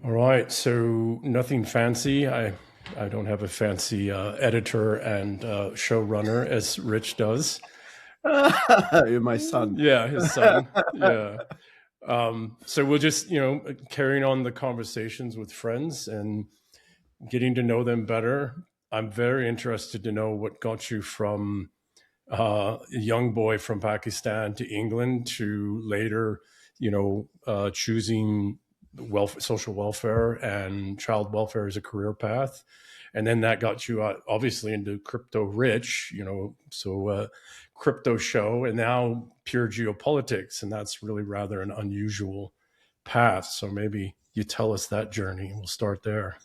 All right, so nothing fancy. I don't have a fancy editor and showrunner as Rich does. You're my son. Yeah, his son. Yeah. So we'll just carrying on the conversations with friends and getting to know them better. I'm very interested to know what got you from a young boy from Pakistan to England to later, choosing social welfare and child welfare as a career path. And then that got you obviously into crypto rich, crypto show, and now pure geopolitics. And that's really rather an unusual path. So maybe you tell us that journey. We'll start there.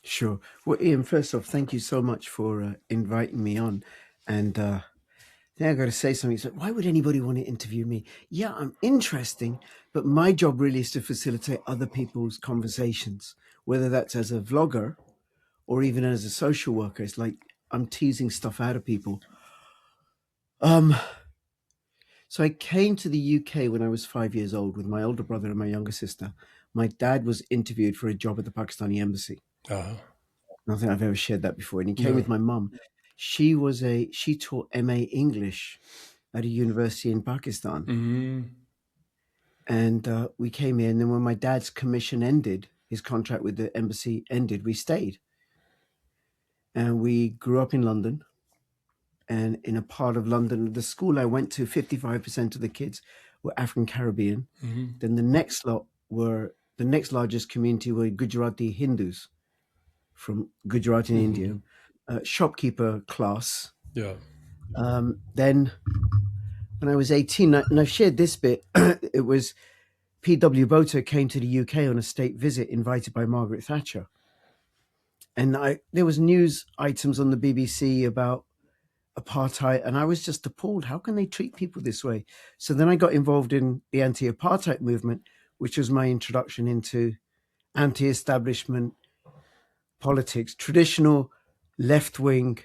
Sure. Well, Ian, first off, thank you so much for inviting me on. And then I got to say something. So, why would anybody want to interview me? Yeah, I'm interesting, but my job really is to facilitate other people's conversations, whether that's as a vlogger or even as a social worker. It's like I'm teasing stuff out of people. So I came to the UK when I was 5 years old with my older brother and my younger sister. My dad was interviewed for a job at the Pakistani embassy. Uh, I don't think I've ever shared that before. And he came no. with my mum. She taught MA English at a university in Pakistan. Mm-hmm. And we came here. And then when my dad's commission ended, his contract with the embassy ended, we stayed. And we grew up in London. And in a part of London, the school I went to, 55% of the kids were African Caribbean. Mm-hmm. Then the next largest community were Gujarati Hindus from Gujarat in India, shopkeeper class. Yeah. Then when I was 18, and I've shared this bit, it was P.W. Botha came to the UK on a state visit invited by Margaret Thatcher. And there was news items on the BBC about apartheid, and I was just appalled. How can they treat people this way? So then I got involved in the anti-apartheid movement, which was my introduction into anti-establishment politics, traditional left-wing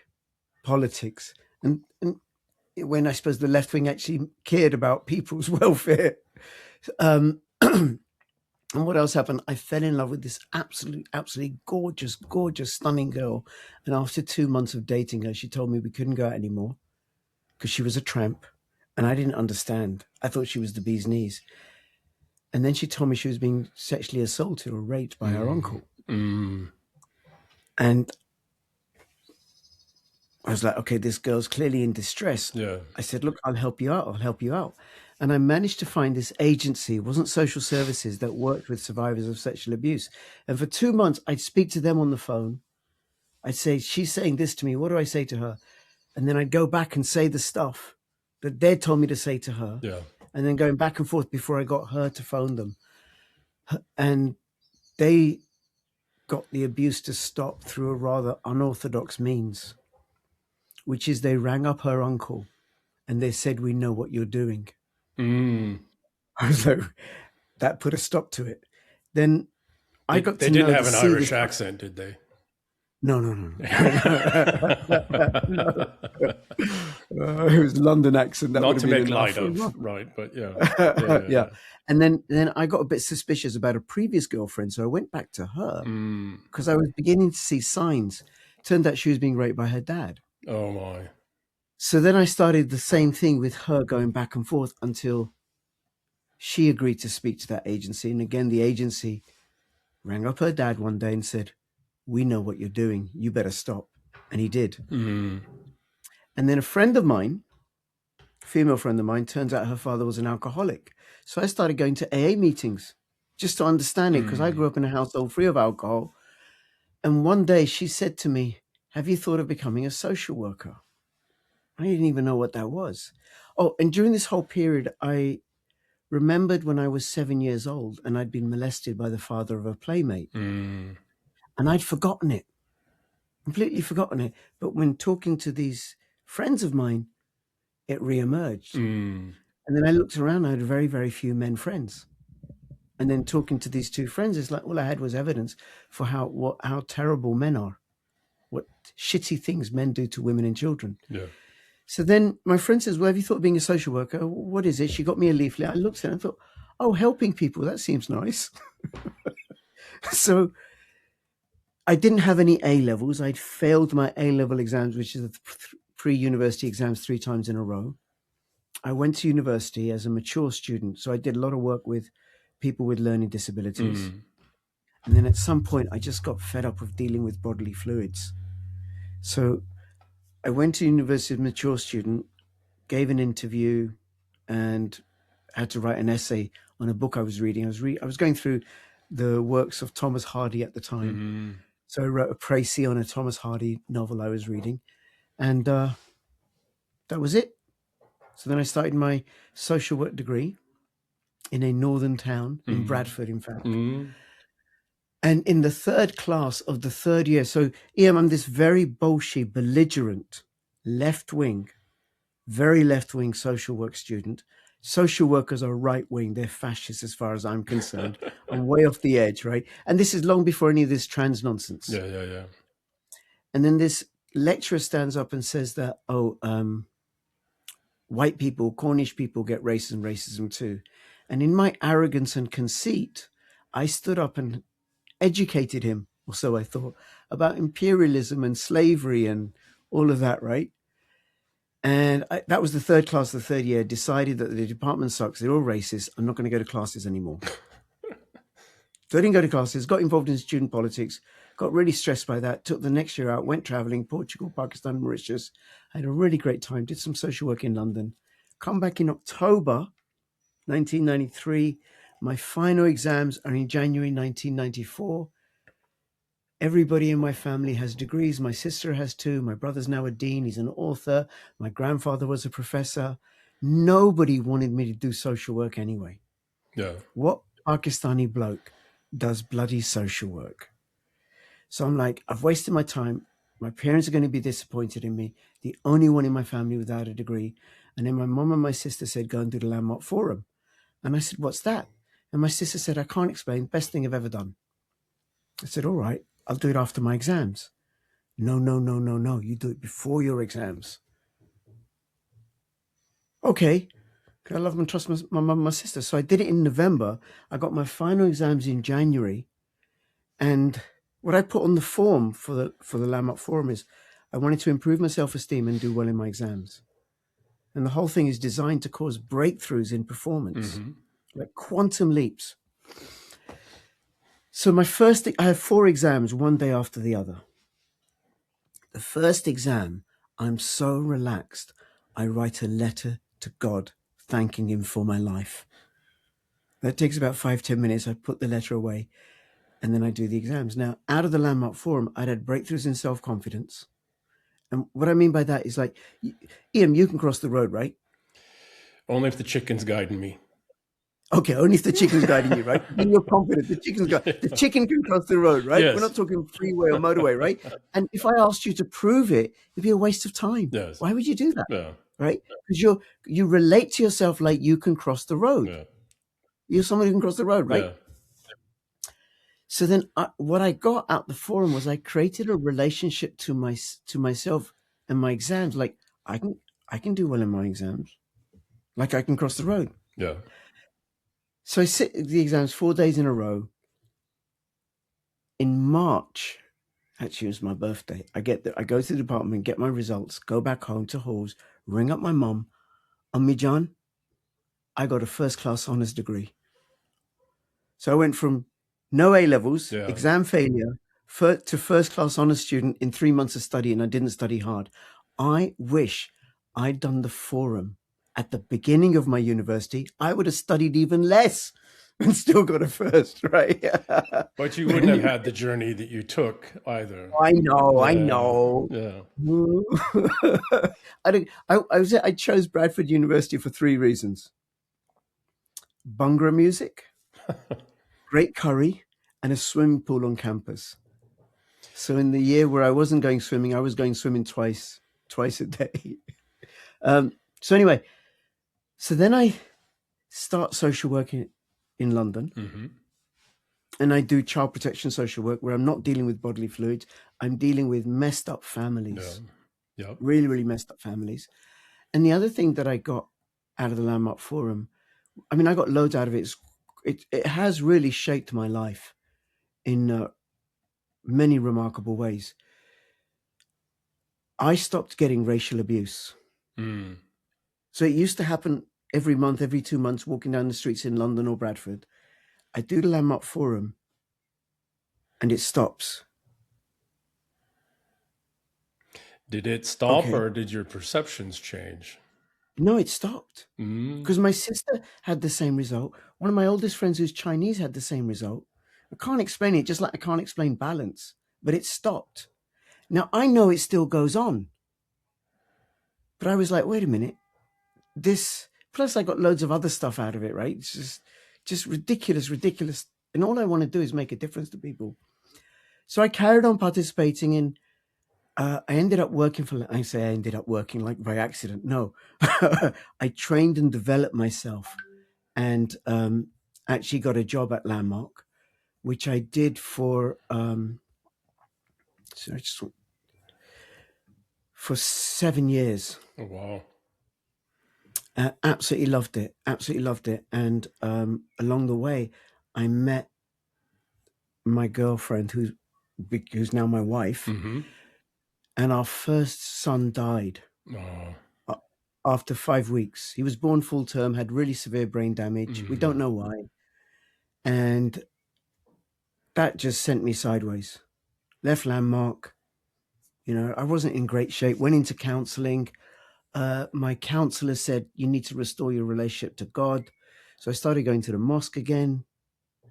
politics. And when I suppose the left wing actually cared about people's welfare. And what else happened? I fell in love with this absolutely gorgeous, stunning girl. And after 2 months of dating her, she told me we couldn't go out anymore because she was a tramp. And I didn't understand. I thought she was the bee's knees. And then she told me she was being sexually assaulted or raped by her uncle. Mm. And I was like, okay, this girl's clearly in distress. Yeah. I said, look, I'll help you out. And I managed to find this agency, it wasn't social services, that worked with survivors of sexual abuse. And for 2 months, I'd speak to them on the phone. I'd say, she's saying this to me. What do I say to her? And then I'd go back and say the stuff that they'd told me to say to her. Yeah. And then going back and forth before I got her to phone them. And they got the abuse to stop through a rather unorthodox means, which is they rang up her uncle and they said, we know what you're doing. Mm. So that put a stop to it. Then I got to know. They didn't have an Irish accent, did they? No. It was London accent. That Not to make light of, right? But yeah. Yeah. And then I got a bit suspicious about a previous girlfriend, so I went back to her because I was beginning to see signs. Turned out she was being raped by her dad. Oh my. So then I started the same thing with her, going back and forth until she agreed to speak to that agency. And again, the agency rang up her dad one day and said, we know what you're doing. You better stop. And he did. Mm. And then a friend of mine, female friend of mine, turns out her father was an alcoholic. So I started going to AA meetings just to understand it, because I grew up in a household free of alcohol. And one day she said to me, have you thought of becoming a social worker? I didn't even know what that was. Oh, and during this whole period, I remembered when I was 7 years old and I'd been molested by the father of a playmate. And I'd forgotten it, completely forgotten it. But when talking to these friends of mine, it reemerged. And then I looked around, I had very, very few men friends. And then talking to these two friends, it's like all I had was evidence for how terrible men are, what shitty things men do to women and children. Yeah. So then my friend says, well, have you thought of being a social worker? What is it? She got me a leaflet. I looked at it and thought, oh, helping people, that seems nice. So I didn't have any A levels. I'd failed my A level exams, which is the pre-university exams 3 times in a row. I went to university as a mature student. So I did a lot of work with people with learning disabilities. And then at some point, I just got fed up of dealing with bodily fluids. So I went to university as a mature student, gave an interview, and had to write an essay on a book I was reading. I was going through the works of Thomas Hardy at the time. So I wrote a précis on a Thomas Hardy novel I was reading. And that was it. So then I started my social work degree in a northern town, in Bradford, in fact. And in the third class of the third year, so Ian, I'm this very bolshy, belligerent, left-wing, very left-wing social work student. Social workers are right-wing. They're fascists as far as I'm concerned. I'm way off the edge, right? And this is long before any of this trans nonsense. Yeah. And then this lecturer stands up and says that, white people, Cornish people get racism too. And in my arrogance and conceit, I stood up and educated him, or so I thought, about imperialism and slavery and all of that, right? And that was the third class, the third year, decided that the department sucks. They're all racist. I'm not going to go to classes anymore. So I didn't go to classes, got involved in student politics, got really stressed by that, took the next year out, went traveling, Portugal, Pakistan, Mauritius. I had a really great time, did some social work in London. Come back in October 1993. My final exams are in January 1994. Everybody in my family has degrees. My sister has 2. My brother's now a dean. He's an author. My grandfather was a professor. Nobody wanted me to do social work anyway. Yeah. What Pakistani bloke does bloody social work? So I'm like, I've wasted my time. My parents are going to be disappointed in me. The only one in my family without a degree. And then my mom and my sister said, go and do the Landmark Forum. And I said, what's that? And my sister said, I can't explain. Best thing I've ever done. I said, all right, I'll do it after my exams. No. You do it before your exams. Okay. I love and trust my mum and my sister. So I did it in November. I got my final exams in January. And what I put on the form for the Landmark Forum is I wanted to improve my self-esteem and do well in my exams. And the whole thing is designed to cause breakthroughs in performance, like quantum leaps. So I have 4 exams, one day after the other. The first exam, I'm so relaxed. I write a letter to God, thanking him for my life. That takes about 5-10 minutes. I put the letter away and then I do the exams. Now, out of the Landmark Forum, I'd had breakthroughs in self-confidence. And what I mean by that is like, Ian, you can cross the road, right? Only if the chicken's guiding me. Okay, only if the chicken's guiding you, right? When you're confident, the chicken can cross the road, right? Yes. We're not talking freeway or motorway, right? And if I asked you to prove it, it'd be a waste of time. Yes. Why would you do that? Yeah. Right? Because you relate to yourself like you can cross the road. Yeah. You're someone who can cross the road, right? Yeah. So then what I got out the forum was I created a relationship to myself and my exams. Like I can do well in my exams. Like I can cross the road. Yeah. So I sit the exams 4 days in a row. In March, actually it was my birthday. I go to the department, get my results, go back home to Halls, ring up my mum. Ummi John, I got a first class honours degree. So I went from no A levels, exam failure, to first class honours student in 3 months of study, and I didn't study hard. I wish I'd done the forum at the beginning of my university. I would have studied even less and still got a first, right? But you wouldn't have had the journey that you took either. I know. Yeah. I chose Bradford University for 3 reasons. Bhangra music, great curry, and a swimming pool on campus. So in the year where I wasn't going swimming, I was going swimming twice a day. So anyway, so then I start social work in London. And I do child protection social work where I'm not dealing with bodily fluids. I'm dealing with messed up families. Yeah. Really, really messed up families. And the other thing that I got out of the Landmark Forum, I mean, I got loads out of it. It has really shaped my life in many remarkable ways. I stopped getting racial abuse. Mm. So it used to happen every month, every 2 months, walking down the streets in London or Bradford. I do the Landmark Forum, and it stops. Did it stop, Okay. or did your perceptions change? No, it stopped. Mm. Because my sister had the same result. One of my oldest friends who's Chinese had the same result. I can't explain it, just like I can't explain balance, but it stopped. Now, I know it still goes on, but I was like, wait a minute, this, plus I got loads of other stuff out of it, right? It's just ridiculous. And all I want to do is make a difference to people. So I carried on participating in, I ended up working for, I say I ended up working like by accident. No, I trained and developed myself and actually got a job at Landmark, which I did for, for 7 years. Oh, wow. Absolutely loved it. And along the way, I met my girlfriend, who's now my wife, Mm-hmm. and our first son died Oh. after 5 weeks. He was born full term, had really severe brain damage. We don't know why. And that just sent me sideways. Left Landmark. You know, I wasn't in great shape, went into counseling. My counselor said, you need to restore your relationship to God. So I started going to the mosque again.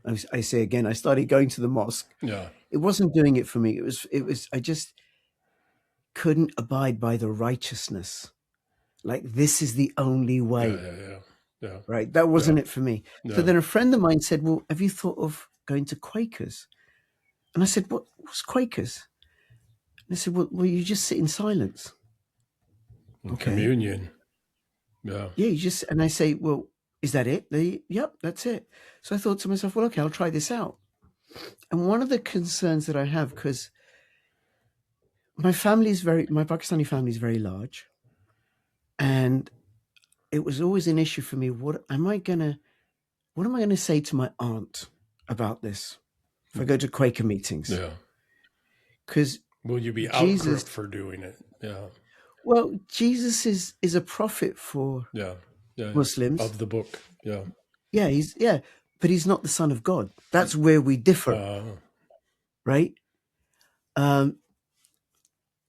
I say again, I started going to the mosque. Yeah. It wasn't doing it for me. I just couldn't abide by the righteousness. Like, this is the only way. Yeah. Right? That wasn't it for me. Yeah. So then a friend of mine said, well, have you thought of going to Quakers? And I said, what's Quakers? And I said, well, you just sit in silence. Okay. Communion. Yeah. Yeah, and I say, well, is that it? Yep, that's it. So I thought to myself, well, okay, I'll try this out. And one of the concerns that I have, because my Pakistani family is very large. And it was always an issue for me. What am I gonna say to my aunt about this if I go to Quaker meetings? Yeah. Because will you be Jesus outgroup for doing it? Yeah. Well, Jesus is a prophet for Muslims of the book. Yeah. But he's not the Son of God. That's where we differ, right?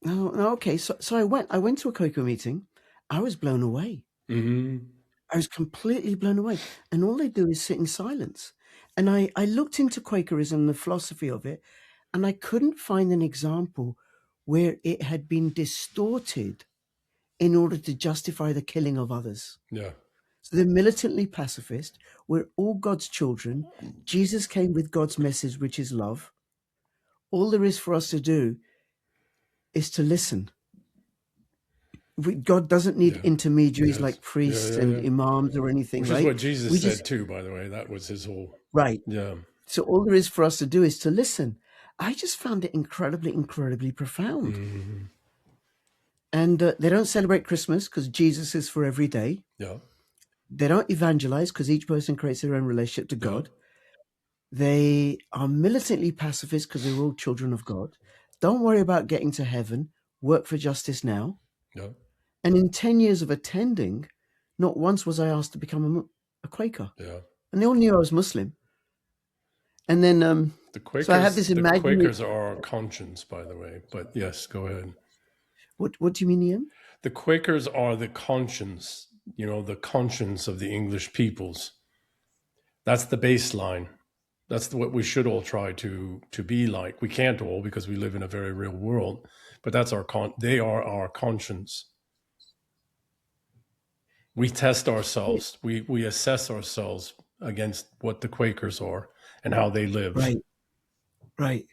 Okay. So I went to a Quaker meeting. I was blown away. Mm-hmm. I was completely blown away. And all they do is sit in silence. And I looked into Quakerism, the philosophy of it, and I couldn't find an example where it had been distorted in order to justify the killing of others. Yeah. So they're militantly pacifist. We're all God's children. Jesus came with God's message, which is love. All there is for us to do is to listen. God doesn't need intermediaries like priests and imams or anything, which right? is what Jesus said too, by the way. That was his whole... Right. Yeah. So all there is for us to do is to listen. I just found it incredibly profound. Mm-hmm. And they don't celebrate Christmas because Jesus is for every day. Yeah. They don't evangelize because each person creates their own relationship to God. They are militantly pacifist because they're all children of God. Don't worry about getting to heaven. Work for justice now. Yeah. And in 10 years of attending, not once was I asked to become a Quaker. Yeah. And they all knew I was Muslim. And then the Quakers, so I have this imaginary... The Quakers are our conscience, by the way. But yes, go ahead. What do you mean, Ian? The Quakers are the conscience, the conscience of the English peoples. That's the baseline. That's what we should all try to be like. We can't all because we live in a very real world, but that's they are our conscience. We test ourselves. We assess ourselves against what the Quakers are and how they live. Right.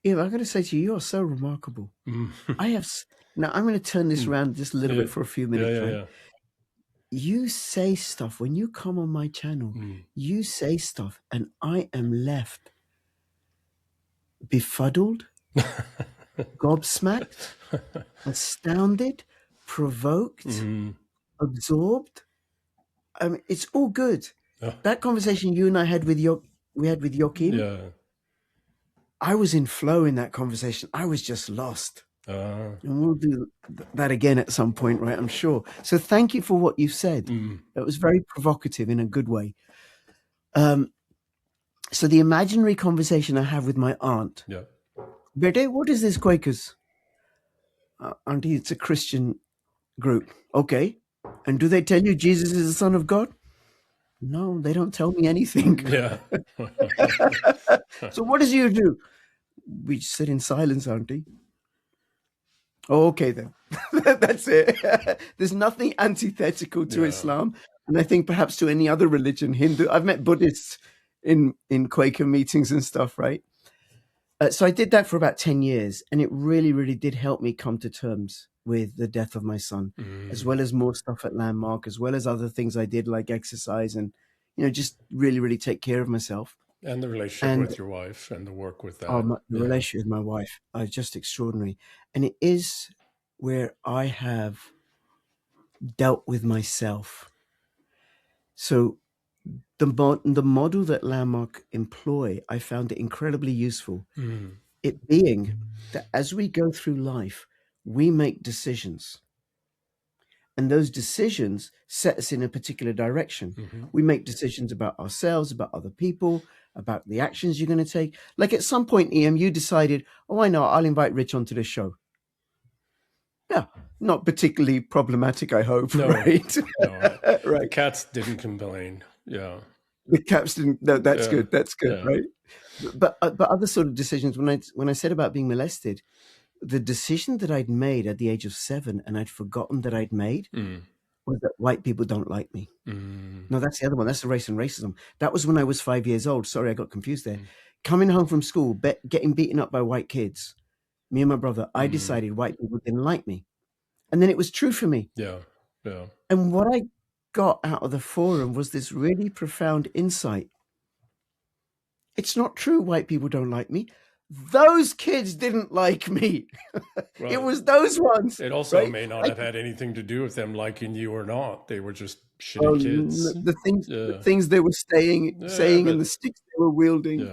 Yeah, I'm going to say to you, you are so remarkable. Now I'm going to turn this around just a little bit for a few minutes. Right? You say stuff when you come on my channel. You say stuff, and I am left befuddled, gobsmacked, astounded, provoked, absorbed. I mean, it's all good. That conversation you and I had with Joachim. I was in flow in that conversation. I was just lost. Uh, And we'll do that again at some point, right? I'm sure. So thank you for what you've said. That was very provocative in a good way. So the imaginary conversation I have with my aunt. yeah. Bete, what is this Quakers? Auntie, it's a Christian group. Okay. And do they tell you Jesus is the Son of God? No, they don't tell me anything. Yeah. So what does you do? We just sit in silence, Auntie. Oh, okay, then. That's it. There's nothing antithetical to Islam. And I think perhaps to any other religion, Hindu. I've met Buddhists in Quaker meetings and stuff, right? So I did that for about 10 years. And it really, really did help me come to terms with the death of my son, as well as more stuff at Landmark, as well as other things I did like exercise and, just really, really take care of myself. And the relationship with your wife and the work with that. The relationship with my wife are just extraordinary. And it is where I have dealt with myself. So the model that Landmark employ, I found it incredibly useful. It being that as we go through life, we make decisions. And those decisions set us in a particular direction. We make decisions about ourselves, about other people, about the actions you're going to take. Like at some point, EM, you decided, oh, I know, I'll invite Rich onto the show. Yeah, not particularly problematic, I hope, right? No, right. The cats didn't complain. Yeah. The cats didn't. No, that's good. That's good, right? But other sort of decisions, when I said about being molested, the decision that I'd made at the age of 7 and I'd forgotten that I'd made was that white people don't like me. No, that's the other one. That's the race and racism. That was when I was 5 years old. Sorry, I got confused there. Coming home from school, getting beaten up by white kids. Me and my brother, I decided white people didn't like me. And then it was true for me. Yeah, yeah. And what I got out of the forum was this really profound insight. It's not true white people don't like me. Those kids didn't like me. Well, it was those ones. It also may not have had anything to do with them liking you or not. They were just shitty kids. The things they were saying and the sticks they were wielding,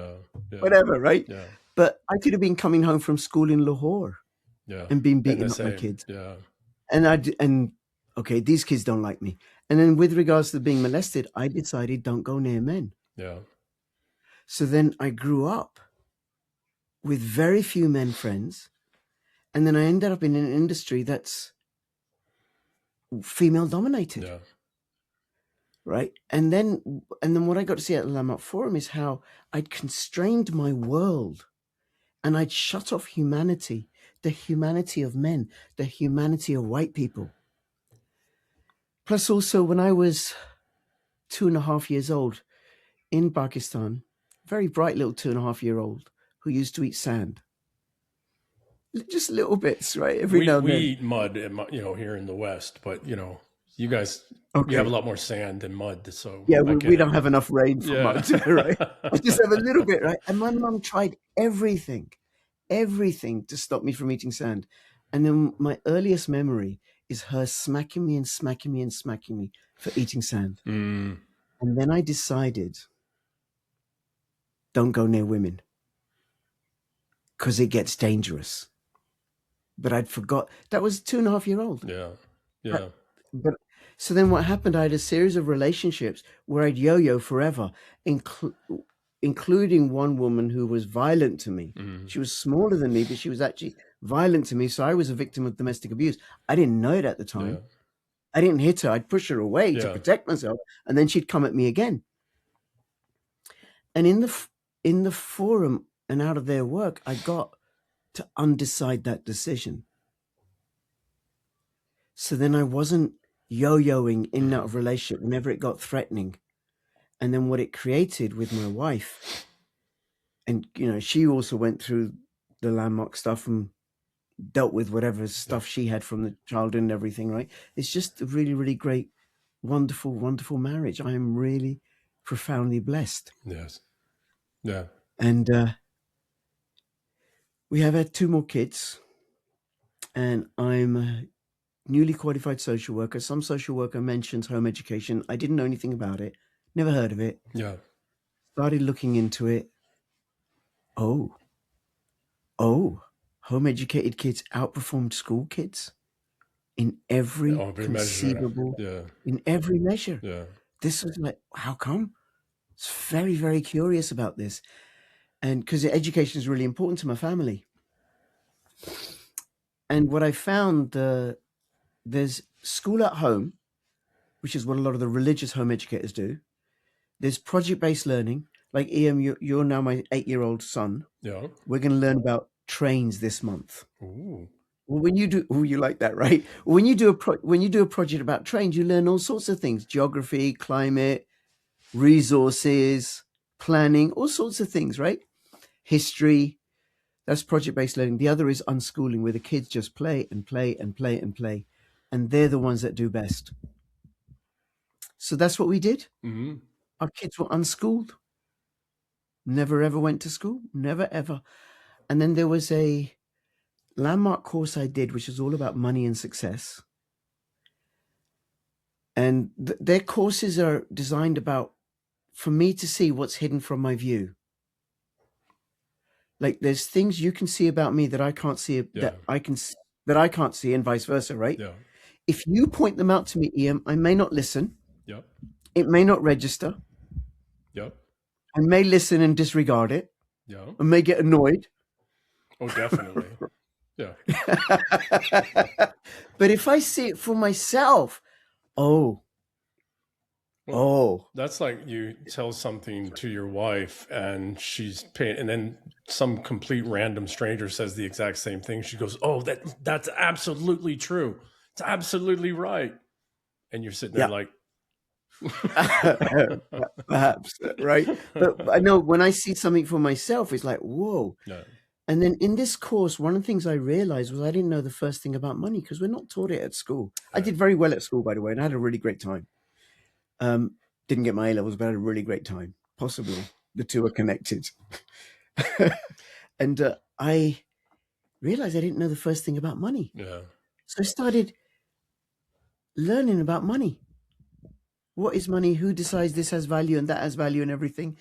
whatever, right? Yeah. But I could have been coming home from school in Lahore and being beaten up by kids. Yeah. And okay, these kids don't like me. And then with regards to being molested, I decided don't go near men. Yeah. So then I grew up with very few men friends. And then I ended up in an industry that's female dominated. Yeah. Right. And then what I got to see at the Landmark Forum is how I'd constrained my world and I'd shut off humanity, the humanity of men, the humanity of white people. Plus also when I was 2.5 years old in Pakistan, very bright little 2.5-year-old who used to eat sand. Just little bits, right? Every now and then. We eat mud, here in the West, but you guys, you have a lot more sand than mud. So yeah, we don't have enough rain for mud, right? We just have a little bit, right? And my mum tried everything to stop me from eating sand. And then my earliest memory is her smacking me and smacking me and smacking me for eating sand. And then I decided, don't go near women because it gets dangerous. But I'd forgot. That was 2.5-year-old. Yeah, yeah. But so then what happened, I had a series of relationships where I'd yo-yo forever, including one woman who was violent to me. She was smaller than me, but she was actually violent to me. So I was a victim of domestic abuse. I didn't know it at the time. Yeah. I didn't hit her. I'd push her away to protect myself. And then she'd come at me again. And in the forum and out of their work, I got to undecide that decision. So then I wasn't yo-yoing in and out of relationship whenever it got threatening. And then what it created with my wife, and she also went through the Landmark stuff and dealt with whatever stuff she had from the childhood and everything, right? It's just a really, really great, wonderful, wonderful marriage. I am really profoundly blessed. Yes. Yeah. And we have had 2 more kids, and I'm a newly qualified social worker. Some social worker mentions home education. I didn't know anything about it. Never heard of it. Yeah. Started looking into it. Oh, oh, home educated kids outperformed school kids in every Every measure. conceivable, Yeah. in every measure. Yeah. This was like, how come? It's very, very curious about this. And because education is really important to my family. And what I found, there's school at home, which is what a lot of the religious home educators do. There's project-based learning. Like Ian, you're now my 8-year-old son. Yeah. We're going to learn about trains this month. Ooh. Well, when you do, you like that, right? When you do a project about trains, you learn all sorts of things: geography, climate, resources, planning, all sorts of things, right? History. That's project-based learning. The other is unschooling, where the kids just play and play and play and play, and they're the ones that do best. So that's what we did. Mm-hmm. Our kids were unschooled. Never ever went to school. Never ever. And then there was a landmark course I did, which is all about money and success. And their courses are designed for me to see what's hidden from my view. Like there's things you can see about me that I can't see, that I can't see, and vice versa, right? Yeah. If you point them out to me, Ian, I may not listen. Yep. It may not register. Yep. I may listen and disregard it. Yeah. I may get annoyed. Oh, definitely. Yeah. But if I see it for myself, that's like you tell something to your wife and she's paying, and then some complete random stranger says the exact same thing. She goes, "Oh, that's absolutely true. It's absolutely right." And you're sitting there like, perhaps, right? But I know when I see something for myself, it's like, whoa. Yeah. And then in this course, one of the things I realized was I didn't know the first thing about money because we're not taught it at school. I did very well at school, by the way, and I had a really great time. Didn't get my A-levels, but I had a really great time. Possibly the two are connected. And I realized I didn't know the first thing about money. Yeah. So I started learning about money. What is money? Who decides this has value and that has value and everything?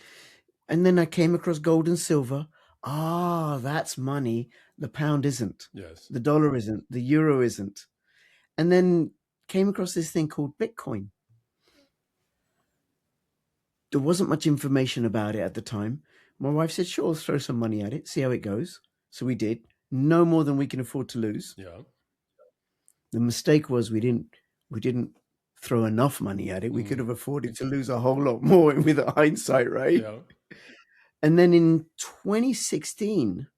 And then I came across gold and silver. That's money. The pound isn't. Yes. The dollar isn't. The euro isn't. And then came across this thing called Bitcoin. There wasn't much information about it at the time. My wife said, sure, let's throw some money at it, see how it goes. So we did. No more than we can afford to lose. Yeah. The mistake was we didn't throw enough money at it. We could have afforded to lose a whole lot more with hindsight, right? Yeah. And then in 2016,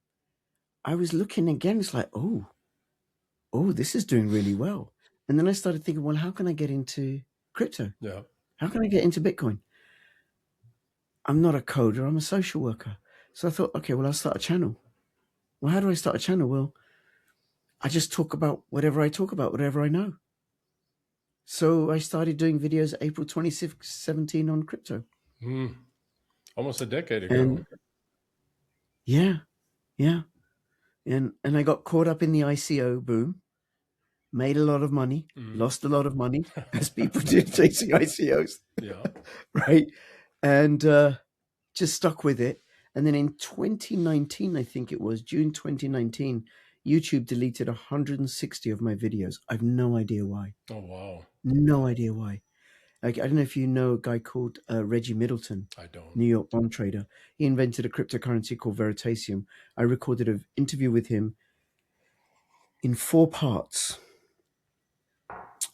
I was looking again. It's like, oh, this is doing really well. And then I started thinking, well, how can I get into crypto? Yeah. How can I get into Bitcoin? I'm not a coder. I'm a social worker. So I thought, okay, well, I'll start a channel. Well, how do I start a channel? Well, I just talk about whatever I talk about, whatever I know. So I started doing videos April 2017 on crypto. Almost a decade ago. And yeah. And I got caught up in the ICO boom, made a lot of money, lost a lot of money, as people did chasing ICOs. Yeah. Right. And just stuck with it. And then in 2019, I think it was June 2019, YouTube deleted 160 of my videos. I have no idea why. Oh, wow. No idea why. Like, I don't know if you know a guy called Reggie Middleton. I don't. New York bond trader. He invented a cryptocurrency called Veritasium. I recorded an interview with him in 4 parts.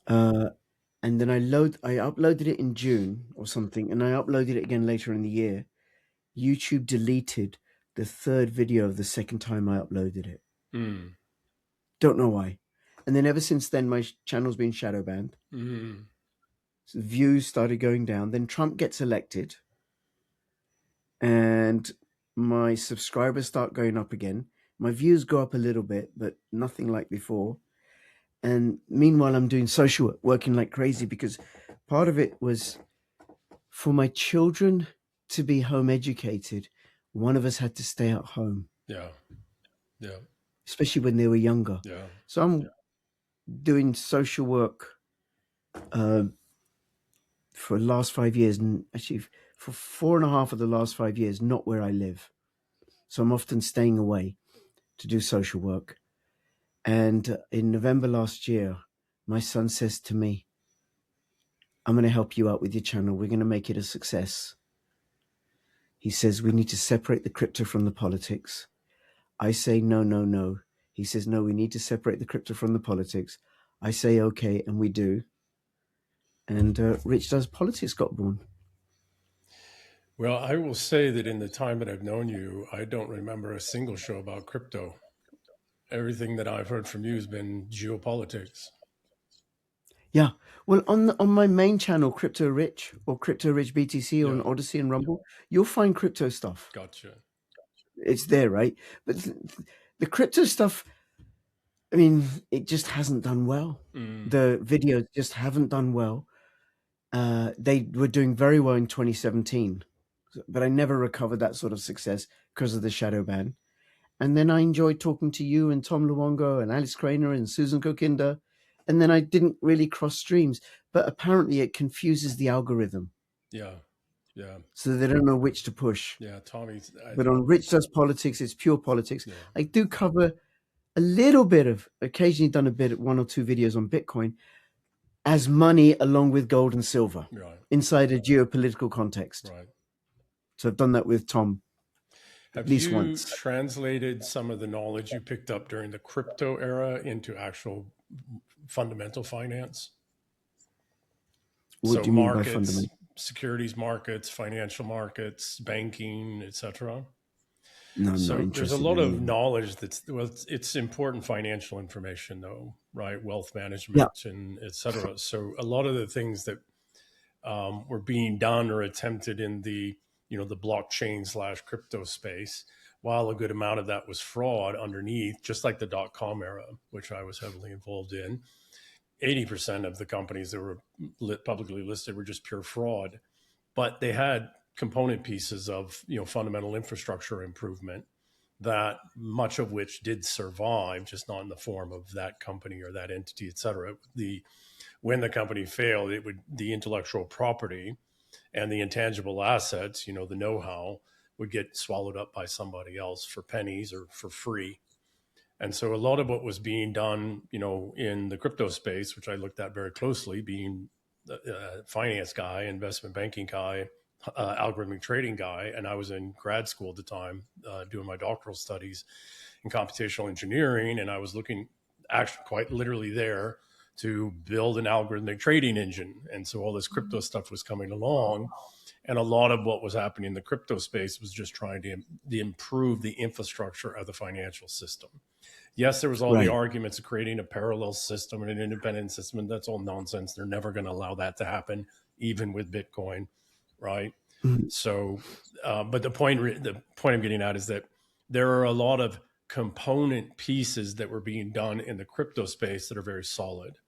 And then I uploaded it in June or something, and I uploaded it again later in the year. YouTube deleted the 3rd video of the second time I uploaded it. Don't know why. And then ever since then, my channel's been shadow banned. So views started going down. Then Trump gets elected, and my subscribers start going up again. My views go up a little bit, but nothing like before. And meanwhile, I'm doing social work, working like crazy, because part of it was for my children to be home educated. One of us had to stay at home. Yeah. Especially when they were younger. Yeah. So I'm doing social work for the last 5 years, and actually for 4.5 of the last 5 years, not where I live. So I'm often staying away. to do social work. And in November last year, my son says to me, I'm going to help you out with your channel. We're going to make it a success. He says, we need to separate the crypto from the politics. I say, no, no, no. He says, no, we need to separate the crypto from the politics. I say, okay, and we do. And Rich Does Politics got born. Well, I will say that in the time that I've known you, I don't remember a single show about crypto. Everything that I've heard from you has been geopolitics. Yeah. Well, on my main channel, Crypto Rich or Crypto Rich BTC or on Odyssey and Rumble, you'll find crypto stuff. Gotcha. It's there, right? But the crypto stuff, I mean, it just hasn't done well. The videos just haven't done well. They were doing very well in 2017, but I never recovered that sort of success because of the shadow ban. And then I enjoyed talking to you and Tom Luongo and Alice Craner and Susan Kokinda. And then I didn't really cross streams, but apparently it confuses the algorithm. Yeah. So they don't know which to push. Yeah, Tommy. But on Rich Does Politics, it's pure politics. Yeah. I do cover a little bit of, occasionally done a bit, 1 or 2 videos on Bitcoin as money along with gold and silver inside a geopolitical context. Right. So I've done that with Tom. Have you translated some of the knowledge you picked up during the crypto era into actual fundamental finance? What do you mean by fundamental? Securities markets, financial markets, banking, etc. No, I'm so not there's a lot of knowledge that's, well, it's important financial information though, right? Wealth management and etc. So a lot of the things that were being done or attempted in the the blockchain / crypto space, while a good amount of that was fraud underneath, just like the .com era, which I was heavily involved in, 80% of the companies that were publicly listed were just pure fraud, but they had component pieces of fundamental infrastructure improvement, that much of which did survive, just not in the form of that company or that entity, et cetera. When the company failed, the intellectual property and the intangible assets, the know-how, would get swallowed up by somebody else for pennies or for free. And so a lot of what was being done, in the crypto space, which I looked at very closely, being a finance guy, investment banking guy, algorithmic trading guy, and I was in grad school at the time doing my doctoral studies in computational engineering, and I was looking actually quite literally there to build an algorithmic trading engine. And so all this crypto stuff was coming along, and a lot of what was happening in the crypto space was just trying to improve the infrastructure of the financial system. Yes, there was all the arguments of creating a parallel system and an independent system, and that's all nonsense. They're never going to allow that to happen, even with Bitcoin, right? Mm-hmm. So, but the point I'm getting at is that there are a lot of component pieces that were being done in the crypto space that are very solid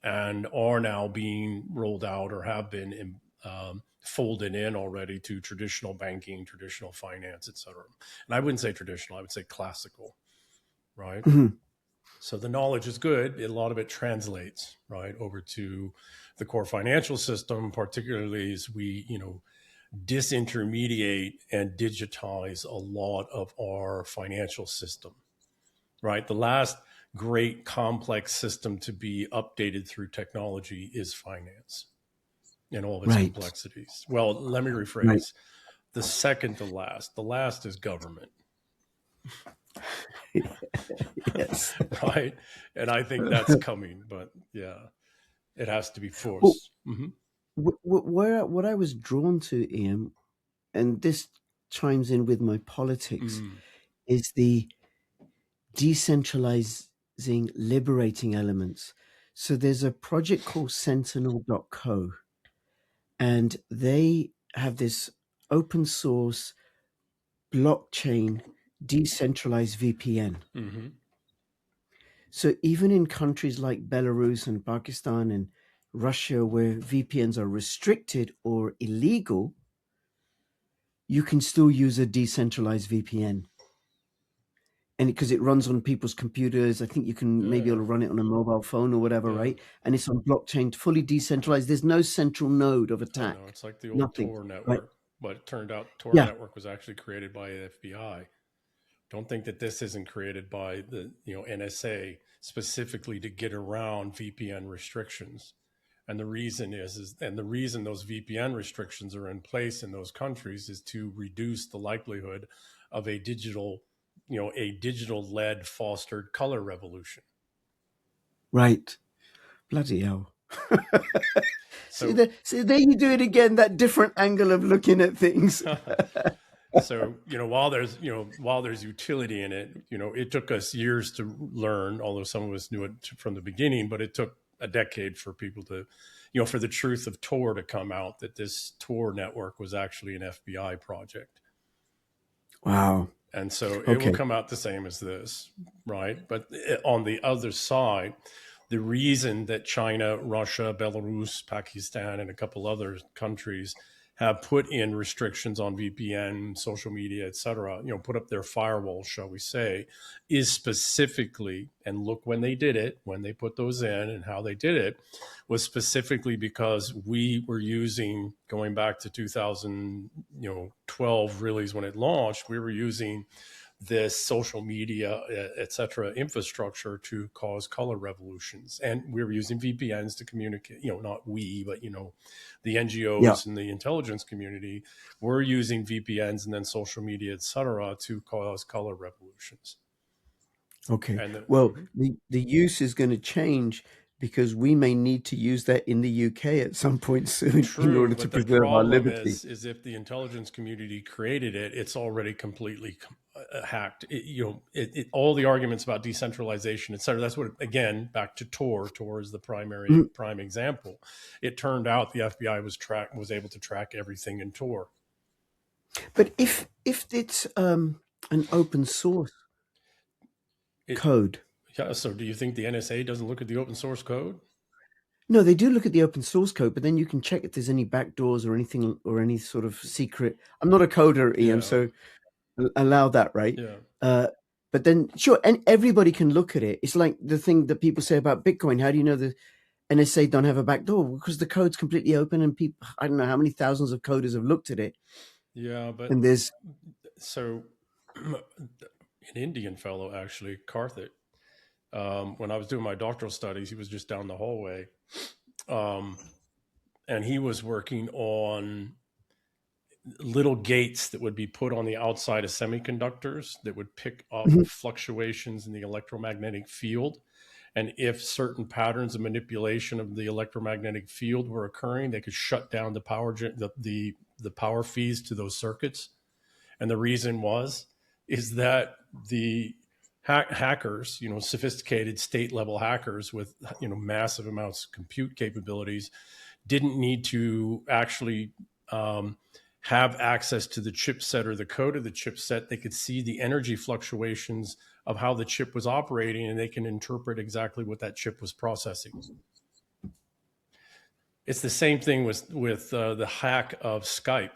and are now being rolled out or have been folded in already to traditional banking, traditional finance, et cetera. And I wouldn't say traditional, I would say classical, right? Mm-hmm. So the knowledge is good. A lot of it translates, right, over to the core financial system, particularly as we, disintermediate and digitize a lot of our financial system, right? The last great complex system to be updated through technology is finance and all of its complexities. Well, let me rephrase. The second to last, the last is government. Yes. Right. And I think that's coming, but yeah, it has to be forced. Well, what I was drawn to, Ian, and this chimes in with my politics, is the decentralizing, liberating elements. So there's a project called Sentinel.co, and they have this open source blockchain decentralized VPN. Mm-hmm. So even in countries like Belarus and Pakistan and Russia, where VPNs are restricted or illegal, you can still use a decentralized VPN. And because it runs on people's computers, I think you can maybe run it on a mobile phone or whatever, right? And it's on blockchain, fully decentralized. There's no central node of attack. It's like the old Tor network, but it turned out Tor network was actually created by the FBI. Don't think that this isn't created by the NSA specifically to get around VPN restrictions. And the reason and the reason those VPN restrictions are in place in those countries is to reduce the likelihood of a digital led fostered color revolution. Right. Bloody hell. See, So there you do it again, that different angle of looking at things. so while there's utility in it, it took us years to learn, although some of us knew it from the beginning, but it took a decade for people to for the truth of Tor to come out, that this Tor network was actually an FBI project. Wow. And so it will Okay. come out the same as this, right? But on the other side, the reason that China, Russia, Belarus, Pakistan, and a couple other countries have put in restrictions on VPN, social media, et cetera, put up their firewalls, shall we say, is specifically, and look when they did it, when they put those in and how they did it, was specifically because we were using, going back to 2012 really is when it launched, we were using this social media, et cetera, infrastructure to cause color revolutions. And we were using VPNs to communicate, not we, but, the NGOs and the intelligence community were using VPNs and then social media, et cetera, to cause color revolutions. Okay. Well, the use is going to change because we may need to use that in the UK at some point soon in True, order to but the preserve our problem liberty. is if the intelligence community created it, it's already completely hacked. All the arguments about decentralization, et cetera. That's what, again, back to Tor. Tor is the prime example. It turned out the FBI was able to track everything in Tor. But if it's an open source code. Yeah. So do you think the NSA doesn't look at the open source code? No, they do look at the open source code, but then you can check if there's any backdoors or anything or any sort of secret. I'm not a coder, Ian, so allow that, right? Yeah. But then, sure, and everybody can look at it. It's like the thing that people say about Bitcoin. How do you know the NSA don't have a backdoor? Because the code's completely open, and people, I don't know how many thousands of coders have looked at it. Yeah, but and there's so an Indian fellow, actually, Karthik, when I was doing my doctoral studies, he was just down the hallway. And he was working on little gates that would be put on the outside of semiconductors that would pick up fluctuations in the electromagnetic field. And if certain patterns of manipulation of the electromagnetic field were occurring, they could shut down the power feeds to those circuits. And the reason is that the hackers, sophisticated state level hackers with, massive amounts of compute capabilities, didn't need to actually have access to the chipset or the code of the chipset. They could see the energy fluctuations of how the chip was operating, and they can interpret exactly what that chip was processing. It's the same thing with the hack of Skype.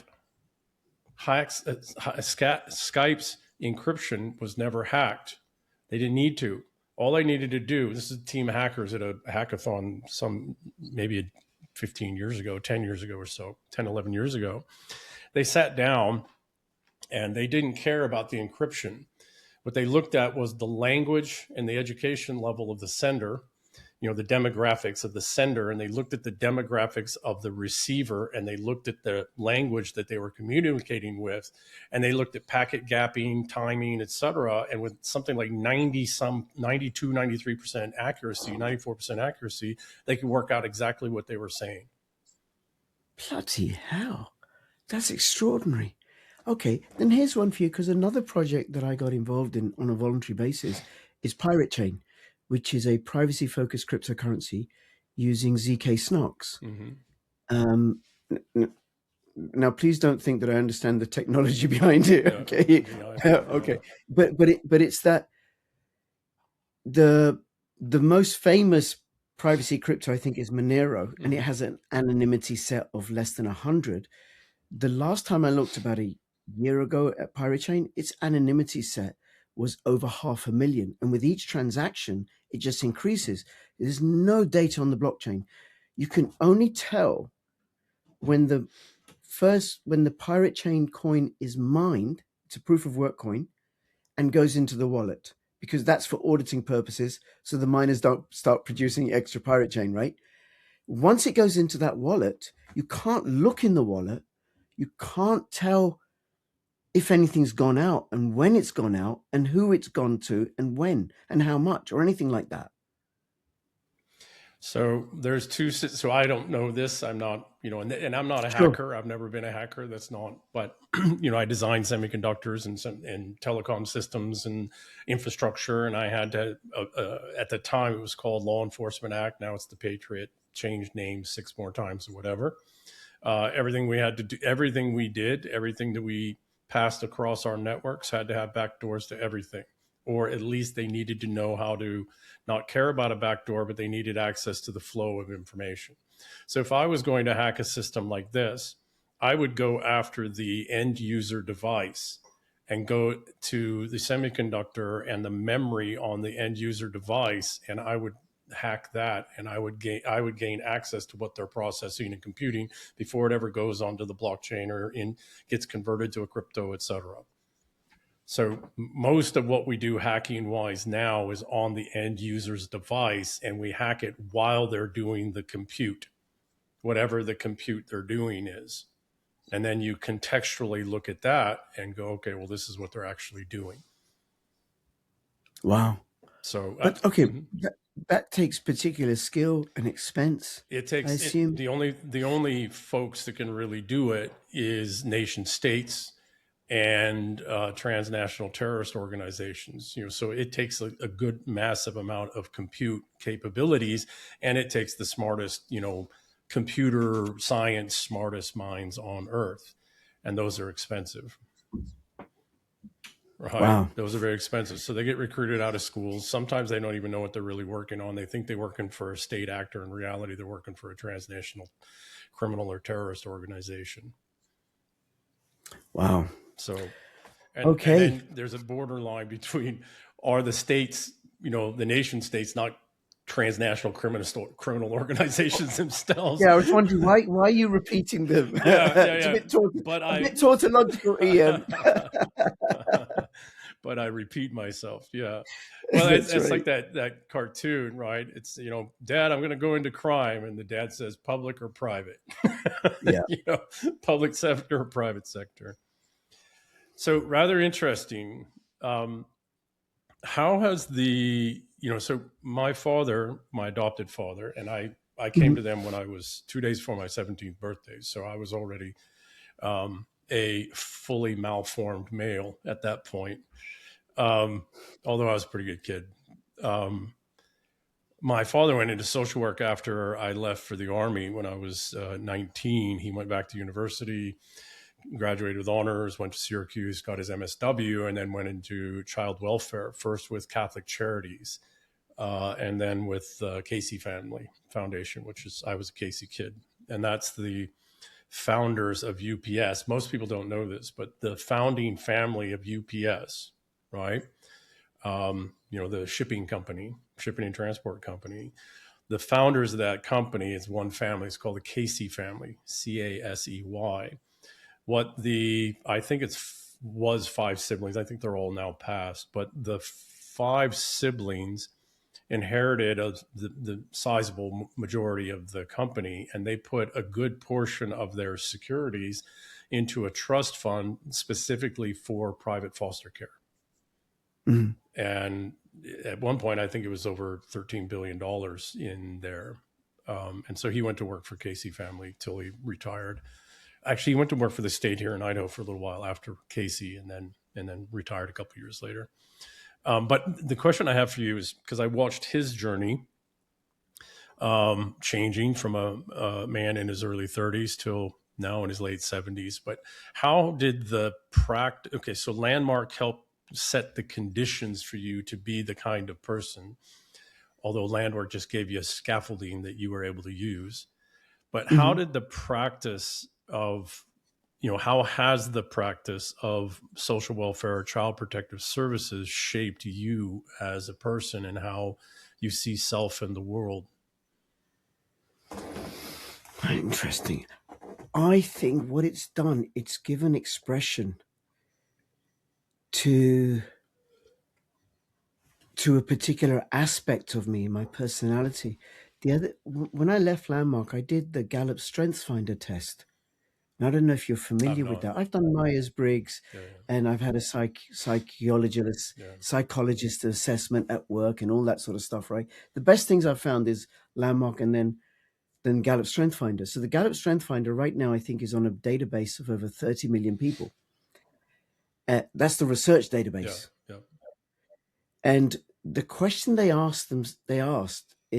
Skype's encryption was never hacked. They didn't need to. All they needed to do, this is a team of hackers at a hackathon maybe 15 years ago, 10 years ago or so, 10, 11 years ago. They sat down and they didn't care about the encryption. What they looked at was the language and the education level of the sender, the demographics of the sender, and they looked at the demographics of the receiver, and they looked at the language that they were communicating with, and they looked at packet gapping, timing, et cetera. And with something like 93% accuracy, 94% accuracy, they could work out exactly what they were saying. Bloody hell. That's extraordinary. Okay, then here's one for you, because another project that I got involved in on a voluntary basis is Pirate Chain, which is a privacy-focused cryptocurrency using ZK snarks. Now, please don't think that I understand the technology behind it. Okay, okay, but it's that the most famous privacy crypto, I think, is Monero, and it has an anonymity set of less than 100. The last time I looked, about a year ago at Pirate Chain, its anonymity set was over 500,000. And with each transaction, it just increases. There's no data on the blockchain. You can only tell when the Pirate Chain coin is mined. It's a proof of work coin. and goes into the wallet, because that's for auditing purposes, so the miners don't start producing extra pirate chain, right? Once it goes into that wallet, you can't look in the wallet. You can't tell if anything's gone out and when it's gone out and who it's gone to and when and how much or anything like that. So there's two. So I don't know this. I'm not, and I'm not a Sure. hacker. I've never been a hacker. That's not. But I design semiconductors and telecom systems and infrastructure. And I had to. At the time, it was called Law Enforcement Act. Now it's the Patriot. Changed names 6 more times or whatever. Everything we had to do, everything we did, everything that we passed across our networks had to have backdoors to everything, or at least they needed to know how to not care about a backdoor, but they needed access to the flow of information. So if I was going to hack a system like this, I would go after the end user device and go to the semiconductor and the memory on the end user device, and I would hack that, and I would gain access to what they're processing and computing before it ever goes onto the blockchain or gets converted to a crypto, etc. So most of what we do hacking wise now is on the end user's device, and we hack it while they're doing the compute, whatever the compute they're doing is. And then you contextually look at that and go, okay, well, this is what they're actually doing. Wow. So, but okay, that takes particular skill and expense. It takes, I assume. The only folks that can really do it is nation states and transnational terrorist organizations. So it takes a good massive amount of compute capabilities, and it takes the smartest, computer science smartest minds on earth, and those are expensive. Right. Wow. Those are very expensive. So they get recruited out of schools. Sometimes they don't even know what they're really working on. They think they're working for a state actor. In reality, they're working for a transnational criminal or terrorist organization. Wow. So, okay. And then there's a borderline between, are the states, the nation states, not transnational criminal organizations themselves. Yeah, I was wondering why are you repeating them? It's a bit tautological, Ian. But I repeat myself. Yeah. Well, it's right. Like that cartoon, right? It's, Dad, I'm going to go into crime. And the dad says public or private. Yeah. Public sector or private sector. So rather interesting. How has so my father, my adopted father, and I came to them when I was 2 days before my 17th birthday. So I was already a fully malformed male at that point. Although I was a pretty good kid. My father went into social work after I left for the Army when I was 19. He went back to university, graduated with honors, went to Syracuse, got his MSW, and then went into child welfare, first with Catholic Charities, and then with Casey Family Foundation, I was a Casey kid. And that's the founders of UPS. Most people don't know this, but the founding family of UPS, right? The shipping and transport company. The founders of that company is one family. It's called the Casey family, Casey. I think was 5 siblings. I think they're all now passed, but the 5 siblings inherited the sizable majority of the company, and they put a good portion of their securities into a trust fund specifically for private foster care. Mm-hmm. And at one point, I think it was over $13 billion in there. And so he went to work for Casey Family till he retired. Actually, he went to work for the state here in Idaho for a little while after Casey, and then retired a couple of years later. But the question I have for you is, because I watched his journey changing from a man in his early 30s till now in his late 70s. But how did the practice? Okay, so Landmark helped set the conditions for you to be the kind of person, although Landmark just gave you a scaffolding that you were able to use. But how did the practice of, how has the practice of social welfare or child protective services shaped you as a person and how you see self in the world? Interesting. I think what it's done, it's given expression to to a particular aspect of me, my personality. When I left Landmark, I did the Gallup Strengths Finder test. And I don't know if you're I'm familiar with not. that. I've done Myers-Briggs, Yeah, and I've had a yeah, psychologist assessment at work and all that sort of stuff, right? The best things I've found is Landmark and then Gallup Strength Finder. So the Gallup Strength Finder right now, I think, is on a database of over 30 million people. That's the research yeah, database. yeah. And the question they asked in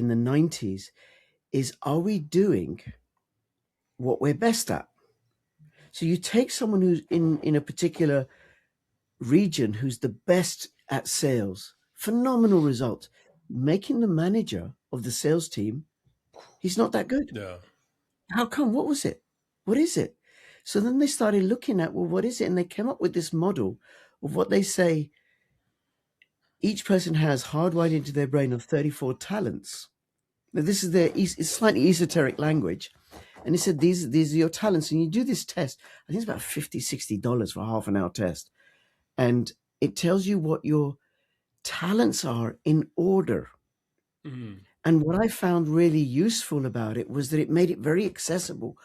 the 90s is, are we doing what we're best at? So you take someone who's in a particular region who's the best at sales, phenomenal results, making the manager of the sales team, he's not that good. Yeah. How come? What was it? What is it? So then they started looking at, well, what is it? And they came up with this model of what they say each person has hardwired into their brain of 34 talents. Now, this is it's slightly esoteric language. And he said, these are your talents. And you do this test. I think it's about $50, $60 for a half an hour test. And it tells you what your talents are in order. Mm. And what I found really useful about it was that it made it very accessible.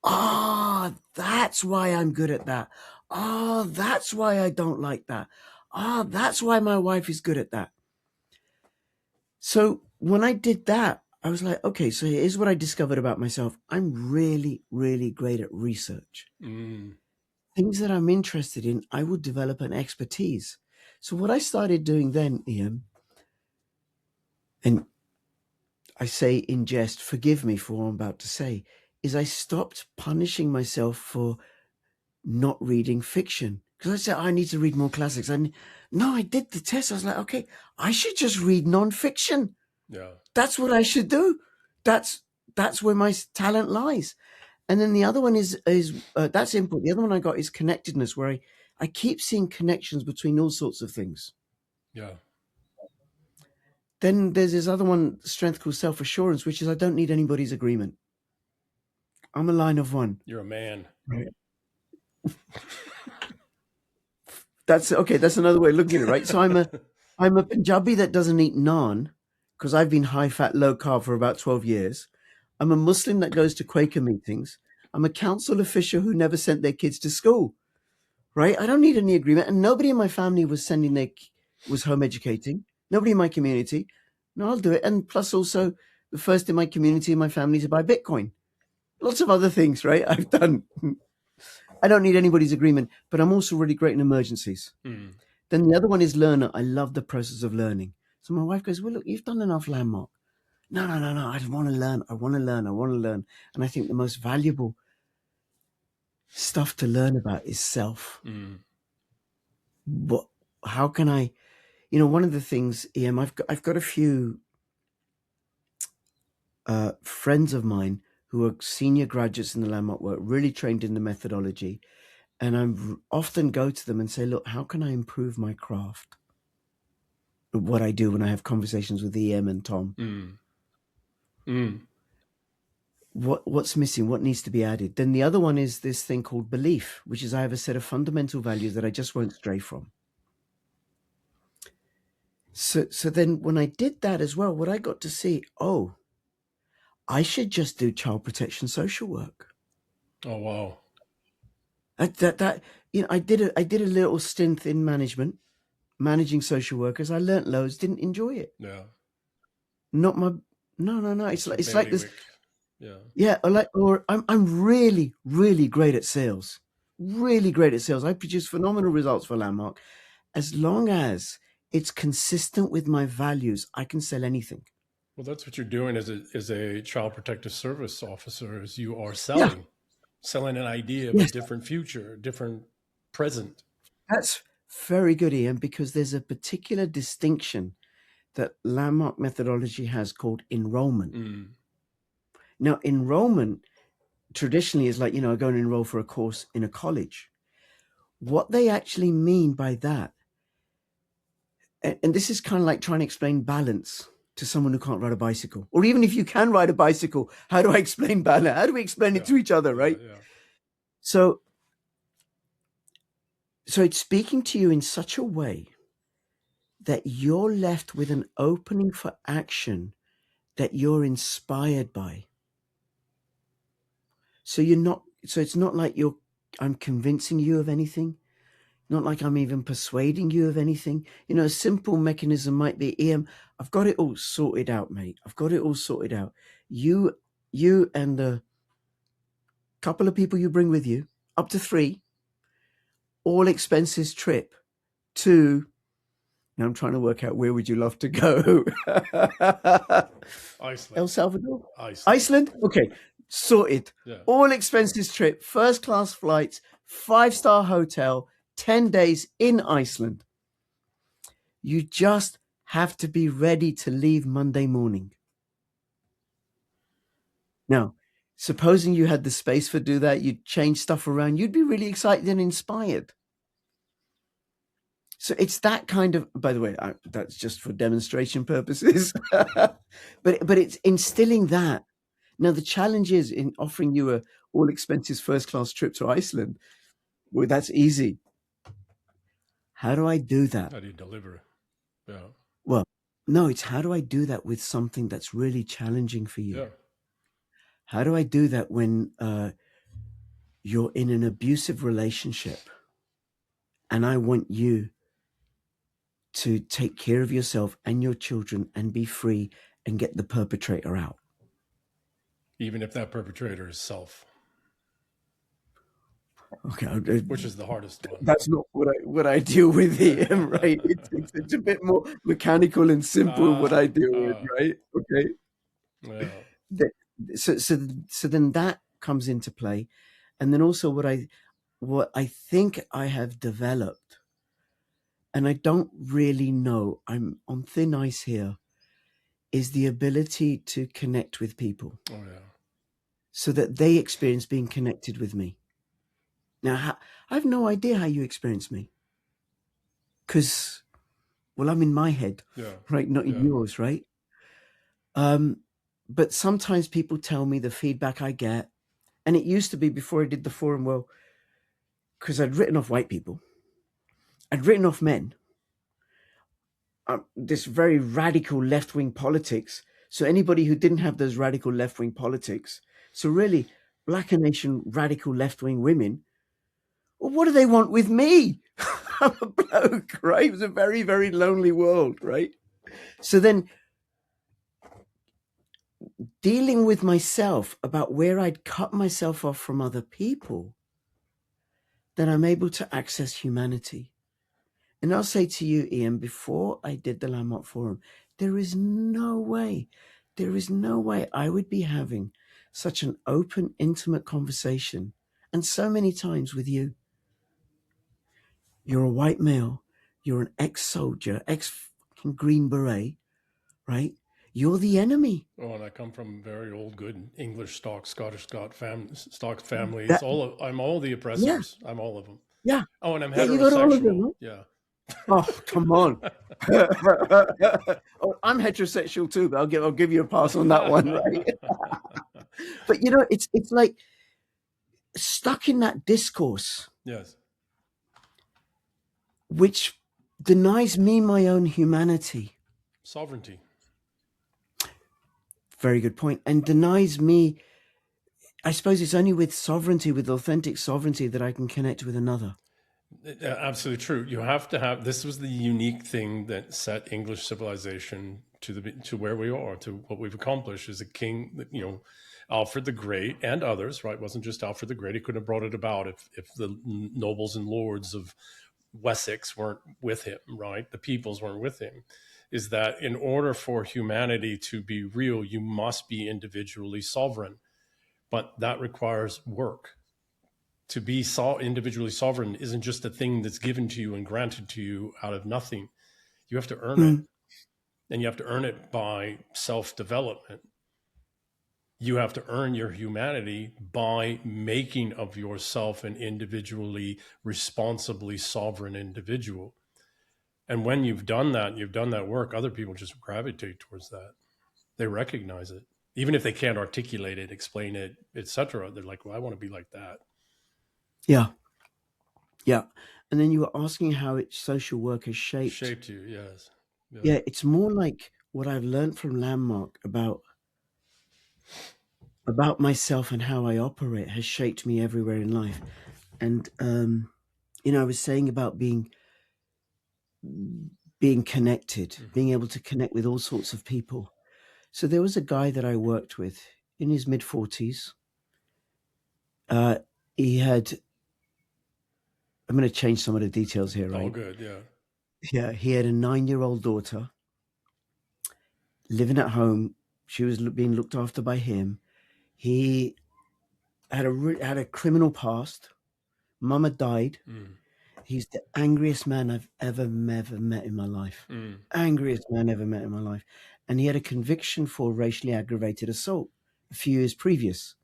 Ah, that's why I'm good at that. Ah, that's why I don't like that. Ah, that's why my wife is good at that. So when I did that, I was like, okay, so here's what I discovered about myself. I'm really, really great at research. Mm. Things that I'm interested in, I would develop an expertise. So what I started doing then, Ian, and I say in jest, forgive me for what I'm about to say, is I stopped punishing myself for not reading fiction. Because I said, I need to read more classics. No, I did the test. I was like, okay, I should just read nonfiction. Yeah. That's what I should do. That's where my talent lies. And then the other one is that's input. The other one I got is connectedness, where I keep seeing connections between all sorts of things. Yeah. Then there's this other one, strength called self-assurance, which is I don't need anybody's agreement. I'm a line of one. You're a man. Right. That's okay. That's another way of looking at it, right? So I'm a Punjabi that doesn't eat naan because I've been high fat, low carb for about 12 years. I'm a Muslim that goes to Quaker meetings. I'm a council official who never sent their kids to school, right? I don't need any agreement. And nobody in my family was home educating. Nobody in my community. No, I'll do it. And plus also the first in my community and my family to buy Bitcoin. Lots of other things, right? I've done. I don't need anybody's agreement, but I'm also really great in emergencies. Mm. Then the other one is learner. I love the process of learning. So my wife goes, well, look, you've done enough Landmark. No. I just want to learn. I want to learn. And I think the most valuable stuff to learn about is self. Mm. But how can I, one of the things, Ian, I've got a few friends of mine who are senior graduates in the Landmark work, really trained in the methodology. And I often go to them and say, look, how can I improve my craft? What I do when I have conversations with EM and Tom. Mm. Mm. What's missing? What needs to be added? Then the other one is this thing called belief, which is I have a set of fundamental values that I just won't stray from. So then when I did that as well, what I got to see, I should just do child protection social work. Oh, wow. I did a little stint in managing social workers. I learnt loads, didn't enjoy it. Yeah. Not my no. It's like this. Yeah. I'm really, really great at sales. Really great at sales. I produce phenomenal results for Landmark. As long as it's consistent with my values, I can sell anything. Well, that's what you're doing as a child protective service officer, is you are selling an idea of a different future, a different present. That's very good, Ian, because there's a particular distinction that Landmark methodology has called enrollment. Mm. Now, enrollment traditionally is like, go and enroll for a course in a college. What they actually mean by that, and this is kind of like trying to explain balance to someone who can't ride a bicycle. Or even if you can ride a bicycle, how do I explain balance? How do we explain it to each other, right? Yeah. So it's speaking to you in such a way that you're left with an opening for action that you're inspired by. So it's not like I'm convincing you of anything, not like I'm even persuading you of anything. A simple mechanism might be, Ian, I've got it all sorted out, mate. I've got it all sorted out. You and the couple of people you bring with you, up to 3, all expenses trip to, now I'm trying to work out, where would you love to go? Iceland. El Salvador? Iceland? Okay, sorted. Yeah. All expenses trip, first class flights, 5-star hotel, 10 days in Iceland. You just have to be ready to leave Monday morning. Now, supposing you had the space for do that, you'd change stuff around, you'd be really excited and inspired. So it's that kind of, by the way, that's just for demonstration purposes, but it's instilling that. Now, the challenge is in offering you a all expenses first class trip to Iceland. Well, that's easy. How do I do that? How do you deliver? Yeah. Well, no, it's how do I do that with something that's really challenging for you? Yeah. How do I do that when you're in an abusive relationship and I want you to take care of yourself and your children and be free and get the perpetrator out? Even if that perpetrator is self. Okay, which is the hardest one. That's not what I deal with here, right? It's a bit more mechanical and simple what I deal with, right? Okay. Yeah. So then that comes into play, and then also what I think I have developed, and I don't really know, I'm on thin ice here, is the ability to connect with people. Oh yeah. So that they experience being connected with me. Now, I have no idea how you experience me. Because, well, I'm in my head, right? Not in yours, right? But sometimes people tell me the feedback I get, and it used to be before I did the forum, well, because I'd written off white people. I'd written off men. This very radical left-wing politics. So anybody who didn't have those radical left-wing politics, so really, Black and Asian radical left-wing women, well, what do they want with me? I'm a bloke, right? It was a very, very lonely world, right? So then dealing with myself about where I'd cut myself off from other people, then I'm able to access humanity. And I'll say to you, Ian, before I did the Landmark Forum, there is no way I would be having such an open, intimate conversation, and so many times with you. You're a white male. You're an ex-soldier, ex-Green Beret, right? You're the enemy. Oh, and I come from very old, good English stock, Scottish stock families. I'm all the oppressors. Yeah. I'm all of them. Yeah. Oh, and I'm heterosexual. You got all of them, right? Yeah. Oh, come on. Oh, I'm heterosexual too, but I'll give you a pass on that one, right? But it's like stuck in that discourse. Yes. Which denies me my own humanity. Sovereignty. Very good point. And denies me, I suppose it's only with sovereignty, with authentic sovereignty, that I can connect with another. Absolutely true. You have to have, this was the unique thing that set English civilization to where we are, to what we've accomplished as a king, Alfred the Great and others, right? It wasn't just Alfred the Great. He couldn't have brought it about if the nobles and lords of Wessex weren't with him, right? The peoples weren't with him. Is that in order for humanity to be real, you must be individually sovereign. But that requires work. To be individually sovereign isn't just a thing that's given to you and granted to you out of nothing. You have to earn it. And you have to earn it by self-development. You have to earn your humanity by making of yourself an individually, responsibly sovereign individual. And when you've done that work, other people just gravitate towards that. They recognize it. Even if they can't articulate it, explain it, etc. They're like, well, I want to be like that. Yeah. Yeah. And then you were asking how social work has shaped. Shaped you, yes. Yeah, it's more like what I've learned from Landmark about myself and how I operate has shaped me everywhere in life. And I was saying about being connected, being able to connect with all sorts of people. So there was a guy that I worked with in his mid 40s. He had, I'm going to change some of the details here, right? All good, yeah. Yeah, he had a 9-year-old daughter living at home. She was being looked after by him. He had a criminal past. Mama died. He's the angriest man I've ever met in my life. Angriest man ever met in my life. And he had a conviction for racially aggravated assault a few years previous.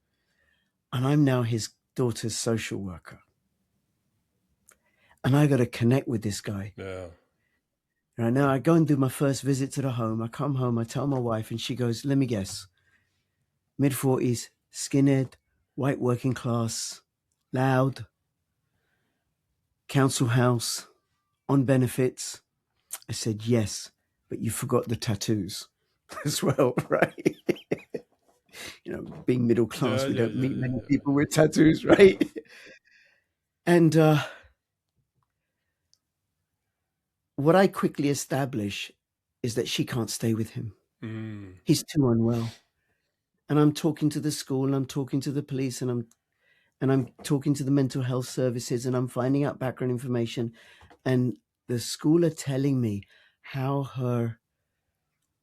And I'm now his daughter's social worker. And I got to connect with this guy. Yeah. Right now, I go and do my first visit to the home. I come home, I tell my wife, and she goes, let me guess. Mid 40s, skinhead, white working class, loud, council house, on benefits. I said, yes, but you forgot the tattoos as well, right? Being middle class, we don't meet many people with tattoos, right? And what I quickly establish is that she can't stay with him. He's too unwell. And I'm talking to the school, and I'm talking to the police, and I'm talking to the mental health services, and I'm finding out background information. And the school are telling me how her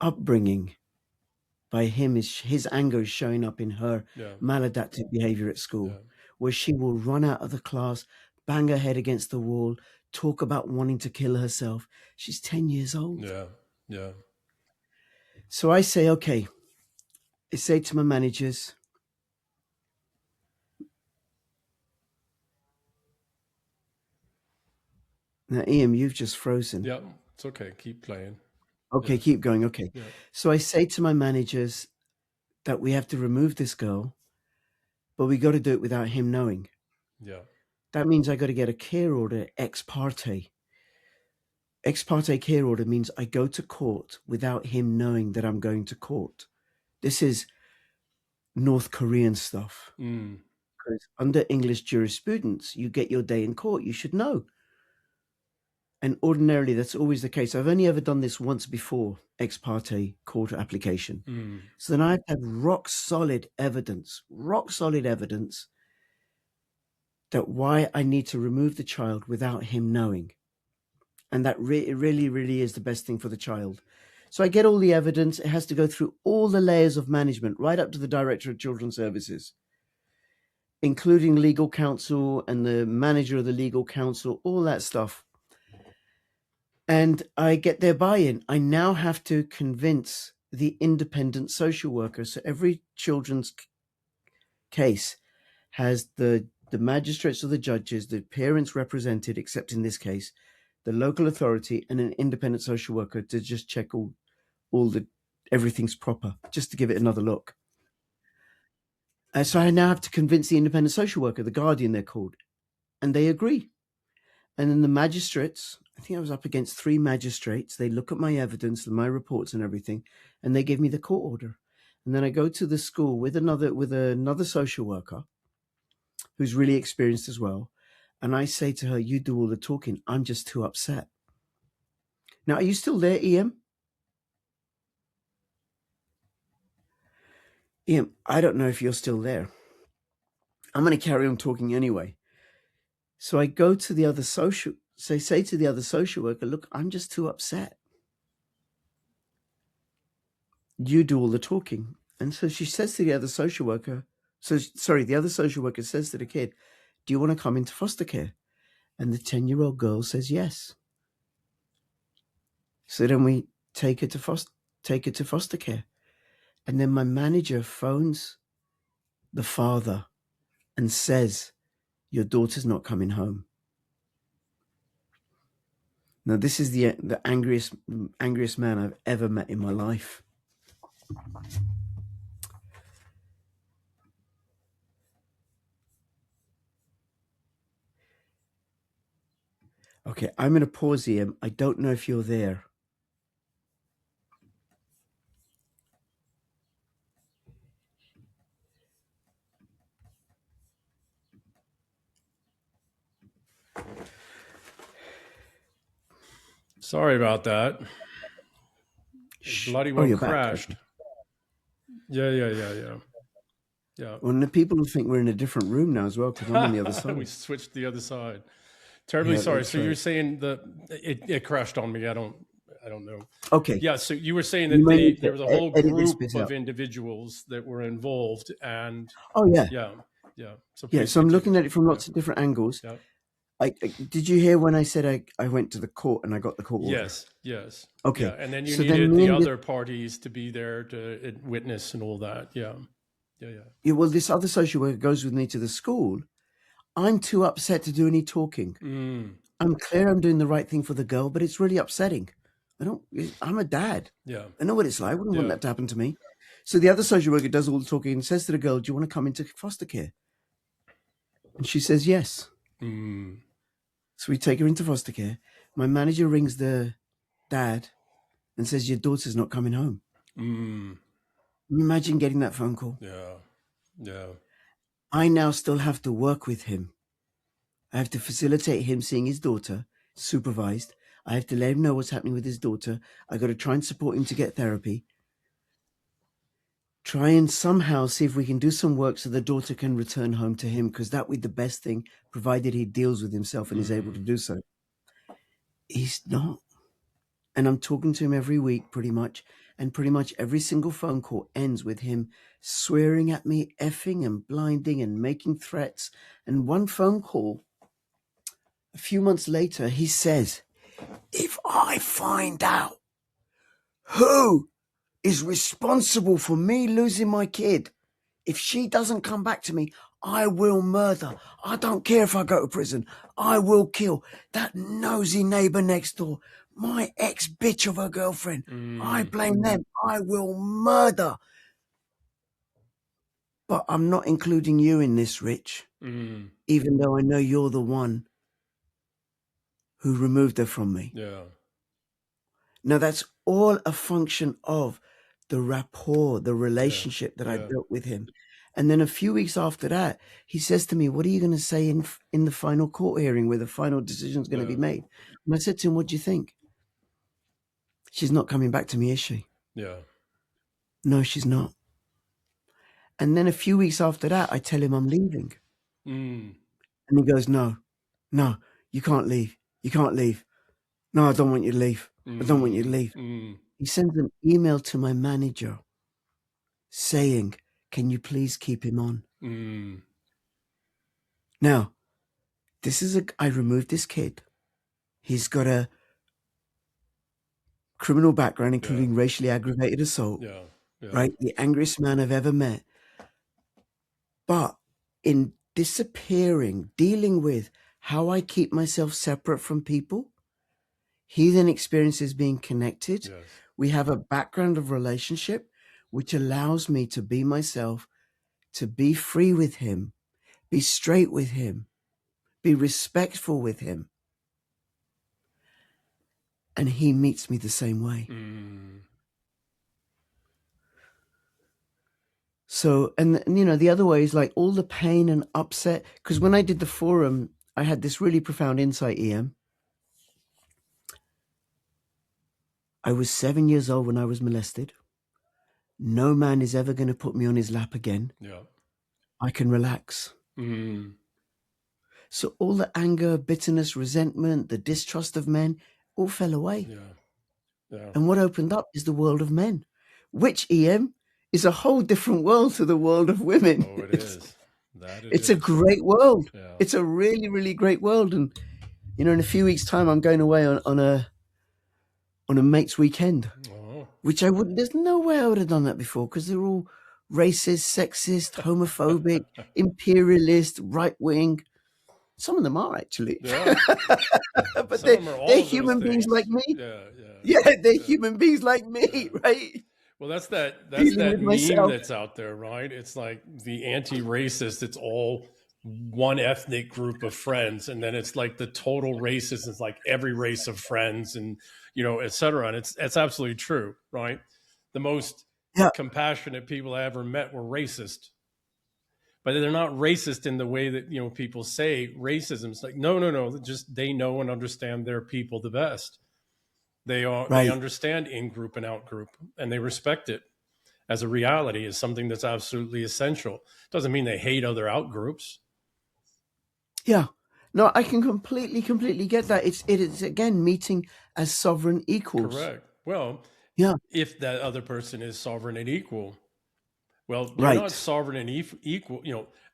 upbringing by him is his anger is showing up in her maladaptive behavior at school, where she will run out of the class, bang her head against the wall, talk about wanting to kill herself. She's 10 years old. Yeah. So I say, okay, I say to my managers, now, Ian, you've just frozen. Yeah, it's okay. Keep playing. Okay, keep going. Okay. Yeah. So I say to my managers that we have to remove this girl, but we got to do it without him knowing. Yeah. That means I got to get a care order ex parte. Ex parte care order means I go to court without him knowing that I'm going to court. This is North Korean stuff. Because under English jurisprudence, you get your day in court. You should know. And ordinarily, that's always the case. I've only ever done this once before, ex parte court application. So then I have to have rock solid evidence that why I need to remove the child without him knowing. And that really, really is the best thing for the child. So I get all the evidence. It has to go through all the layers of management, right up to the Director of Children's Services, including legal counsel and the manager of the legal counsel, all that stuff. And I get their buy-in. I now have to convince the independent social worker. So every children's case has the magistrates or the judges, the parents represented, except in this case, the local authority and an independent social worker to just check everything's proper, just to give it another look. So I now have to convince the independent social worker, the guardian they're called, and they agree. And then the magistrates, I think I was up against 3 magistrates. They look at my evidence and my reports and everything, and they give me the court order. And then I go to the school with another social worker who's really experienced as well. And I say to her, you do all the talking. I'm just too upset. Now, are you still there, Ian? Ian, I don't know if you're still there. I'm going to carry on talking anyway. So I go to the other say to the other social worker, look, I'm just too upset. You do all the talking. And so she says to the other social worker, the other social worker says to the kid, do you want to come into foster care? And the 10-year-old girl says yes. So then we take her to foster care. And then my manager phones the father and says, your daughter's not coming home. Now, this is the angriest man I've ever met in my life. Okay, I'm going to pause here. I don't know if you're there. Sorry about that. Bloody well You're back. crashed. Okay. Yeah. Well, the people will think we're in a different room now as well because I'm on the other side. We switched the other side. Terribly sorry. So right. you're saying that it crashed on me. I don't know. Okay. Yeah. So you were saying that there was a whole edit this group bit of out. individuals that were involved, and Oh yeah. So So I'm looking at it from lots of different angles. Yeah. Did you hear when I said I went to the court and I got the court order? Yes. Okay. Yeah. And then you needed the other parties to be there to witness and all that. Yeah. Well, this other social worker goes with me to the school. I'm too upset to do any talking. I'm clear I'm doing the right thing for the girl, but it's really upsetting. I'm a dad. Yeah. I know what it's like. I wouldn't want that to happen to me. So the other social worker does all the talking and says to the girl, do you want to come into foster care? And she says yes. So we take her into foster care. My manager rings the dad and says, your daughter's not coming home. Imagine getting that phone call. Yeah. I now still have to work with him. I have to facilitate him seeing his daughter, supervised. I have to let him know what's happening with his daughter. I got to try and support him to get therapy. Try and somehow see if we can do some work so the daughter can return home to him, because that would be the best thing, provided he deals with himself and is able to do so. He's not. And I'm talking to him every week, pretty much. And pretty much every single phone call ends with him swearing at me, effing and blinding and making threats. And one phone call, a few months later, he says, if I find out who is responsible for me losing my kid, if she doesn't come back to me, I will murder. I don't care if I go to prison. I will kill that nosy neighbor next door, my ex-bitch of a girlfriend. I blame them. I will murder. But I'm not including you in this, Rich, even though I know you're the one who removed her from me. Yeah. Now, that's all a function of the rapport, the relationship that I built with him. And then a few weeks after that, he says to me, what are you going to say in the final court hearing where the final decision is going to be made? And I said to him, what do you think? She's not coming back to me, is she? Yeah. No, she's not. And then a few weeks after that, I tell him I'm leaving. And he goes, no, you can't leave. You can't leave. No, I don't want you to leave. I don't want you to leave. He sends an email to my manager saying, can you please keep him on? Now, I removed this kid. He's got a criminal background, including racially aggravated assault. Right? The angriest man I've ever met. But in disappearing, dealing with how I keep myself separate from people, he then experiences being connected. Yes. We have a background of relationship, which allows me to be myself, to be free with him, be straight with him, be respectful with him. And he meets me the same way. So, and the other way is like all the pain and upset. Because when I did the forum, I had this really profound insight, Ian. I was 7 years old when I was molested. No man is ever going to put me on his lap again. Yeah. I can relax. So all the anger, bitterness, resentment, the distrust of men all fell away. Yeah. And what opened up is the world of men, which, Ian, is a whole different world to the world of women. Oh, it is. It's a great world. Yeah. It's a really, really great world. And, in a few weeks' time, I'm going away on a mate's weekend, which there's no way I would have done that before, because they're all racist, sexist, homophobic, imperialist, right-wing. Some of them are actually. Yeah. But they're human beings like me. Yeah, they're human beings like me, right? Well, that's that Dealing with meme myself. that's out there, right? It's like the anti-racist. It's all one ethnic group of friends, and then it's like the total racism is like every race of friends, and et cetera. And it's absolutely true, right? The most Yeah. compassionate people I ever met were racist, but they're not racist in the way that people say racism. It's like no, just they know and understand their people the best. They Right. understand in group and out group, and they respect it as a reality, as something that's absolutely essential. Doesn't mean they hate other out groups. Yeah. No, I can completely get that. It is again meeting as sovereign equals. Correct. Well, Yeah. if that other person is sovereign and equal, well, you're not Right. sovereign and equal.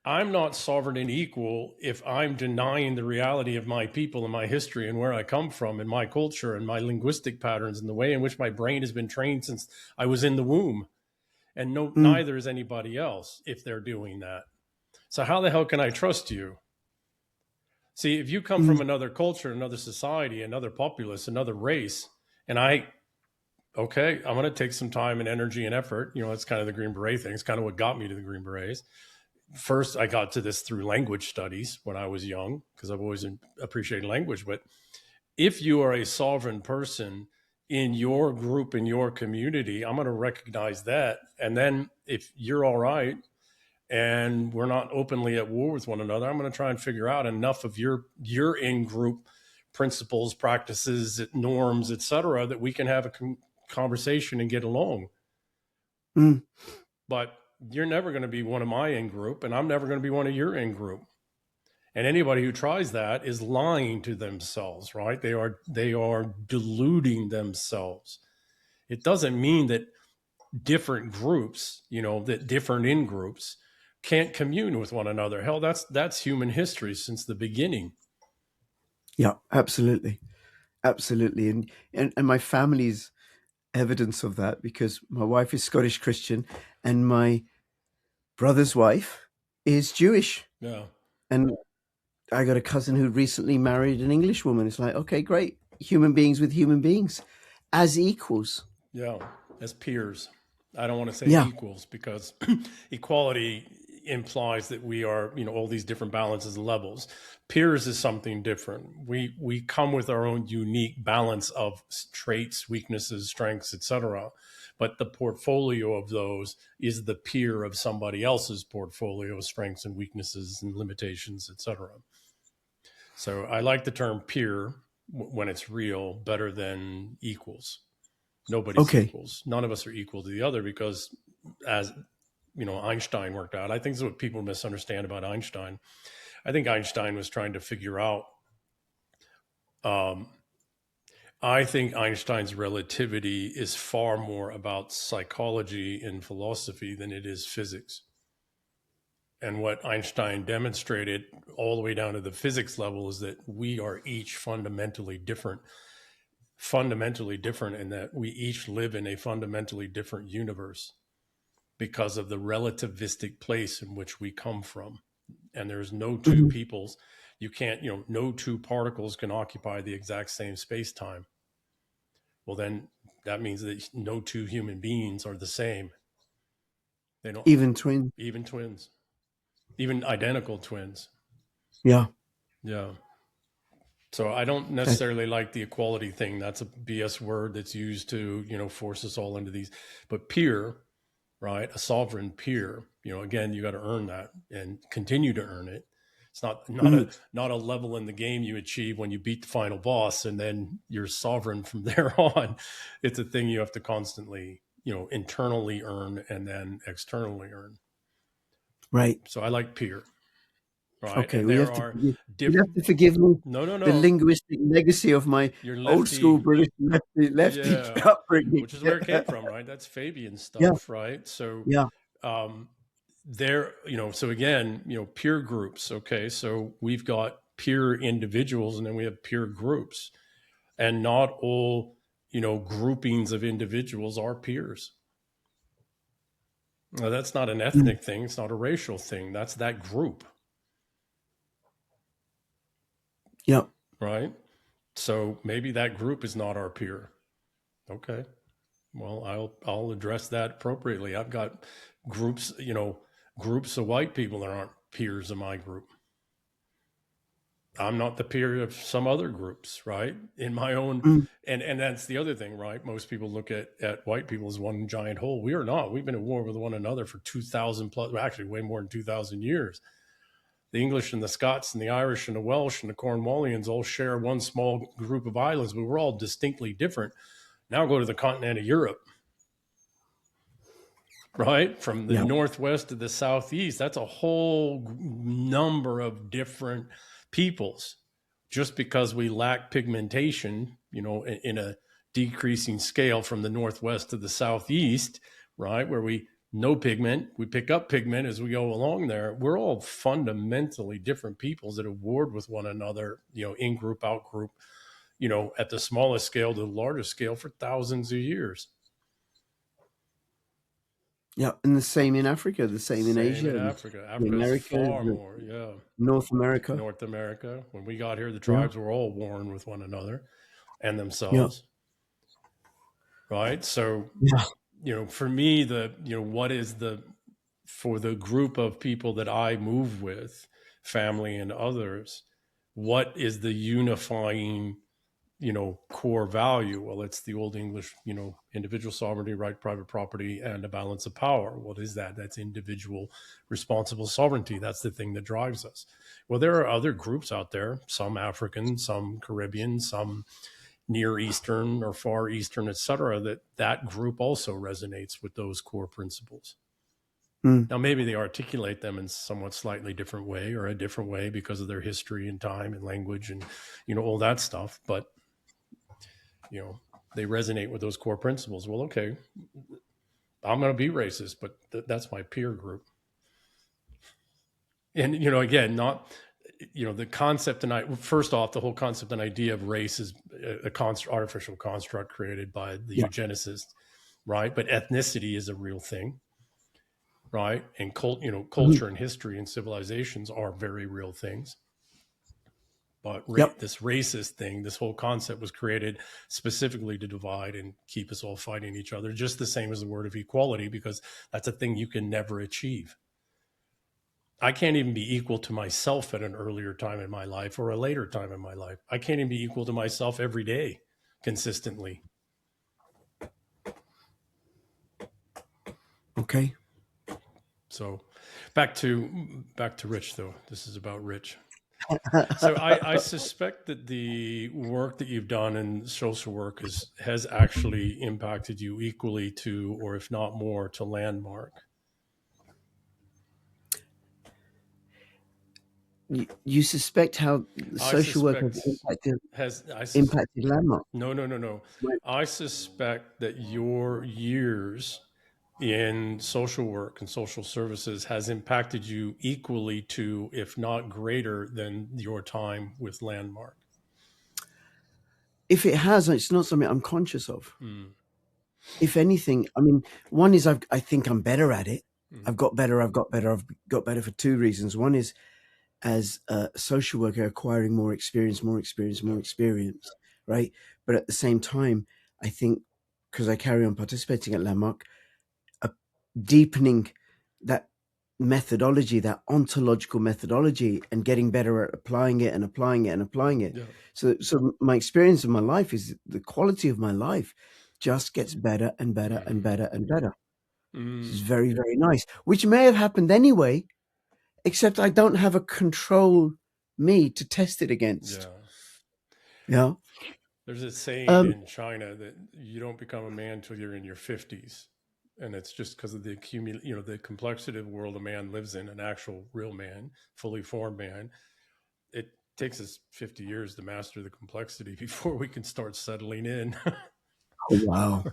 I'm not sovereign and equal if I'm denying the reality of my people and my history and where I come from and my culture and my linguistic patterns and the way in which my brain has been trained since I was in the womb. And Mm, neither is anybody else if they're doing that. So how the hell can I trust you? See, if you come from mm, another culture, another society, another populace, another race, and okay, I'm going to take some time and energy and effort. It's kind of the Green Beret thing. It's kind of what got me to the Green Berets. First, I got to this through language studies when I was young, because I've always appreciated language. But if you are a sovereign person in your group, in your community, I'm going to recognize that. And then if you're all right, and we're not openly at war with one another, I'm going to try and figure out enough of your in-group principles, practices, norms, etc., that we can have a conversation and get along. mm. But you're never going to be one of my in-group, and I'm never going to be one of your in-group. And anybody who tries that is lying to themselves, right? They are deluding themselves. It doesn't mean that different groups, that different in groups can't commune with one another. Hell, that's human history since the beginning. Yeah, absolutely. Absolutely. And my family's evidence of that, because my wife is Scottish Christian and my brother's wife is Jewish. Yeah, And I got a cousin who recently married an English woman. It's like, okay, great. Human beings with human beings as equals. yeah, as peers. I don't want to say Yeah. equals, because equality implies that we are, all these different balances and levels. Peers is something different. We come with our own unique balance of traits, weaknesses, strengths, etc. But the portfolio of those is the peer of somebody else's portfolio of strengths and weaknesses and limitations, etc. So I like the term peer when it's real better than equals. Nobody's Okay. equals. None of us are equal to the other, because as Einstein worked out. I think this is what people misunderstand about Einstein. I think Einstein was trying to figure out. Um, I think Einstein's relativity is far more about psychology and philosophy than it is physics. And what Einstein demonstrated all the way down to the physics level is that we are each fundamentally different in that we each live in a fundamentally different universe because of the relativistic place in which we come from. And there's no two Mhm. peoples. You can't, no two particles can occupy the exact same space time. Well, then that means that no two human beings are the same. They don't, Even twin. even twins, even identical twins. Yeah. Yeah. So I don't That, necessarily like the equality thing. That's a BS word that's used to, force us all into these. But peer, right? A sovereign peer, again, you got to earn that and continue to earn it. It's mm, not a level in the game you achieve when you beat the final boss and then you're sovereign from there on. It's a thing you have to constantly, internally earn and then externally earn. right. So I like peer, right? Okay. And We there have to are you diff have to forgive me the no, linguistic legacy of my you're old school lefty. British lefty Yeah, upbringing. which is where it came from, right? That's Fabian Yeah. stuff, right? So Yeah. um, there, so again, peer groups. Okay, so we've got peer individuals, and then we have peer groups, and not all groupings of individuals are peers. Now, that's not an Mm, ethnic thing. It's not a racial thing. That's that group, yeah. right? So maybe that group is not our peer. Okay, well, I'll address that appropriately. I've got groups, groups of white people that aren't peers of my group. I'm not the peer of some other groups, right? In my own, Mm. and that's the other thing, right? Most people look at white people as one giant whole. We are not. We've been at war with one another for 2,000 plus, well, actually way more than 2,000 years. The English and the Scots and the Irish and the Welsh and the Cornwallians all share one small group of islands, but we're all distinctly different. Now go to the continent of Europe, right? From the Yeah. northwest to the southeast, that's a whole number of different peoples. Just because we lack pigmentation, in a decreasing scale from the northwest to the southeast, right, where we no pigment, we pick up pigment as we go along there. We're all fundamentally different peoples that have warred with one another, in group, out group, at the smallest scale to the largest scale for thousands of years. Yeah. And the same in Africa, the same in Same Asia, in and Africa. the Africa is Americas, far more, yeah. North America. North America. When we got here, the Yeah. tribes were all warring with one another and Yeah. themselves, right? So, Yeah. for me, what is for the group of people that I move with, family and others, what is the unifying core value? Well, it's the old English, individual sovereignty, right, private property, and a balance of power. What is that? That's individual responsible sovereignty. That's the thing that drives us. Well, there are other groups out there, some African, some Caribbean, some Near Eastern or Far Eastern, et cetera, that group also resonates with those core principles. Mm. Now, maybe they articulate them in somewhat slightly different way or a different way because of their history and time and language and, all that stuff. But they resonate with those core principles. Well, okay, I'm going to be racist, but that's my peer group. And, again, not, the concept and first off, the whole concept and idea of race is artificial construct created by the Yeah. eugenicists, right? But ethnicity is a real thing, right? And culture and history and civilizations are very real things. But Yep. this racist thing, this whole concept was created specifically to divide and keep us all fighting each other, just the same as the word of equality, because that's a thing you can never achieve. I can't even be equal to myself at an earlier time in my life or a later time in my life. I can't even be equal to myself every day consistently. Okay. So back to Rich, though. This is about Rich. So I suspect that the work that you've done in social work has actually impacted you equally to, or if not more, to Landmark. You suspect how I social work suspect impacted Landmark? no. Right. I suspect that your years in social work and social services has impacted you equally to, if not greater than, your time with Landmark. If it has, it's not something I'm conscious of. Mm. If anything, I mean, one is I think I'm better at it. Mm. I've got better for two reasons. One is, as a social worker, acquiring more experience, right? But at the same time, I think, because I carry on participating at Landmark, deepening that methodology, that ontological methodology, and getting better at applying it. Yeah. So my experience of my life is the quality of my life just gets better and better and better and better. This is very, very nice, which may have happened anyway, except I don't have a control me to test it against. Yeah. There's a saying in China that you don't become a man until you're in your 50s. And it's just because of the the complexity of the world a man lives in, an actual real man, fully formed man. It takes us 50 years to master the complexity before we can start settling in. Oh, wow.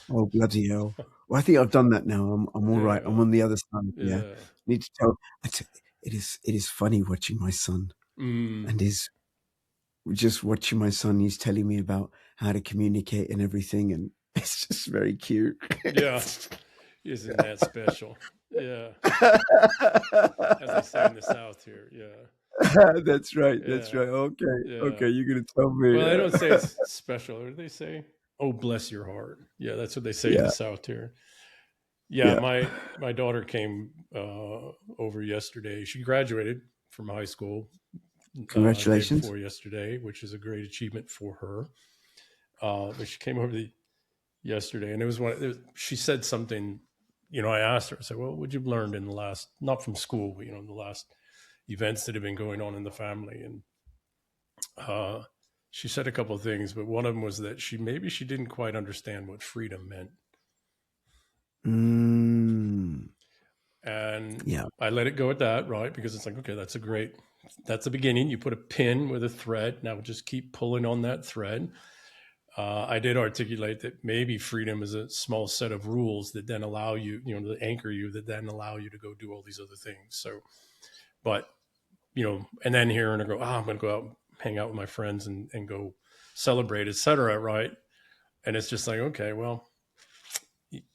Oh, bloody hell. Well, I think I've done that now. I'm all right. I'm on the other side. Yeah. Need to tell. It is funny watching my son and just watching my son. He's telling me about how to communicate and everything. And it's just very cute. Yeah. Isn't that special? Yeah. As they say in the South here. Yeah. That's right. Yeah. That's right. Okay. Yeah. Okay. You're going to tell me. Well, they don't say it's special. What do they say? Oh, bless your heart. Yeah, that's what they say in the South here. Yeah, my daughter came over yesterday. She graduated from high school day Congratulations. before yesterday, which is a great achievement for her. But she came over yesterday, and it was she said something. I asked her. I said, "Well, what you've learned in the last, not from school, but in the last events that have been going on in the family?" And uh, she said a couple of things, but one of them was that she didn't quite understand what freedom meant. Mm, And yeah. I let it go at that, right? Because it's like, okay, that's the beginning. You put a pin with a thread. Now just keep pulling on that thread. I did articulate that maybe freedom is a small set of rules that then allow you, to anchor you, that then allow you to go do all these other things. So, but, and then hearing her go, I'm going to go out, hang out with my friends and go celebrate, etc. Right. And it's just like, okay, well,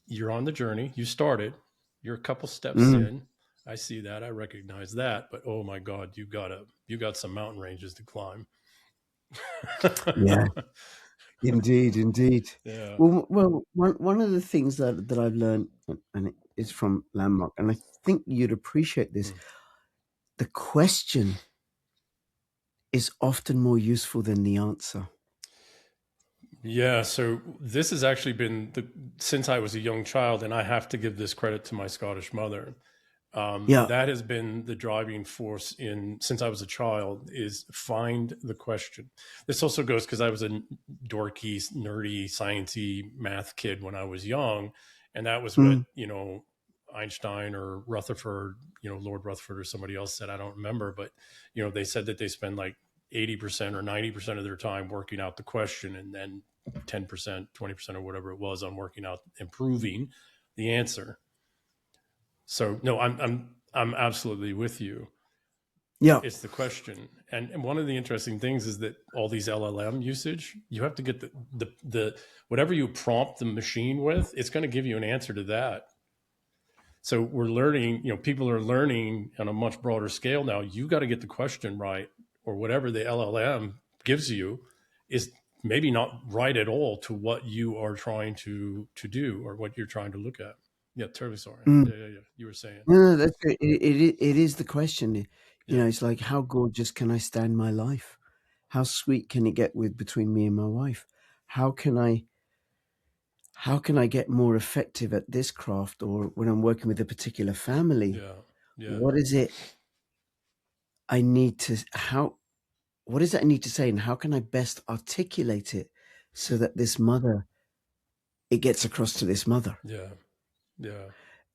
you're on the journey. You started. You're a couple steps Mm, in. I see that. I recognize that. But oh my God, you got some mountain ranges to climb. yeah. Indeed, indeed. Yeah. Well, one of the things that I've learned, and it is from Landmark, and I think you'd appreciate this. Hmm. The question is often more useful than the answer. Yeah, so this has actually been since I was a young child, and I have to give this credit to my Scottish mother. Yeah. That has been the driving force since I was a child, is find the question. This also goes because I was a dorky, nerdy, sciencey math kid when I was young, and that was what Mm, Einstein or Rutherford, Lord Rutherford or somebody else said. I don't remember, but they said that they spend like 80% or 90% of their time working out the question, and then 10%, 20% or whatever it was on working out, improving the answer. So no, I'm absolutely with you. yeah. It's the question, and one of the interesting things is that all these LLM usage, you have to get the whatever you prompt the machine with, it's going to give you an answer to that. So we're learning, people are learning on a much broader scale now. You got to get the question right, or whatever the LLM gives you is maybe not right at all to what you are trying to do or what you're trying to look at. Yeah, terribly sorry. Mm. Yeah. You were saying, No, no, that's great. It is the question. yeah, It's like, how gorgeous can I stand my life? How sweet can it get with between me and my wife? How can I how can I get more effective at this craft, or when I'm working with a particular family? yeah, yeah, What is it I need to how what is it I need to say, and how can I best articulate it so that it gets across to this mother? yeah, yeah,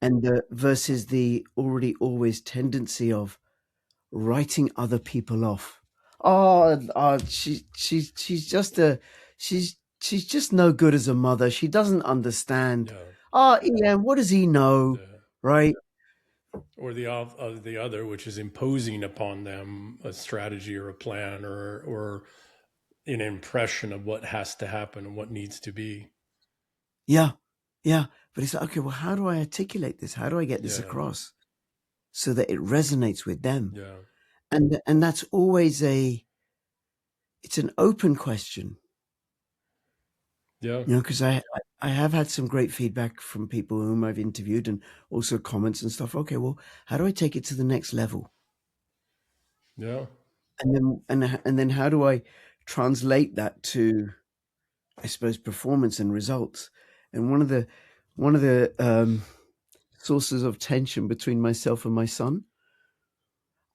And versus the already always tendency of writing other people off. She's just she's just no good as a mother. She doesn't understand. yeah, Oh, Ian, what does he know? yeah. Right? Or the other, which is imposing upon them a strategy or a plan or an impression of what has to happen and what needs to be. Yeah. Yeah. But it's like, okay, well, how do I articulate this? How do I get this Yeah, across so that it resonates with them? yeah, And that's always it's an open question, yeah, because I have had some great feedback from people whom I've interviewed, and also comments and stuff. Okay, well, how do I take it to the next level? yeah, And then how do I translate that to, I suppose, performance and results? And one of the sources of tension between myself and my son,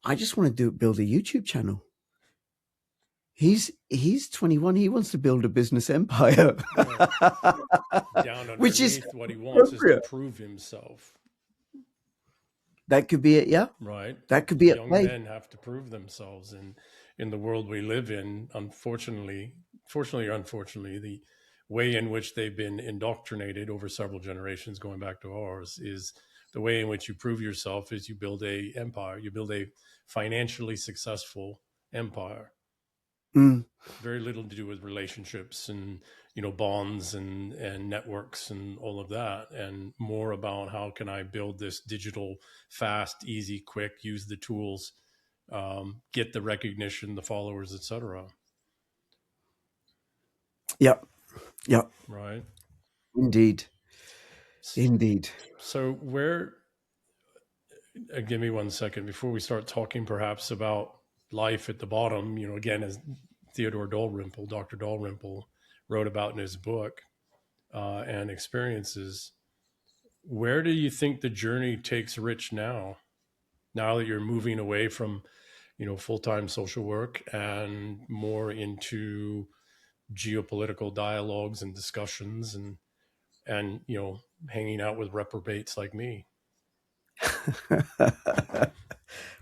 I just want to build a YouTube channel. He's 21. He wants to build a business empire, right. Down which is underneath, what he wants is to appropriate. prove himself, That could be it. Yeah, right? that could be at Young play. men have to prove themselves, and in the world we live in, fortunately or unfortunately, the way in which they've been indoctrinated over several generations, going back to ours, is the way in which you prove yourself is you build a empire, you build a financially successful empire. Mm, Very little to do with relationships and bonds and networks and all of that, and more about how can I build this digital, fast, easy, quick, use the tools, get the recognition, the followers, etc. yep. Yep. Right. Indeed. Indeed. So where give me 1 second before we start talking perhaps about life at the bottom, again, as Theodore Dalrymple, Dr. Dalrymple, wrote about in his book, and experiences. Where do you think the journey takes Rich now? Now that you're moving away from, full-time social work and more into geopolitical dialogues and discussions, and hanging out with reprobates like me.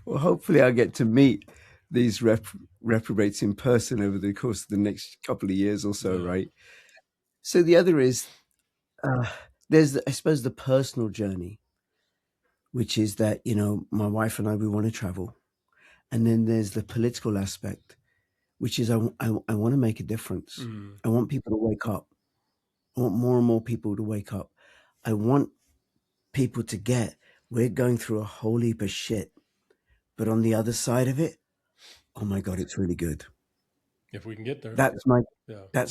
Well, hopefully I'll get to meet these reprobates in person over the course of the next couple of years or so, Yeah. right? So the other is, there's, I suppose, the personal journey, which is that, my wife and I, we want to travel. And then there's the political aspect, which is I want to make a difference. I want people to wake up. I want more and more people to wake up. I want people to get, we're going through a whole heap of shit, but on the other side of it, oh my God, it's really good. If we can get there. That's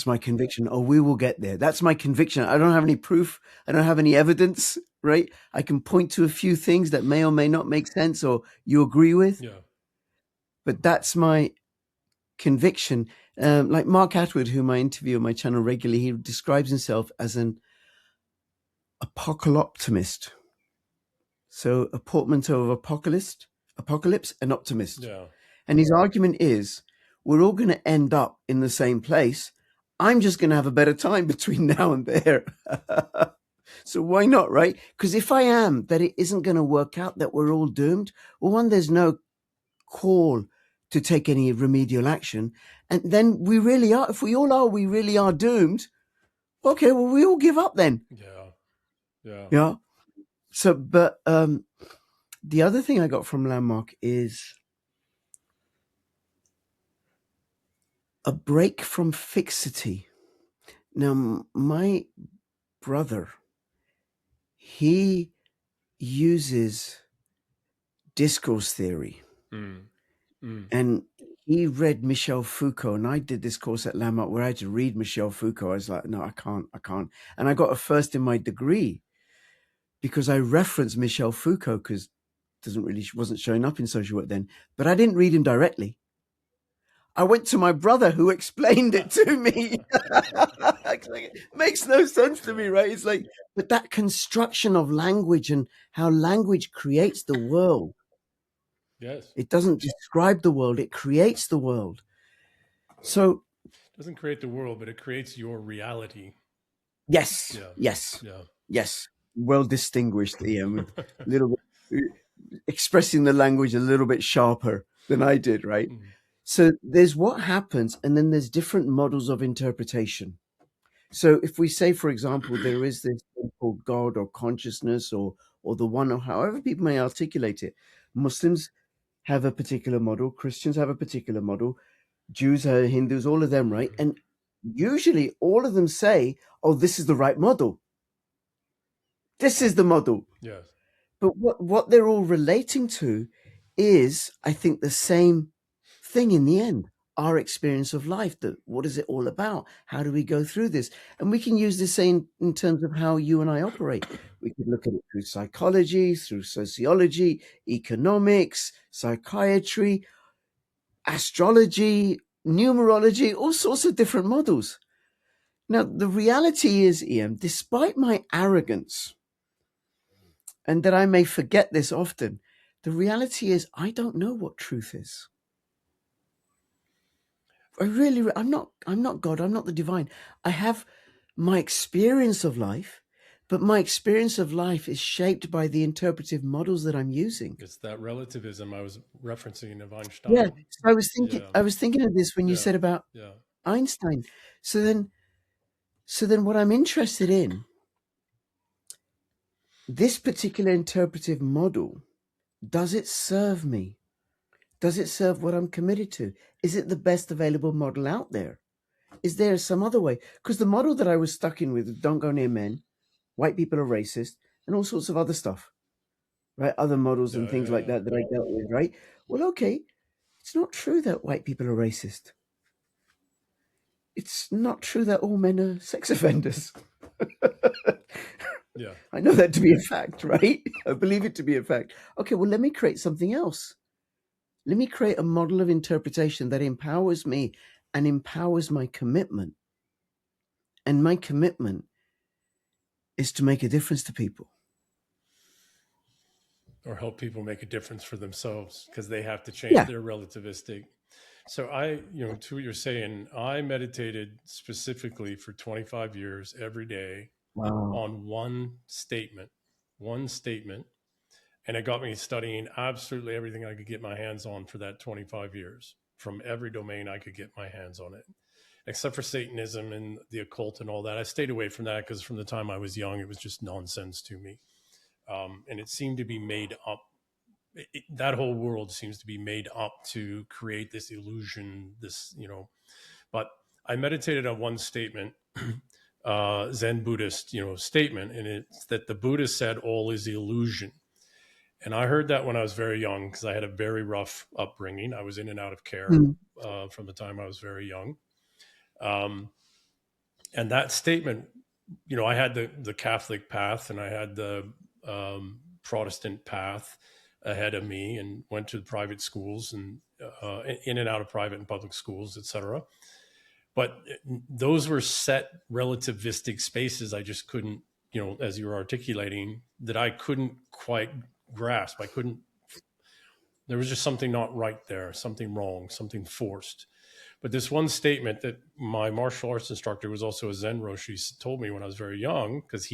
my conviction. Oh, we will get there. That's my conviction. I don't have any proof. I don't have any evidence, right? I can point to a few things that may or may not make sense or you agree with. Yeah. But that's my conviction. Like Mark Atwood, whom I interview on my channel regularly, he describes himself as an apocalyptimist. So a portmanteau of apocalypse and optimist. Yeah. And his argument is, we're all going to end up in the same place. I'm just going to have a better time between now and there. So why not, right? Because if I am that it isn't going to work out, that we're all doomed, well, one, there's no call to take any remedial action. And then we really are, if we all are, we really are doomed. Okay, well, we all give up then. Yeah. Yeah. Yeah. So, but the other thing I got from Landmark is a break from fixity. Now, my brother, he uses discourse theory. And he read Michel Foucault, and I did this course at Landmark where I had to read Michel Foucault. I was like, no, I can't. And I got a first in my degree because I referenced Michel Foucault because wasn't showing up in social work then, but I didn't read him directly. I went to my brother who explained it to me. It makes no sense to me, right? It's like, but that construction of language and how language creates the world. Yes. It doesn't describe the world, it creates the world. So it doesn't create the world, but it creates your reality. Yes. Yeah. Yes. Yeah. Yes. Well distinguished, Ian. A little bit expressing the language a little bit sharper than I did, right? So there's what happens, and then there's different models of interpretation. So if we say, for example, there is this thing called God or consciousness or the one, or however people may articulate it, Muslims have a particular model, Christians have a particular model, Jews, Hindus, all of them, right? And usually all of them say, oh, this is the right model. This is the model. Yes. But what they're all relating to is, I think, the same thing in the end. Our experience of life, that what is it all about? How do we go through this? And we can use this in terms of how you and I operate. We could look at it through psychology, through sociology, economics, psychiatry, astrology, numerology, all sorts of different models. Now, the reality is, Ian, despite my arrogance, and that I may forget this often, the reality is I don't know what truth is. I'm not God, I'm not the divine. I have my experience of life, but my experience of life is shaped by the interpretive models that I'm using. It's that relativism I was referencing of Einstein. Yeah, so I was thinking of this when you said about Einstein. So then what I'm interested in, this particular interpretive model, does it serve me? Does it serve what I'm committed to? Is it the best available model out there? Is there some other way? Because the model that I was stuck in with, don't go near men, white people are racist, and all sorts of other stuff, right? Other models and things like that I dealt with, right? Well, okay, it's not true that white people are racist. It's not true that all men are sex offenders. Yeah. I know that to be a fact, right? I believe it to be a fact. Okay, well, let me create something else. Let me create a model of interpretation that empowers me and empowers my commitment. And my commitment is to make a difference to people. Or help people make a difference for themselves because they have to change Yeah. their relativistic. So to what you're saying, I meditated specifically for 25 years every day Wow. on one statement, and it got me studying absolutely everything I could get my hands on for that 25 years from every domain I could get my hands on it, except for Satanism and the occult and all that. I stayed away from that because from the time I was young, it was just nonsense to me. And it seemed to be made up. That whole world seems to be made up to create this illusion, but I meditated on one statement, Zen Buddhist, statement, and it's that the Buddha said all is illusion. And I heard that when I was very young because I had a very rough upbringing. I was in and out of care Mm. from the time I was very young. And that statement, I had the Catholic path and I had the Protestant path ahead of me, and went to private schools and in and out of private and public schools, etc. But those were set relativistic spaces. I just couldn't, as you were articulating, that I couldn't quite grasp. There was just something not right there, something wrong, something forced. But this one statement that my martial arts instructor, was also a Zen Roshi, told me when I was very young, because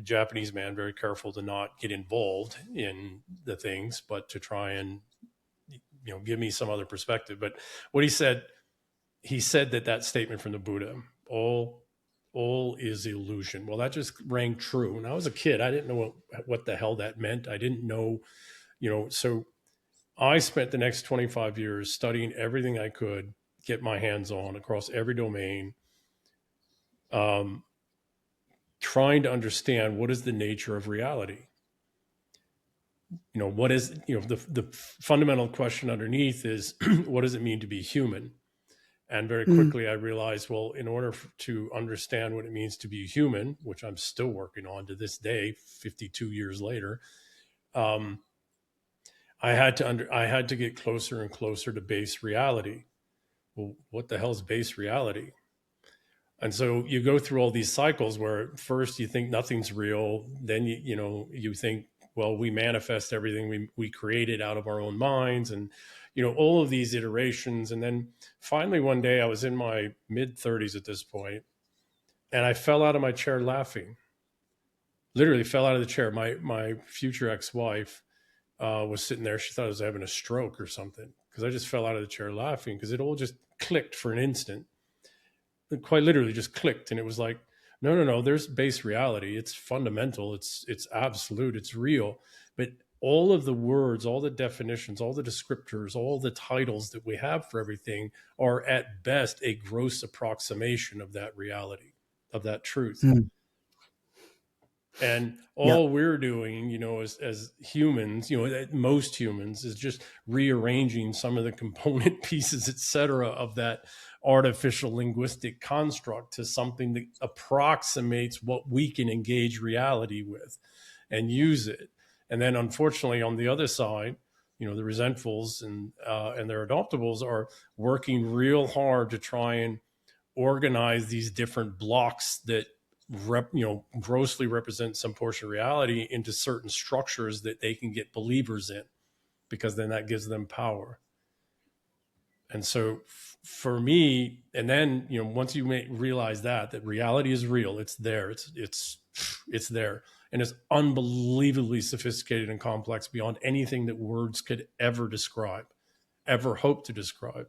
Japanese man, very careful to not get involved in the things, but to try and give me some other perspective. But what he said that statement from the Buddha, all is illusion. Well, that just rang true. When I was a kid, I didn't know what the hell that meant. I didn't know, so I spent the next 25 years studying everything I could get my hands on across every domain, trying to understand what is the nature of reality. What is, the fundamental question underneath is, what does it mean to be human? And very Mm. quickly I realized, well, in order to understand what it means to be human, which I'm still working on to this day, 52 years later, I had to get closer and closer to base reality. Well, what the hell is base reality? And so you go through all these cycles where first you think nothing's real, then you think, well, we manifest everything we created out of our own minds, and all of these iterations. And then finally one day, I was in my mid 30s at this point, and I fell out of my chair laughing. Literally fell out of the chair. My future ex-wife was sitting there. She thought I was having a stroke or something, because I just fell out of the chair laughing, because it all just clicked for an instant. It quite literally just clicked, and it was like, no, there's base reality. It's fundamental. It's absolute. It's real. But all of the words, all the definitions, all the descriptors, all the titles that we have for everything are at best a gross approximation of that reality, of that truth. Mm. And Yeah. all we're doing, as humans, most humans, is just rearranging some of the component pieces, et cetera, of that artificial linguistic construct to something that approximates what we can engage reality with and use it. And then, unfortunately, on the other side, the resentfuls and their adoptables are working real hard to try and organize these different blocks that grossly represent some portion of reality into certain structures that they can get believers in, because then that gives them power. And so for me, and then once you realize that reality is real, it's there, it's there, and it's unbelievably sophisticated and complex beyond anything that words could ever describe, ever hope to describe.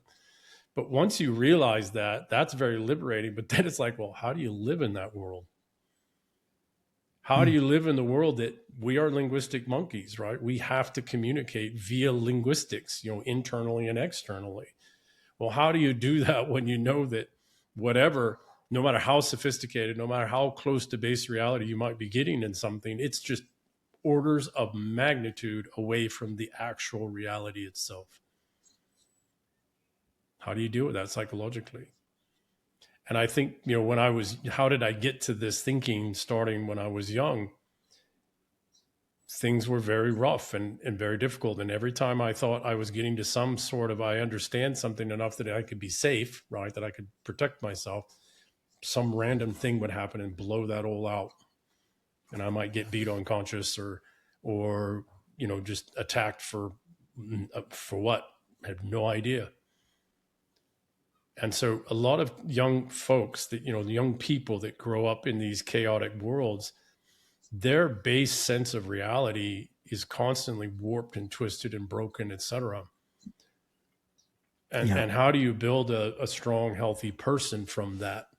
But once you realize that, that's very liberating. But then it's like, well, how do you live in that world? How do you live in the world that we are linguistic monkeys, right? We have to communicate via linguistics, internally and externally. Well, how do you do that when you know that whatever, no matter how sophisticated, no matter how close to base reality you might be getting in something, it's just orders of magnitude away from the actual reality itself? How do you deal with that psychologically? And I think, how did I get to this thinking starting when I was young? things were very rough and very difficult. And every time I thought I was getting to some sort of, I understand something enough that I could be safe, right, that I could protect myself, some random thing would happen and blow that all out. And I might get beat unconscious or, just attacked for what? I have no idea. And so a lot of young folks that, the young people that grow up in these chaotic worlds, their base sense of reality is constantly warped and twisted and broken, etc. And Yeah. and how do you build a strong, healthy person from that?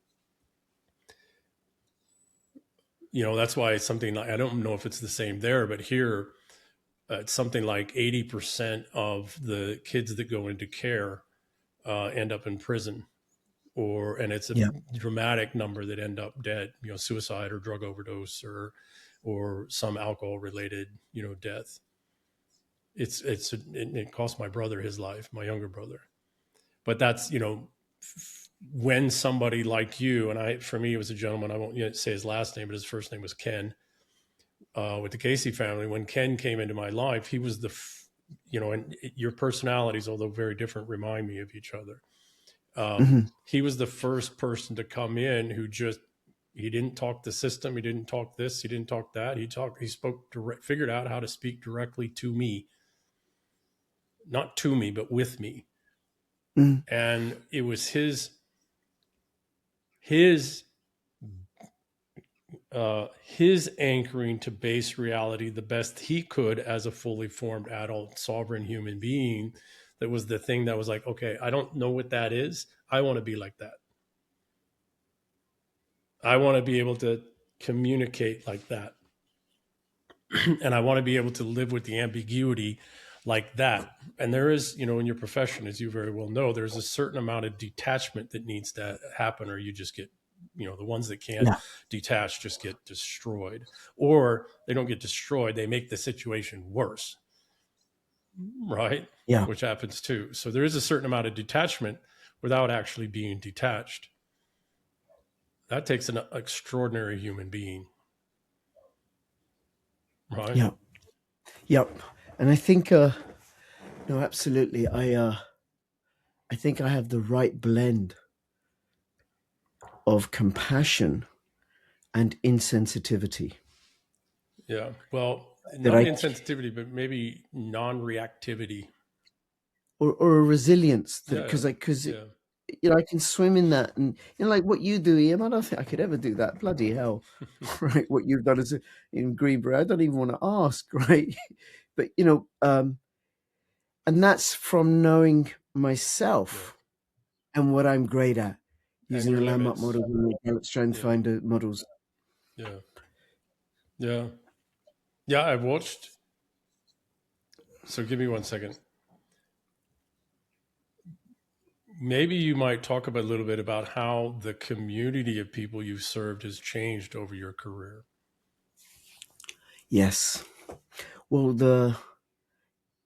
That's why it's something like, I don't know if it's the same there, but here it's something like 80% of the kids that go into care end up in prison, and it's a Yeah. dramatic number that end up dead, suicide or drug overdose or some alcohol related, death. It cost my brother his life, my younger brother. But that's, when somebody like you, and for me, it was a gentleman, I won't yet say his last name, but his first name was Ken, with the Casey family. When Ken came into my life, he was and your personalities, although very different, remind me of each other. He was the first person to come in who he didn't talk the system. He didn't talk this. He didn't talk that. He spoke direct, figured out how to speak directly to me, not to me, but with me. And it was his anchoring to base reality the best he could as a fully formed adult sovereign human being. That was the thing that was like, okay, I don't know what that is. I want to be like that. I want to be able to communicate like that. And I want to be able to live with the ambiguity like that. And there is, in your profession, as you very well know, there's a certain amount of detachment that needs to happen, or you just get, the ones that can't detach just get destroyed, or they don't get destroyed. They make the situation worse. Right. Yeah. Which happens too. So there is a certain amount of detachment without actually being detached. That takes an extraordinary human being. Right. Yeah. Yep. And I think, no, absolutely. I think I have the right blend of compassion and insensitivity. Yeah. Well, That not insensitivity, but maybe non-reactivity. Or a resilience, that Yeah. because Yeah. I can swim in that, and like what you do, Ian, I don't think I could ever do that. Bloody hell, right? What you've done in Greenbury, I don't even want to ask, right? But and that's from knowing myself and what I'm great at, using the landmark models and the Gallup Strength Finder models. Yeah. Yeah. Yeah. I watched. So give me 1 second. Maybe you might talk about a little bit about how the community of people you've served has changed over your career. Yes. Well, the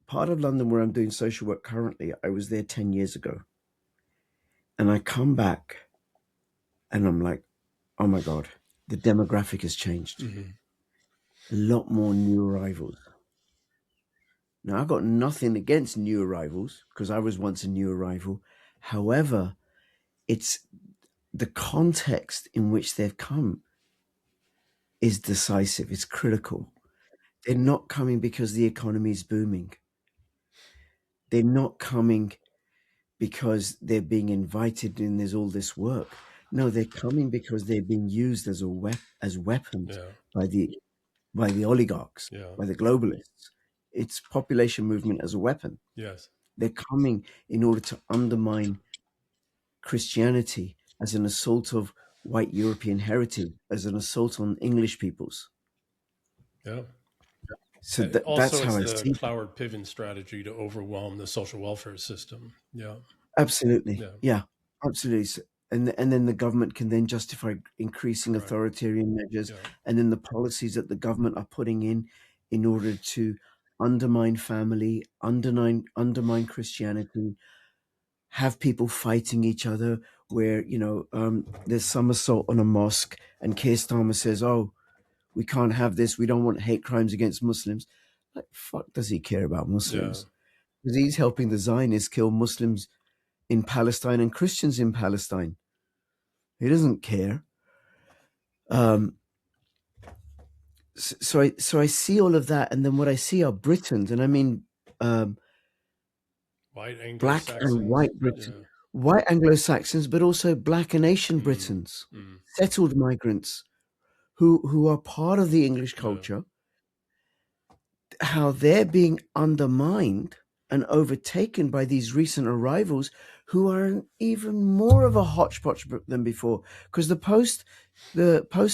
part of London where I'm doing social work currently, I was there 10 years ago. And I come back and I'm like, oh my God, the demographic has changed. Mm-hmm. A lot more new arrivals. Now, I've got nothing against new arrivals because I was once a new arrival. However, it's the context in which they've come is decisive. It's critical. They're not coming because the economy is booming. They're not coming because they're being invited and there's all this work. No, they're coming because they're being used as weapons by the oligarchs, by the globalists. It's population movement as a weapon. Yes. They're coming in order to undermine Christianity as an assault of white European heritage, as an assault on English peoples. Yeah. So Also, that's how I it's the see it. Cloward Piven strategy to overwhelm the social welfare system. Yeah. Absolutely. Yeah, absolutely. And then the government can then justify increasing authoritarian measures, and then the policies that the government are putting in order to undermine family, undermine Christianity, have people fighting each other. Where there's some assault on a mosque, and Keir Starmer says, "Oh, We can't have this. We don't want hate crimes against Muslims. Like, fuck does he care about Yeah. Muslims? Because he's helping the Zionists kill Muslims in Palestine and Christians in Palestine. He doesn't care. So I see all of that, and then what I see are Britons, and I mean White black Anglo-Saxons. and white Britons, Yeah. white Anglo-Saxons, but also black and Asian Britons, settled migrants who are part of the English culture, how they're being undermined and overtaken by these recent arrivals who are even more of a hodgepodge than before. Because the post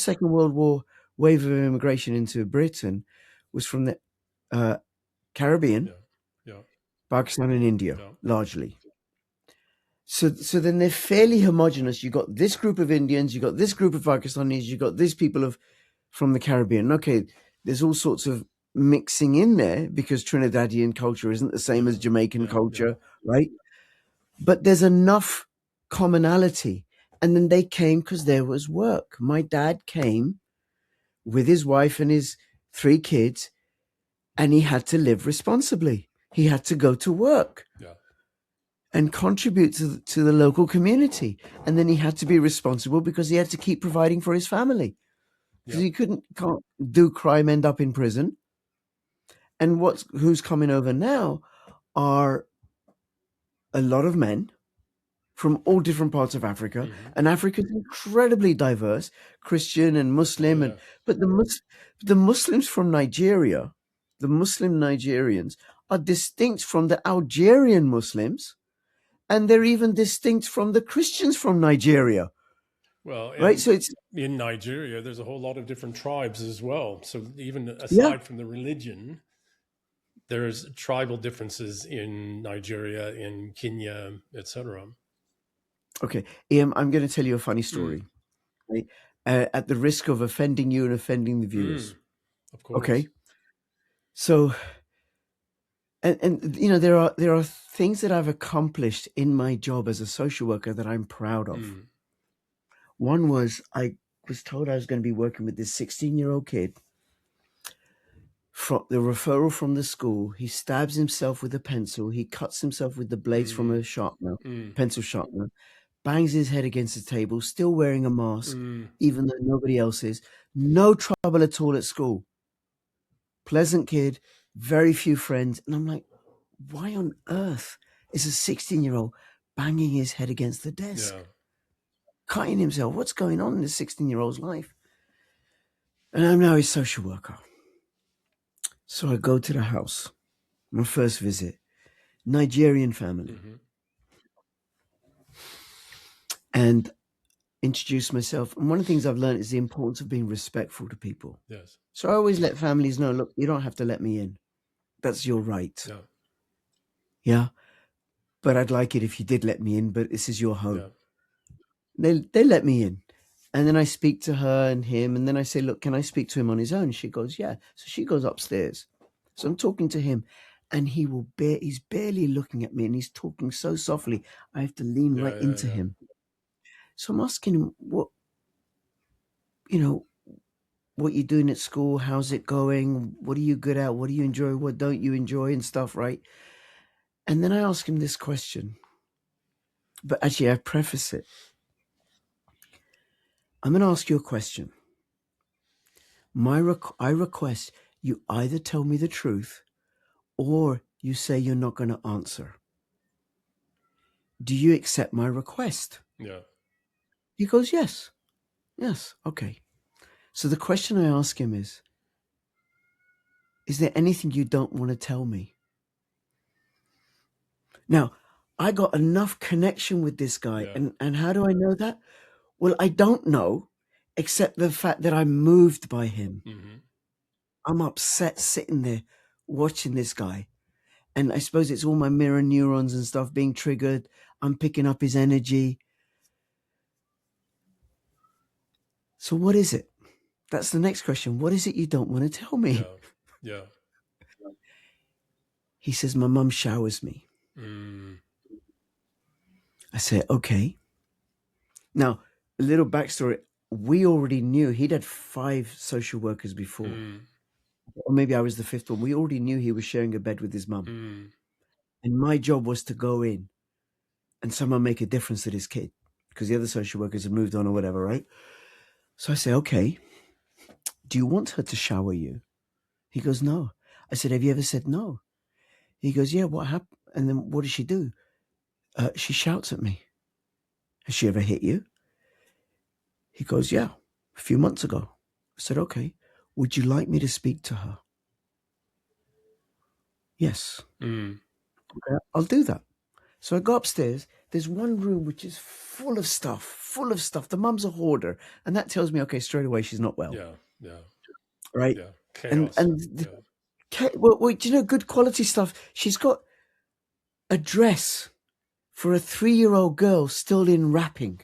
Second World War wave of immigration into Britain was from the Caribbean, Pakistan and India, largely. So then they're fairly homogenous. You got this group of Indians, you got this group of Pakistanis, you got these people from the Caribbean. Okay, there's all sorts of mixing in there because Trinidadian culture isn't the same as Jamaican culture, right? But there's enough commonality. And then they came because there was work. My dad came with his wife and his 3 kids, and he had to live responsibly. He had to go to work and contribute to the local community. And then he had to be responsible because he had to keep providing for his family. Because he can't do crime, end up in prison. And who's coming over now are a lot of men from all different parts of Africa. And Africa is incredibly diverse, Christian and Muslim. But the Muslims from Nigeria, the Muslim Nigerians, are distinct from the Algerian Muslims. And they're even distinct from the Christians from Nigeria. Well, right. So it's in Nigeria, there's a whole lot of different tribes as well. So even aside from the religion, there's tribal differences in Nigeria, in Kenya, etc. Okay, Ian, I'm going to tell you a funny story, right? At the risk of offending you and offending the viewers. Of course. Okay. So, and you know, there are things that I've accomplished in my job as a social worker that I'm proud of. One was I was told I was going to be working with this 16-year-old kid. From the referral from the school, he stabs himself with a pencil. He cuts himself with the blades from a sharpener, pencil sharpener, bangs his head against the table, still wearing a mask, even though nobody else is. No trouble at all at school. Pleasant kid, very few friends. And I'm like, why on earth is a 16-year-old banging his head against the desk? Cutting himself? What's going on in this 16-year-old's life? And I'm now his social worker. So I go to the house, my first visit, Nigerian family. And introduce myself. And one of the things I've learned is the importance of being respectful to people. Yes. So I always let families know, look, you don't have to let me in. That's your right. Yeah. But I'd like it if you did let me in, but this is your home. They let me in. And then I speak to her and him. And then I say, look, can I speak to him on his own? She goes, yeah. So she goes upstairs. So I'm talking to him. And he's barely looking at me. And he's talking so softly, I have to lean right into him. So I'm asking him, what you're doing at school, how's it going? What are you good at? What do you enjoy? What don't you enjoy and stuff, right? And then I ask him this question. But actually, I preface it. I'm going to ask you a question. I request you either tell me the truth or you say you're not going to answer. Do you accept my request? Yeah. He goes, yes. Yes. Okay. So the question I ask him is there anything you don't want to tell me? Now, I got enough connection with this guy. And how do I know that? Well, I don't know, except the fact that I'm moved by him. I'm upset sitting there watching this guy. And I suppose it's all my mirror neurons and stuff being triggered. I'm picking up his energy. So what is it? That's the next question. What is it you don't want to tell me? Yeah. He says, my mum showers me. I say, okay. Now, a little backstory. we already knew he'd had 5 social workers before, or maybe I was the 5th one. We already knew he was sharing a bed with his mum. And my job was to go in and somehow make a difference to this kid because the other social workers had moved on or whatever, right? So I say, okay, do you want her to shower you? He goes, no. I said, have you ever said no? He goes, yeah, what happened? And then what does she do? She shouts at me. Has she ever hit you? He goes, yeah, a few months ago. I said, okay, would you like me to speak to her? Yes. Okay, I'll do that. So I go upstairs. There's one room which is full of stuff. The mum's a hoarder. And that tells me, okay, straight away, she's not well. Yeah. Right? Yeah. Chaos. Well, do you know, good quality stuff. She's got a dress for a 3-year-old girl still in wrapping.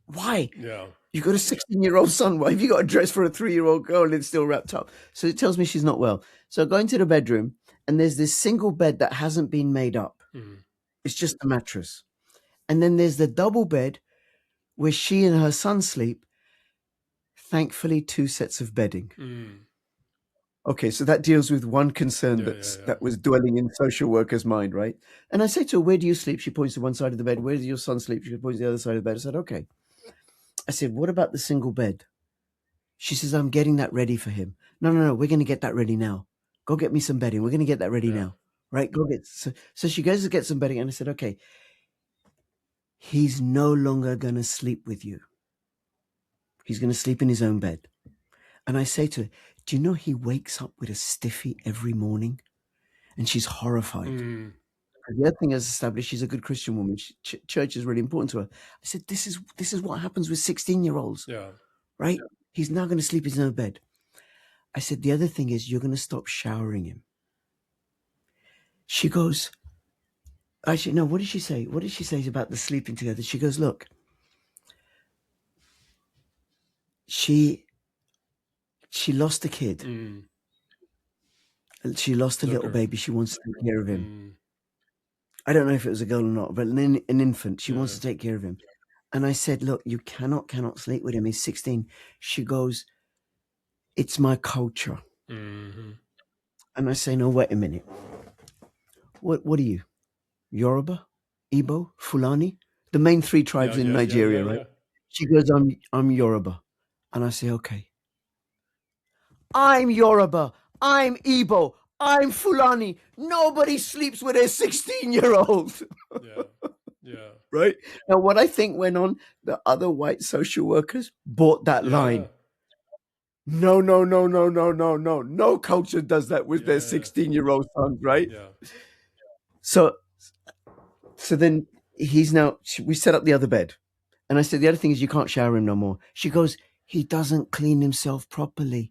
Why? Yeah. You've got a 16-year-old son. Why have you got a dress for a 3-year-old girl and it's still wrapped up? So it tells me she's not well. So I go into the bedroom and there's this single bed that hasn't been made up. It's just a mattress. And then there's the double bed where she and her son sleep. Thankfully, 2 sets of bedding. Okay, so that deals with one concern that was dwelling in social worker's mind, right? And I say to her, where do you sleep? She points to one side of the bed. Where does your son sleep? She points to the other side of the bed. I said, okay. I said, what about the single bed? She says, I'm getting that ready for him. No, we're going to get that ready now. Go get me some bedding. We're going to get that ready now. Right? Go get. So she goes to get some bedding. And I said, okay, he's no longer going to sleep with you. He's going to sleep in his own bed. And I say to her, do you know he wakes up with a stiffy every morning? And she's horrified. And the other thing is established, she's a good Christian woman. Church is really important to her. I said, this is what happens with 16-year-olds. Yeah. Right? Yeah. He's now going to sleep in his own bed. I said, the other thing is you're going to stop showering him. She goes, actually, no, what did she say? What did she say about the sleeping together? She goes, look, she lost a kid. She lost a little baby. She wants to take care of him. I don't know if it was a girl or not, but an infant. She wants to take care of him. And I said, look, you cannot sleep with him. He's 16. She goes, it's my culture. And I say, no, wait a minute. What are you? Yoruba, Igbo, Fulani? The main 3 tribes in Nigeria, right? She goes, I'm Yoruba. And I say, okay. I'm Yoruba. I'm Igbo. I'm Fulani. Nobody sleeps with a 16-year-old. Yeah. Right? Now, what I think went on, the other white social workers bought that line. No. No culture does that with their 16-year-old sons, right? Yeah. So then we set up the other bed. And I said, the other thing is you can't shower him no more. She goes, he doesn't clean himself properly.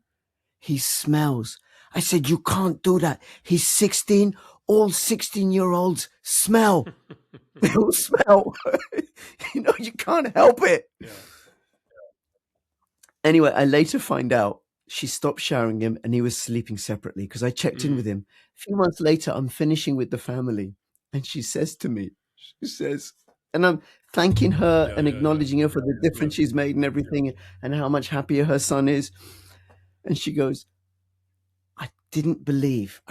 He smells. I said, you can't do that. He's 16. All 16-year-olds smell. They all smell. You can't help it. Yeah. Anyway, I later find out she stopped showering him and he was sleeping separately because I checked in with him. A few months later, I'm finishing with the family. And she says to me, and I'm thanking her and acknowledging her for the difference she's made and everything and how much happier her son is. And she goes, I couldn't believe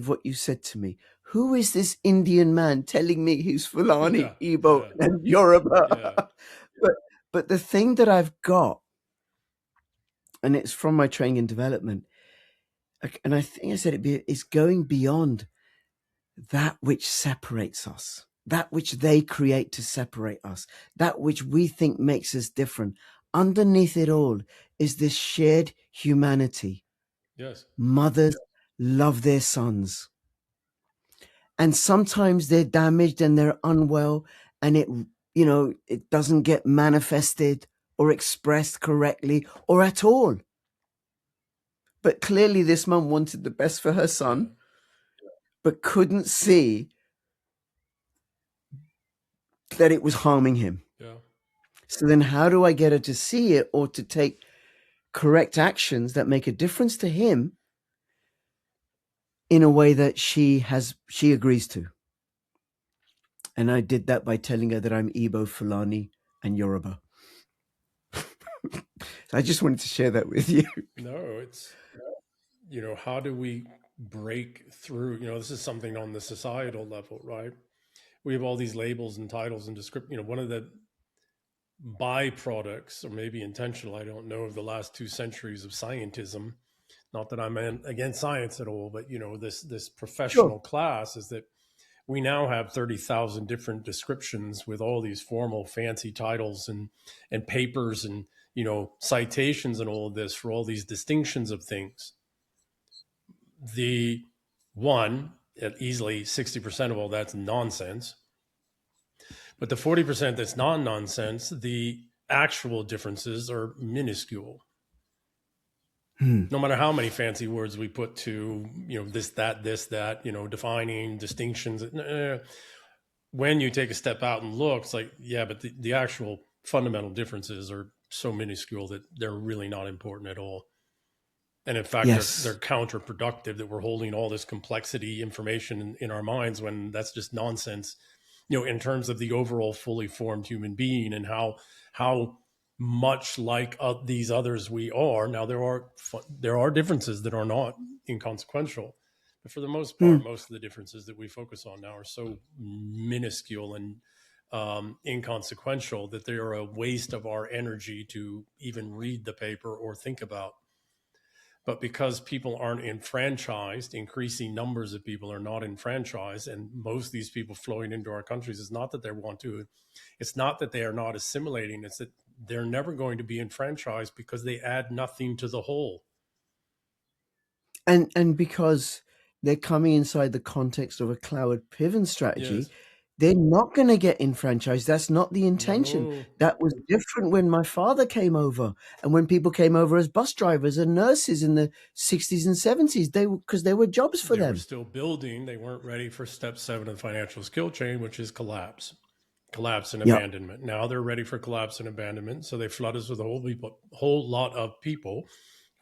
what you said to me. Who is this Indian man telling me he's Fulani, Igbo, and Yoruba? But the thing that I've got, and it's from my training and development, and I think I said it's going beyond that which separates us, that which they create to separate us, that which we think makes us different. Underneath it all is this shared humanity. Yes. Mothers love their sons. And sometimes they're damaged and they're unwell and it doesn't get manifested or expressed correctly or at all. But clearly this mum wanted the best for her son, but couldn't see that it was harming him. Yeah. So then how do I get her to see it or to take correct actions that make a difference to him in a way that she agrees to? And I did that by telling her that I'm Igbo, Fulani, and Yoruba. So I just wanted to share that with you. No, it's, how do we break through? This is something on the societal level, right? We have all these labels and titles and description. One of the byproducts, or maybe intentional, I don't know, of the last 2 centuries of scientism, not that I'm against science at all, but this Sure. professional class, is that we now have 30,000 different descriptions with all these formal fancy titles and papers and citations and all of this for all these distinctions of things. The one, at easily 60% of all that's nonsense, but the 40% that's non-nonsense, the actual differences are minuscule. No matter how many fancy words we put to this, that, defining distinctions, when you take a step out and look, it's like, yeah, but the actual fundamental differences are so minuscule that they're really not important at all. And in fact, they're Yes. counterproductive, that we're holding all this complexity information in our minds when that's just nonsense, in terms of the overall fully formed human being and how much like these others we are. Now, there are differences that are not inconsequential, but for the most part, most of the differences that we focus on now are so minuscule and inconsequential that they are a waste of our energy to even read the paper or think about. But because people aren't enfranchised, increasing numbers of people are not enfranchised, and most of these people flowing into our countries, is not that they want to, it's not that they are not assimilating, it's that they're never going to be enfranchised because they add nothing to the whole. And because they're coming inside the context of a Cloward Piven strategy, Yes. they're not going to get enfranchised. That's not the intention. No. That was different when my father came over, and when people came over as bus drivers and nurses in the 60s and 70s. Because there were jobs for They were them. still building. They weren't ready for step 7 of the financial skill chain, which is collapse and Yep. abandonment. Now they're ready for collapse and abandonment. So they flood us with a whole lot of people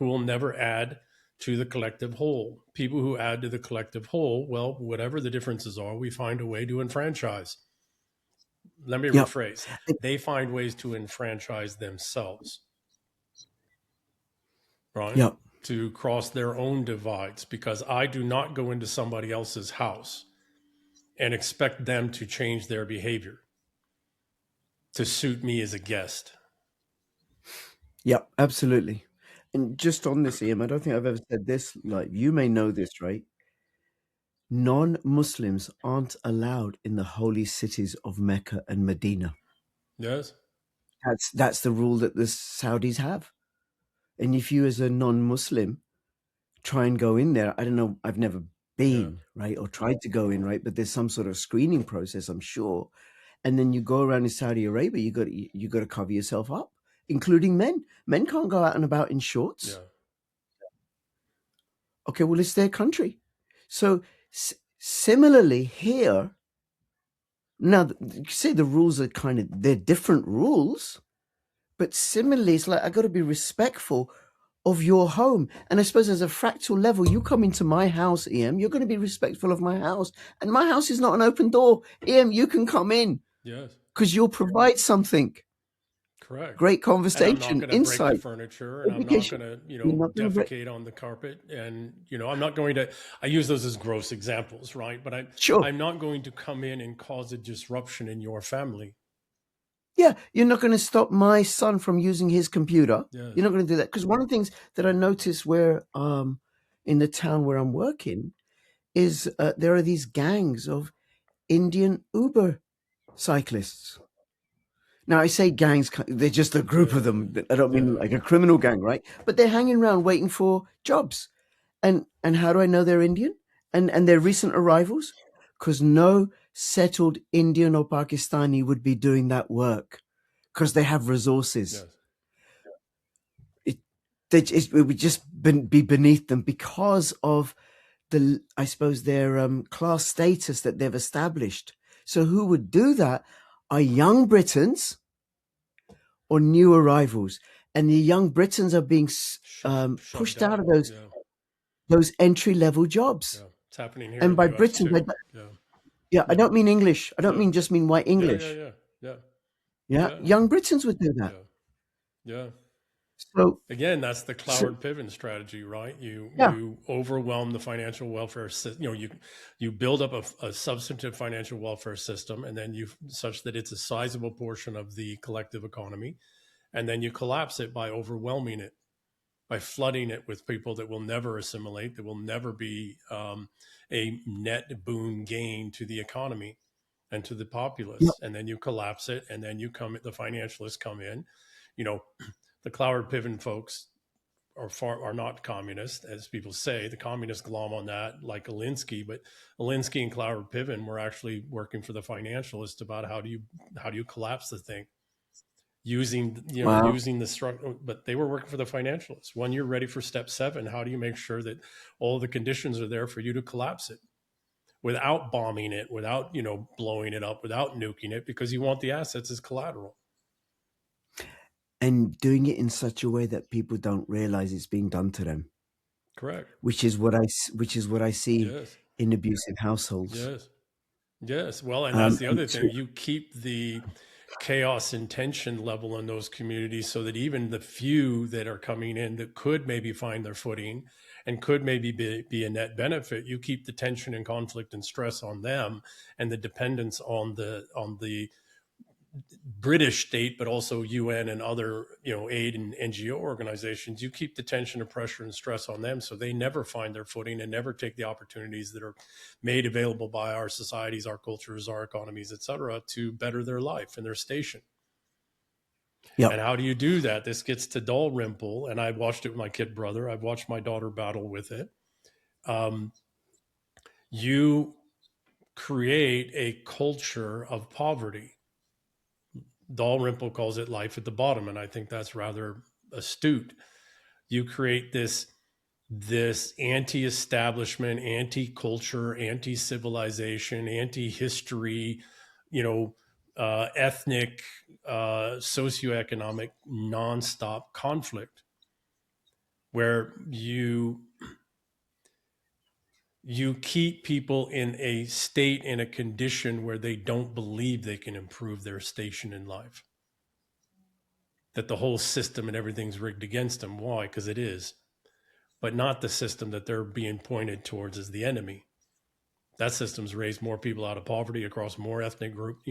who will never add to the collective whole. People who add to the collective whole, well, whatever the differences are, we find a way to enfranchise. Let me Yep. rephrase. They find ways to enfranchise themselves, right? Yep. To cross their own divides, because I do not go into somebody else's house and expect them to change their behavior to suit me as a guest. Yep. Absolutely. And just on this, Ian, I don't think I've ever said this. Like, you may know this, right? Non-Muslims aren't allowed in the holy cities of Mecca and Medina. Yes. That's the rule that the Saudis have. And if you, as a non-Muslim, try and go in there, I don't know, I've never been, right, or tried to go in, right, but there's some sort of screening process, I'm sure. And then you go around in Saudi Arabia, you got to cover yourself up, including men. Men can't go out and about in shorts. Yeah. Okay, well, it's their country. So similarly here, now, you say the rules are they're different rules, but similarly, it's like I got to be respectful of your home. And I suppose as a fractal level, you come into my house, EM, you're going to be respectful of my house. And my house is not an open door. EM, you can come in. Yes. Because you'll provide something. Correct. Great conversation, And I'm not going to break the insight, furniture, and I'm not education. going to, You're not going to defecate on the carpet. And, I'm not going to, I use those as gross examples, right? But Sure. I'm not going to come in and cause a disruption in your family. Yeah, you're not going to stop my son from using his computer. Yes. You're not going to do that. Because one of the things that I noticed where in the town where I'm working is there are these gangs of Indian Uber cyclists. Now, I say gangs, they're just a group of them. I don't mean like a criminal gang, right? But they're hanging around waiting for jobs. And how do I know they're Indian? And they're recent arrivals? Because no settled Indian or Pakistani would be doing that work because they have resources. Yes. It would just be beneath them because of I suppose, their class status that they've established. So who would do that are young Britons or new arrivals. And the young Britons are being pushed out of those entry-level jobs. Yeah. It's happening here and in by the US Britons, too. Yeah, I Yeah, don't mean English. I don't yeah, mean just mean white yeah, yeah, English. yeah, yeah, Yeah, yeah, young Britons would do that. yeah, yeah. So, Again, that's the so Cloward Piven strategy, right? You yeah, you overwhelm the financial welfare system. You build up a substantive financial welfare system, and then you such that it's a sizable portion of the collective economy, and then you collapse it by overwhelming it, by flooding it with people that will never assimilate, that will never be a net boon gain to the economy and to the yeah, populace. And then you collapse it, and then the financialists come in. You know, the Cloward Piven folks are not communist, as people say. The communists glom on that, like Alinsky, but Alinsky and Cloward Piven were actually working for the financialists about how do you collapse the thing using wow. using the structure. But they were working for the financialists. When you're ready for step 7, how do you make sure that all the conditions are there for you to collapse it without bombing it, without blowing it up, without nuking it, because you want the assets as collateral. And doing it in such a way that people don't realize it's being done to them, Correct. which is what I see Yes. in abusive households. Yes. Yes. Well, and that's the And other thing. You keep the chaos and tension level in those communities so that even the few that are coming in that could maybe find their footing and could maybe be a net benefit, you keep the tension and conflict and stress on them, and the dependence on the British state, but also UN and other, aid and NGO organizations. You keep the tension and pressure and stress on them, so they never find their footing and never take the opportunities that are made available by our societies, our cultures, our economies, et cetera, to better their life and their station. yeah, And how do you do that? This gets to Dalrymple, and I watched it with my kid brother. I've watched my daughter battle with it. Um, you create a culture of poverty. Dalrymple calls it life at the bottom, and I think that's rather astute. You create this anti-establishment, anti-culture, anti-civilization, anti-history, ethnic, socioeconomic, nonstop conflict, where you keep people in a state, in a condition where they don't believe they can improve their station in life, that the whole system and everything's rigged against them. Why? Because it is, but not the system that they're being pointed towards as the enemy. That system's raised more people out of poverty across more ethnic groups.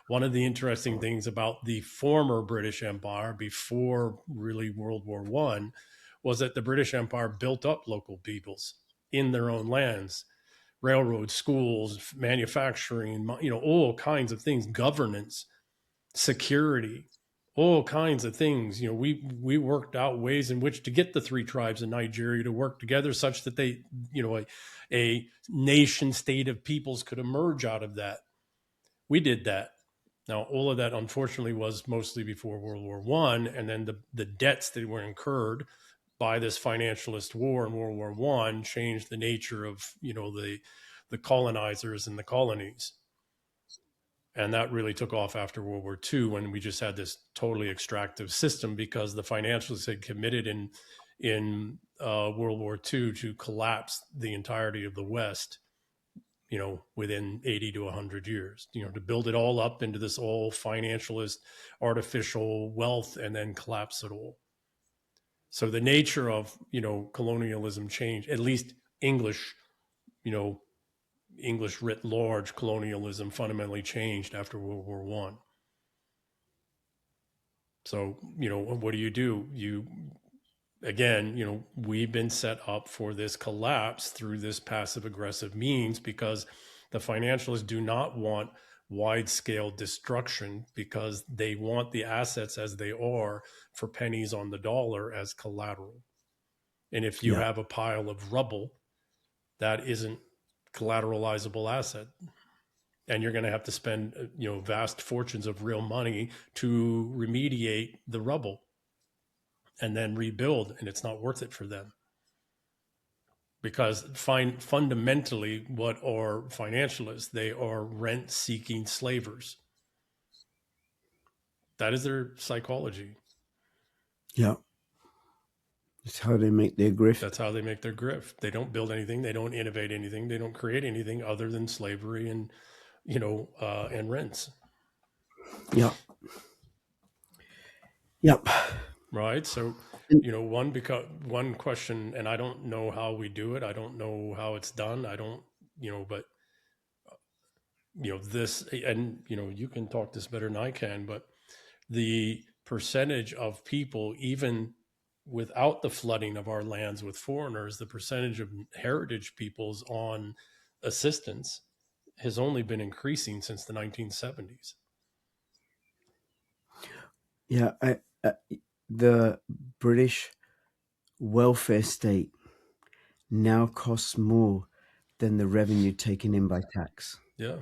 One of the interesting things about the former British Empire before really World War One was that the British Empire built up local peoples in their own lands, railroads, schools, manufacturing, all kinds of things, governance, security, all kinds of things. We worked out ways in which to get the 3 tribes in Nigeria to work together such that they, a nation state of peoples could emerge out of that. We did that. Now, all of that unfortunately was mostly before World War One, and then the debts that were incurred by this financialist war in World War One changed the nature of the colonizers and the colonies. And that really took off after World War II, when we just had this totally extractive system, because the financialists had committed in World War II to collapse the entirety of the West, within 80 to 100 years, to build it all up into this all financialist artificial wealth and then collapse it all. So the nature of, colonialism changed, at least English, you know, English writ large colonialism fundamentally changed after World War One. So, what do? You, again, we've been set up for this collapse through this passive aggressive means, because the financialists do not want wide scale destruction, because they want the assets as they are for pennies on the dollar as collateral. And if you yeah. have a pile of rubble, that isn't collateralizable asset, and you're going to have to spend vast fortunes of real money to remediate the rubble and then rebuild, and it's not worth it for them, because fundamentally, what are financialists? They are rent seeking slavers. That is their psychology. Yeah. It's how they make their grift. That's how they make their grift. They don't build anything, they don't innovate anything, they don't create anything other than slavery and and rents. Yep. Yep. Right. So, one question, and I don't know how we do it. I don't know how it's done. I don't, but this, and you can talk this better than I can, but the percentage of people, even without the flooding of our lands with foreigners, the percentage of heritage peoples on assistance has only been increasing since the 1970s. Yeah. The British welfare state now costs more than the revenue taken in by tax. Yeah.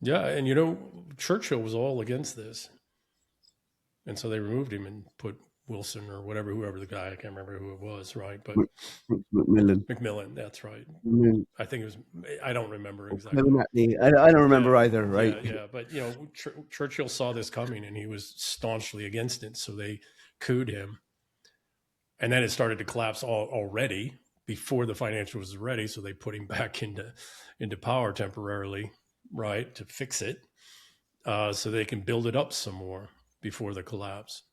Yeah. And, Churchill was all against this. And so they removed him and put Wilson or whoever the guy, I can't remember who it was, right? But Macmillan, that's right. I think it was, I don't remember exactly. I don't remember either, right? Yeah. But, Churchill saw this coming and he was staunchly against it. So they cooed him. And then it started to collapse already before the financial was ready. So they put him back into power temporarily, right, to fix it, so they can build it up some more before the collapse.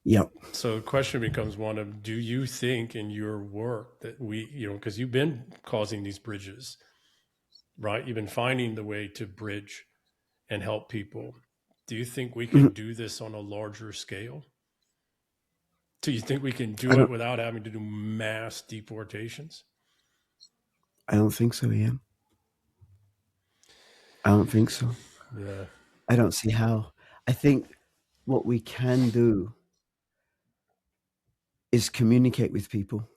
Yep. So the question becomes one of, do you think in your work that we, because you've been causing these bridges, right? You've been finding the way to bridge and help people. Do you think we can do this on a larger scale? Do you think we can do it without having to do mass deportations? I don't think so, Ian. I don't think so. Yeah. I don't see how. I think what we can do is communicate with people,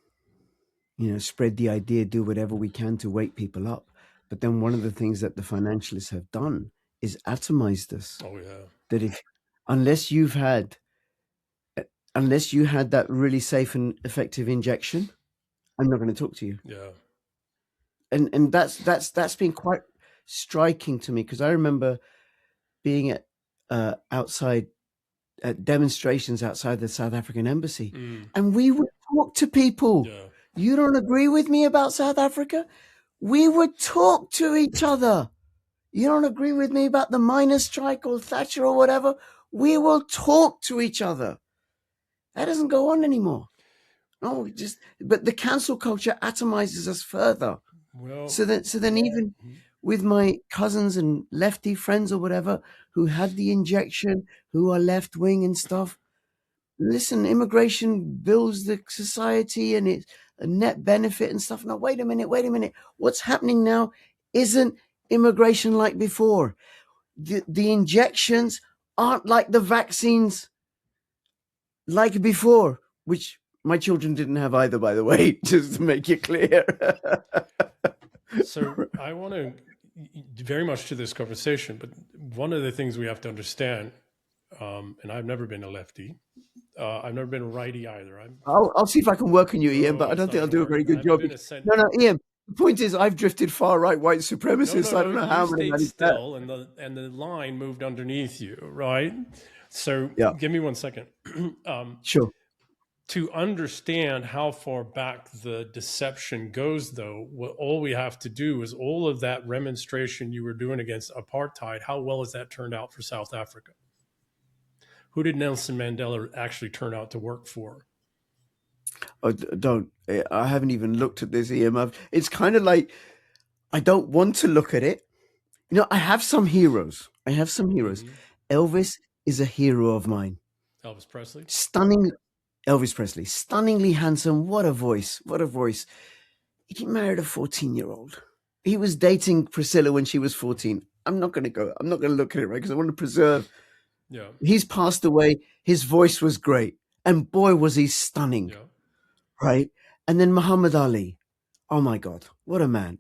spread the idea, do whatever we can to wake people up. But then one of the things that the financialists have done is atomized us. Oh, yeah. That unless you had that really safe and effective injection, I'm not going to talk to you. Yeah. And that's been quite striking to me, because I remember being at outside at demonstrations outside the South African embassy, and we would talk to people. Yeah. You don't agree with me about South Africa? We would talk to each other. You don't agree with me about the miners' strike or Thatcher or whatever? We will talk to each other. That doesn't go on anymore. No, but the cancel culture atomizes us further. Well, so then even with my cousins and lefty friends or whatever who had the injection, who are left wing and stuff, listen, immigration builds the society and it's a net benefit and stuff. Now, wait a minute. What's happening now isn't immigration like before. The injections aren't like the vaccines like before, which my children didn't have either, by the way, just to make it clear. So I want to very much to this conversation, but one of the things we have to understand, and I've never been a lefty, I've never been a righty either. I'll see if I can work on you, Ian, but I don't think I'll do a very good job. No, Ian. The point is, I've drifted far right, white supremacist. No, I don't know how many. You stayed still, and the line moved underneath you, right? So give me 1 second. Sure. To understand how far back the deception goes, though, all we have to do is all of that remonstration you were doing against apartheid, how well has that turned out for South Africa? Who did Nelson Mandela actually turn out to work for? I haven't even looked at this, Ian. It's kind of like, I don't want to look at it. I have some heroes. Elvis is a hero of mine. Elvis Presley? Elvis Presley, stunningly handsome. What a voice. He married a 14-year-old. He was dating Priscilla when she was 14. I'm not going to look at it, right? Because I want to preserve. Yeah. He's passed away. His voice was great. And boy, was he stunning. Yeah. Right? And then Muhammad Ali. Oh my God. What a man.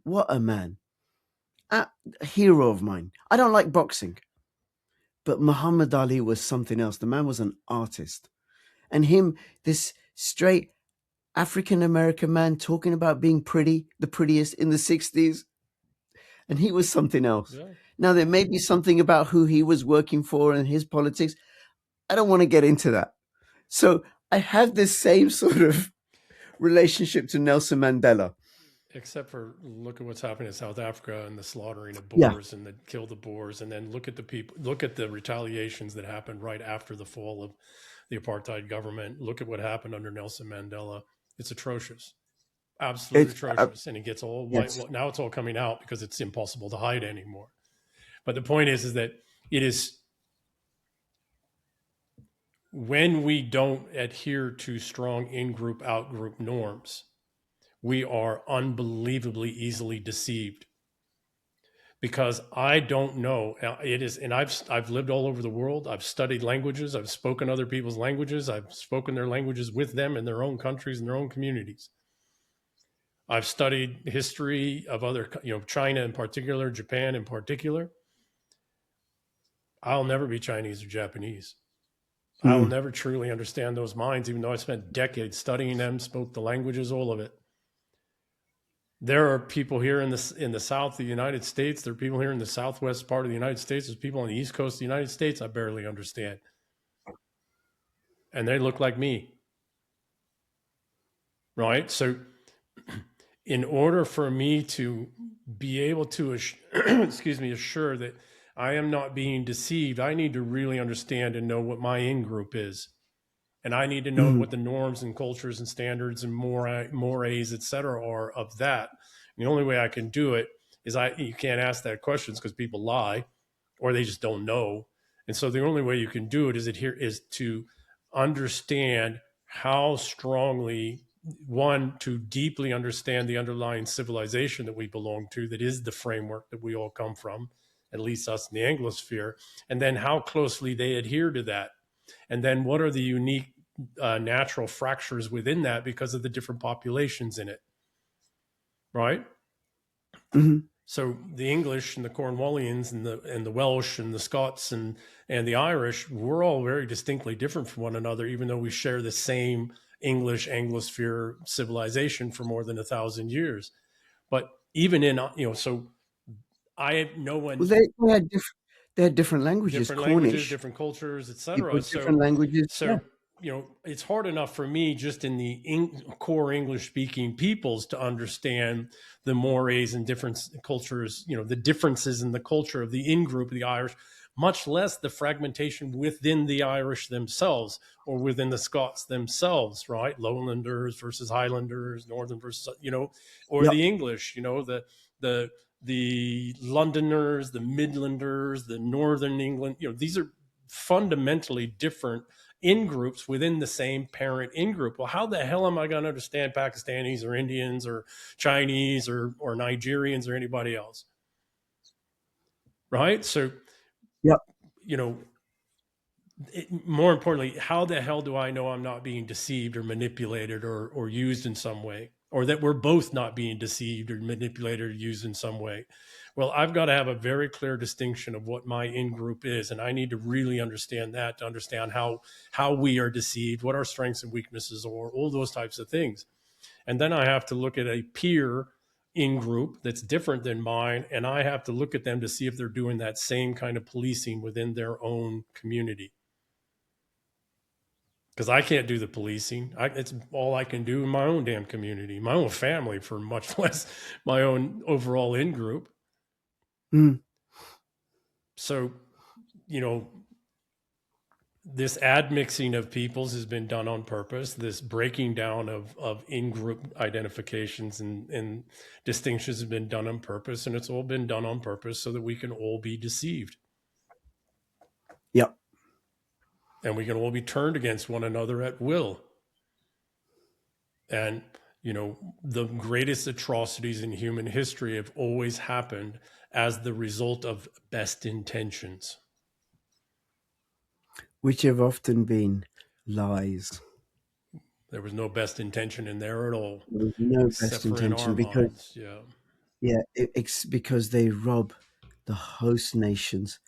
A hero of mine. I don't like boxing. But Muhammad Ali was something else. The man was an artist. And him, this straight African-American man talking about being pretty, the prettiest in the 60s. And he was something else. Yeah. Now, there may be something about who he was working for and his politics. I don't want to get into that. So I have this same sort of relationship to Nelson Mandela. Except for look at what's happening in South Africa and the slaughtering of Yeah, Boers and the kill the Boers, and then look at the people, look at the retaliations that happened right after the fall of the apartheid government. Look at what happened under Nelson Mandela. It's atrocious, absolutely it's atrocious, and it gets all white. yes. Now it's all coming out because it's impossible to hide anymore. But the point is that it is when we don't adhere to strong in-group, out-group norms, we are unbelievably easily deceived because I don't know. It is, and I've lived all over the world. I've studied languages. I've spoken other people's languages. I've spoken their languages with them in their own countries and their own communities. I've studied history of other, China in particular, Japan in particular. I'll never be Chinese or Japanese. I'll Mm. never truly understand those minds, even though I spent decades studying them, spoke the languages, all of it. There are people here in the south of the United States. There are people here in the southwest part of the United States. There's people on the east coast of the United States I barely understand. And they look like me. Right? So in order for me to be able to assure that I am not being deceived, I need to really understand and know what my in-group is. And I need to know Mm. what the norms and cultures and standards and mores, et cetera, are of that. And the only way I can do it is you can't ask that questions because people lie or they just don't know. And so the only way you can do it is to understand how strongly, one, to deeply understand the underlying civilization that we belong to, that is the framework that we all come from, at least us in the Anglosphere, and then how closely they adhere to that. And then what are the unique natural fractures within that because of the different populations in it, right? Mm. So the English and the Cornwallians and the Welsh and the Scots and the Irish, we're all very distinctly different from one another, even though we share the same English Anglosphere civilization for more than 1,000 years. But even in so I have no Well, one they had different languages. different languages, Cornish different cultures, people etc. with different languages. Yeah. So it's hard enough for me just in the core English speaking peoples to understand the mores and different cultures, the differences in the culture of the in group of the Irish, much less the fragmentation within the Irish themselves or within the Scots themselves, right? Lowlanders versus Highlanders, Northern versus, or Yep. the English, the the Londoners, the Midlanders, the Northern England, these are fundamentally different in groups within the same parent in group. Well, how the hell am I going to understand Pakistanis or Indians or Chinese or Nigerians or anybody else? Right? So, Yep. you know, more importantly, how the hell do I know I'm not being deceived or manipulated or used in some way, or that we're both not being deceived or manipulated or used in some way? Well, I've got to have a very clear distinction of what my in group is, and I need to really understand that to understand how we are deceived, what our strengths and weaknesses are, all those types of things. And then I have to look at a peer in group that's different than mine, and I have to look at them to see if they're doing that same kind of policing within their own community, because I can't do the policing. It's all I can do in my own damn community, my own family, for much less my own overall in group. Mm. So, you know, this admixing of peoples has been done on purpose. This breaking down of in group identifications and distinctions has been done on purpose. And it's all been done on purpose so that we can all be deceived. Yep. And we can all be turned against one another at will. And, the greatest atrocities in human history have always happened as the result of best intentions. Which have often been lies. There was no best intention in there at all, There was no except best for in intention our because, minds. Yeah. yeah, it's because they rob the host nations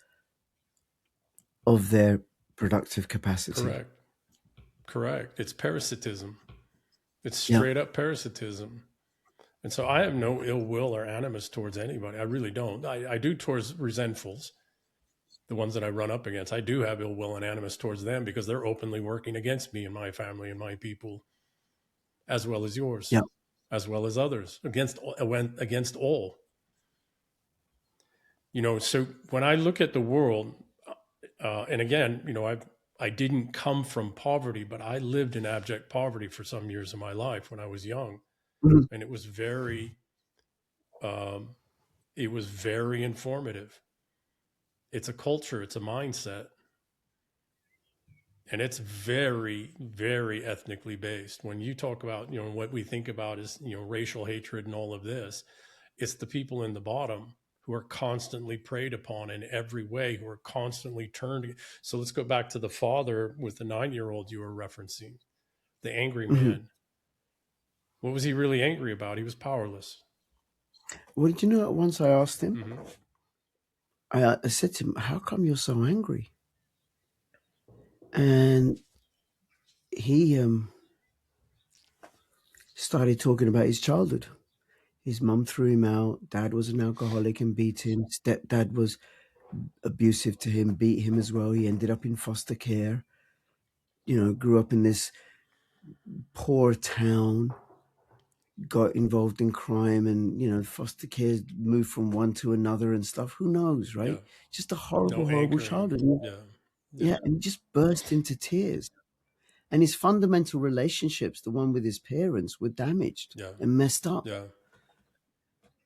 of their productive capacity. Correct. It's parasitism. It's Yeah. straight up parasitism. And so I have no ill will or animus towards anybody. I really don't. I do towards resentfuls, the ones that I run up against. I do have ill will and animus towards them because they're openly working against me and my family and my people, as well as yours. Yeah. as well as others, against all. So when I look at the world, and again, I didn't come from poverty, but I lived in abject poverty for some years of my life when I was young, Mhm. and um, it was very informative. It's a culture, it's a mindset, and it's very, very ethnically based. When you talk about, what we think about is, racial hatred and all of this, it's the people in the bottom who are constantly preyed upon in every way, who are constantly turned. So let's go back to the father with the 9-year-old you were referencing, the angry Mhm. man. What was he really angry about? He was powerless. Well, did you know that once I asked him, Hmm. I said to him, "How come you're so angry?" And he started talking about his childhood. His mum threw him out. Dad was an alcoholic and beat him. Stepdad was abusive to him, beat him as well. He ended up in foster care. Grew up in this poor town, got involved in crime, and foster care moved from one to another and stuff. Who knows, Yeah. right? Just a No horrible, horrible anchoring. childhood. Yeah. Yeah. Yeah, and he just burst into tears. And his fundamental relationships, the one with his parents, were damaged Yeah. and messed up. Yeah.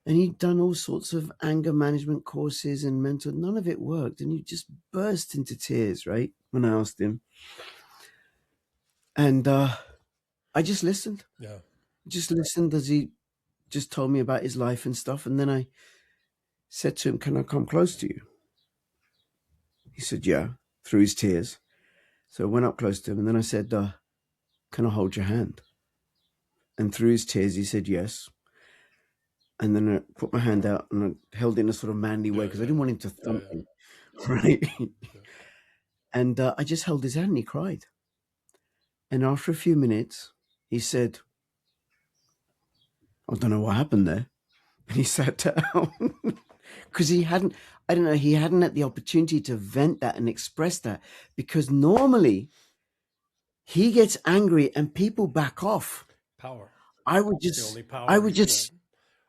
And he'd done all sorts of anger management courses and mental, none of it worked. And he just burst into tears, right? When I asked him. And I just listened. Yeah. Just listened as he just told me about his life and stuff. And then I said to him, "Can I come close to you?" He said, "Yeah," through his tears. So I went up close to him and then I said, "Can I hold your hand?" And through his tears, he said, "Yes." And then I put my hand out and I held it in a sort of manly way Yeah. because I Yeah. didn't want him to Yeah. thump Yeah. me, right? Yeah. And I just held his hand and he cried. And after a few minutes, he said, "I don't know what happened there." And he sat down because I don't know, he hadn't had the opportunity to vent that and express that because normally he gets angry and people back off. Power. I would It's the just, only I power. would Yeah. just,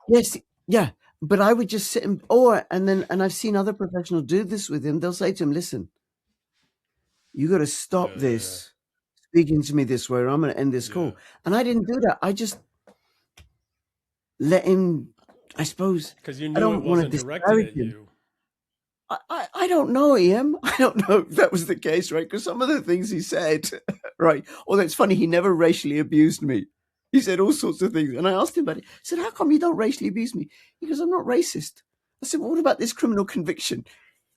yes, yeah. But I would just sit and I've seen other professionals do this with him. They'll say to him, "Listen, you got to stop Yeah. Yeah. Yeah. this speaking to me this way or I'm going to end this Yeah. call." And I didn't do that. I just let him, I suppose, Because you I knew it don't want to wasn't directed disparage at him. you. I don't know, Ian. I don't know if that was the case, right? Because some of the things he said, right? Although it's funny, he never racially abused me. He said all sorts of things. And I asked him about it. I said, "How come you don't racially abuse me?" He goes, "I'm not racist." I said, "Well, what about this criminal conviction?"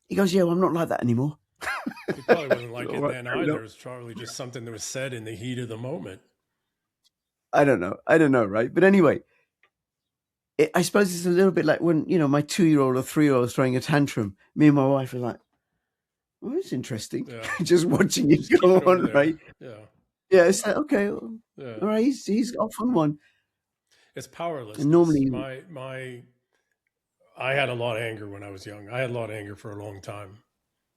He goes, "Yeah, well, I'm not like that anymore." He probably wasn't All like it right, then fair either. enough. It was probably just something that was said in the heat of the moment. I don't know. I don't know, right? But anyway, I suppose it's a little bit like when, my 2-year-old or 3-year-old is throwing a tantrum. Me and my wife are like, "Oh, it's interesting." Yeah. Just watching it Just keep go it over on, there. right? Yeah. Yeah, it's like, okay, all Yeah. right, he's off on one. It's And powerlessness. normally, I had a lot of anger when I was young. I had a lot of anger for a long time.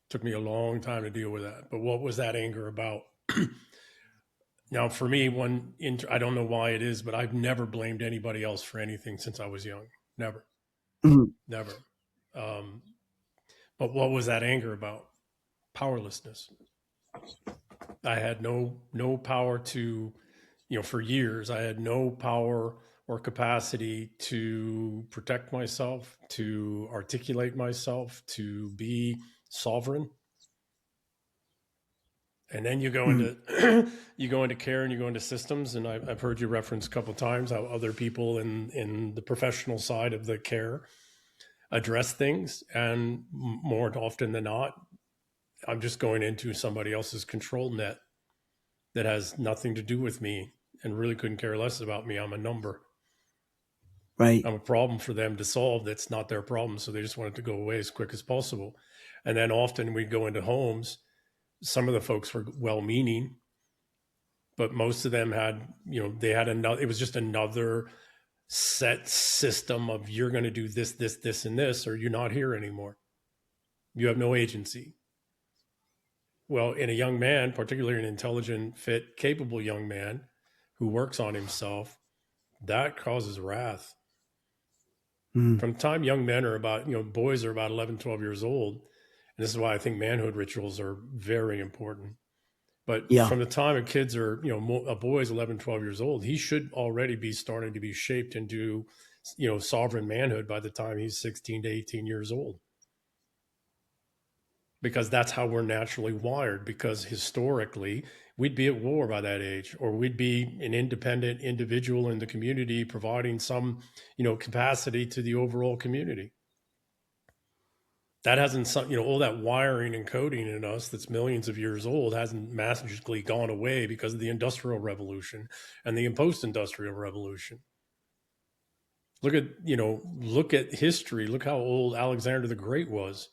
Took me a long time to deal with that. But what was that anger about? Now, for me, I don't know why it is, but I've never blamed anybody else for anything since I was young. Never, mhm, never. Um, but what was that anger about? Powerlessness. I had no power to, for years, I had no power or capacity to protect myself, to articulate myself, to be sovereign. And then you go mhm, into you go into care and you go into systems, and I've heard you reference a couple of times how other people in the professional side of the care address things, and more often than not, I'm just going into somebody else's control net that has nothing to do with me and really couldn't care less about me. I'm a number. right. I'm a problem for them to solve. That's not their problem, so they just want it to go away as quick as possible. And then often we go into homes. Some of the folks were well-meaning, but most of them had, they had another. It was just another set system of you're going to do this, this, this, and this, or you're not here anymore. You have no agency. Well, in a young man, particularly an intelligent, fit, capable young man who works on himself, that causes wrath. Mm. From the time young men are about, boys are about 11, 12 years old, and this is why I think manhood rituals are very important. But Yeah. from the time kids are, a boy is 11, 12 years old, he should already be starting to be shaped into, sovereign manhood by the time he's 16 to 18 years old. Because that's how we're naturally wired. Because historically, we'd be at war by that age, or we'd be an independent individual in the community providing some, capacity to the overall community. That hasn't, all that wiring and coding in us that's millions of years old hasn't magically gone away because of the Industrial Revolution and the post-industrial revolution. Look at history. Look how old Alexander the Great was.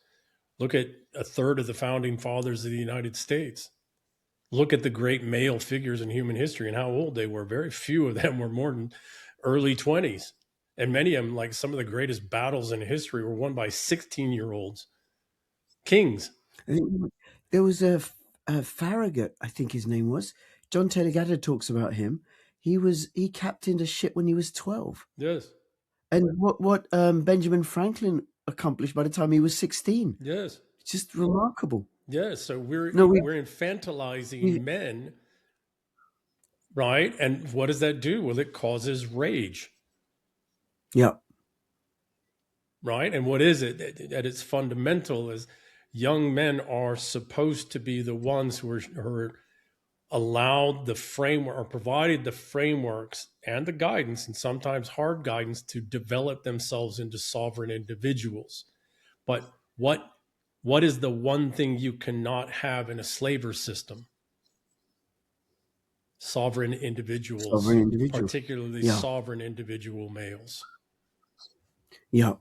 Look at a third of the founding fathers of the United States. Look at the great male figures in human history and how old they were. Very few of them were more than early 20s. And many of them, like some of the greatest battles in history, were won by 16-year-olds, kings. I think there was a Farragut, I think his name was. John Taylor Gatto talks about him. He captained a ship when he was 12. Yes. And what Benjamin Franklin accomplished by the time he was 16. Yes. It's just remarkable. Yes. So we're No, we're infantilizing men, right? And what does that do? Well, it causes rage, yeah. right? And what is it at its fundamental is young men are supposed to be the ones who are allowed the framework or provided the frameworks and the guidance, and sometimes hard guidance, to develop themselves into sovereign individuals. But what is the one thing you cannot have in a slaver system? Sovereign individuals, Sovereign individual. particularly Yeah. sovereign individual males. Yeah.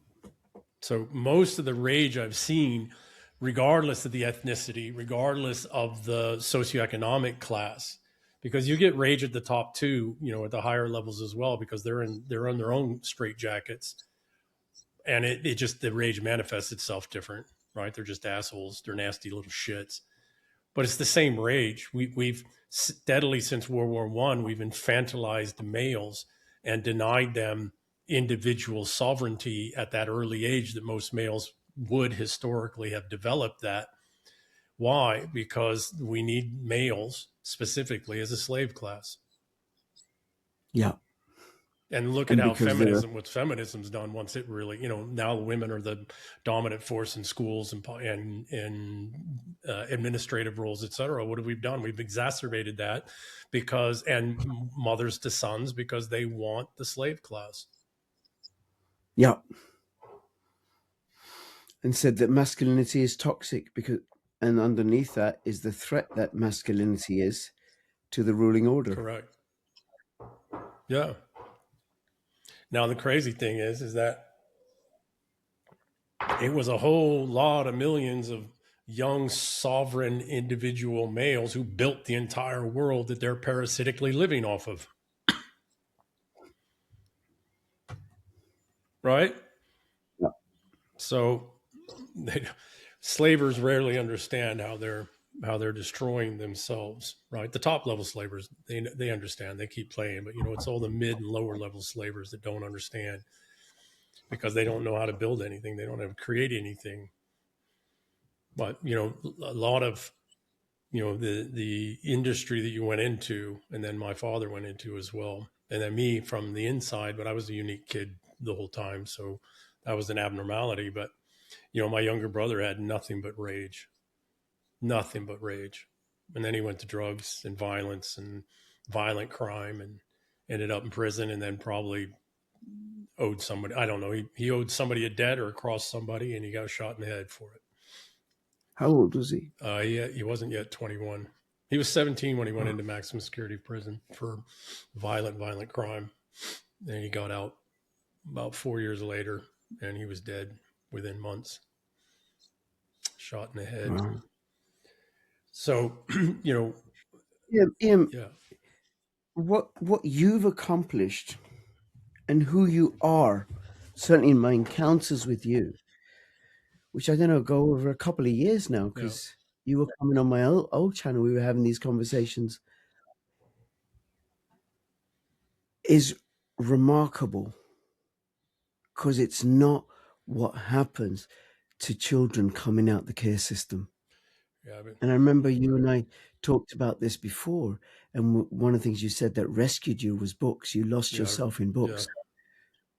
So most of the rage I've seen, regardless of the ethnicity, regardless of the socioeconomic class, because you get rage at the top too, at the higher levels as well, because they're in their own straitjackets, and it just, the rage manifests itself different, right? They're just assholes. They're nasty little shits. But it's the same rage. We've steadily, since World War I, we've infantilized the males and denied them individual sovereignty at that early age that most males would historically have developed that. Why? Because we need males specifically as a slave class. Yeah. And look at And how because what feminism's done once it really, now women are the dominant force in schools and administrative roles, et cetera. What have we done? We've exacerbated that and mothers to sons, because they want the slave class. yeah. And said that masculinity is toxic and underneath that is the threat that masculinity is to the ruling order. Correct. Yeah. Now the crazy thing is that it was a whole lot of millions of young sovereign individual males who built the entire world that they're parasitically living off of. Right? Yeah. So slavers rarely understand how they're destroying themselves, right? The top level slavers, they understand, they keep playing, but it's all the mid and lower level slavers that don't understand, because they don't know how to build anything, they don't have to create anything. But a lot of the industry that you went into, and then my father went into as well, and then me from the inside, but I was a unique kid the whole time, so that was an abnormality. But my younger brother had nothing but rage, and then he went to drugs and violence and violent crime and ended up in prison, and then probably owed somebody, I don't know, he owed somebody a debt or crossed somebody, and he got shot in the head for it. How old was he? He wasn't yet 21. He was 17 when he went into maximum security prison for violent crime. And he got out about 4 years later, and he was dead within months, shot in the head. Wow. So, Ian, yeah, what you've accomplished and who you are, certainly in my encounters with you, which I don't know, go over a couple of years now, because you were coming on my old channel, we were having these conversations, is remarkable because it's not what happens to children coming out the care system. Yeah, And I remember you and I talked about this before, and one of the things you said that rescued you was books. You lost yeah, yourself in yeah, books.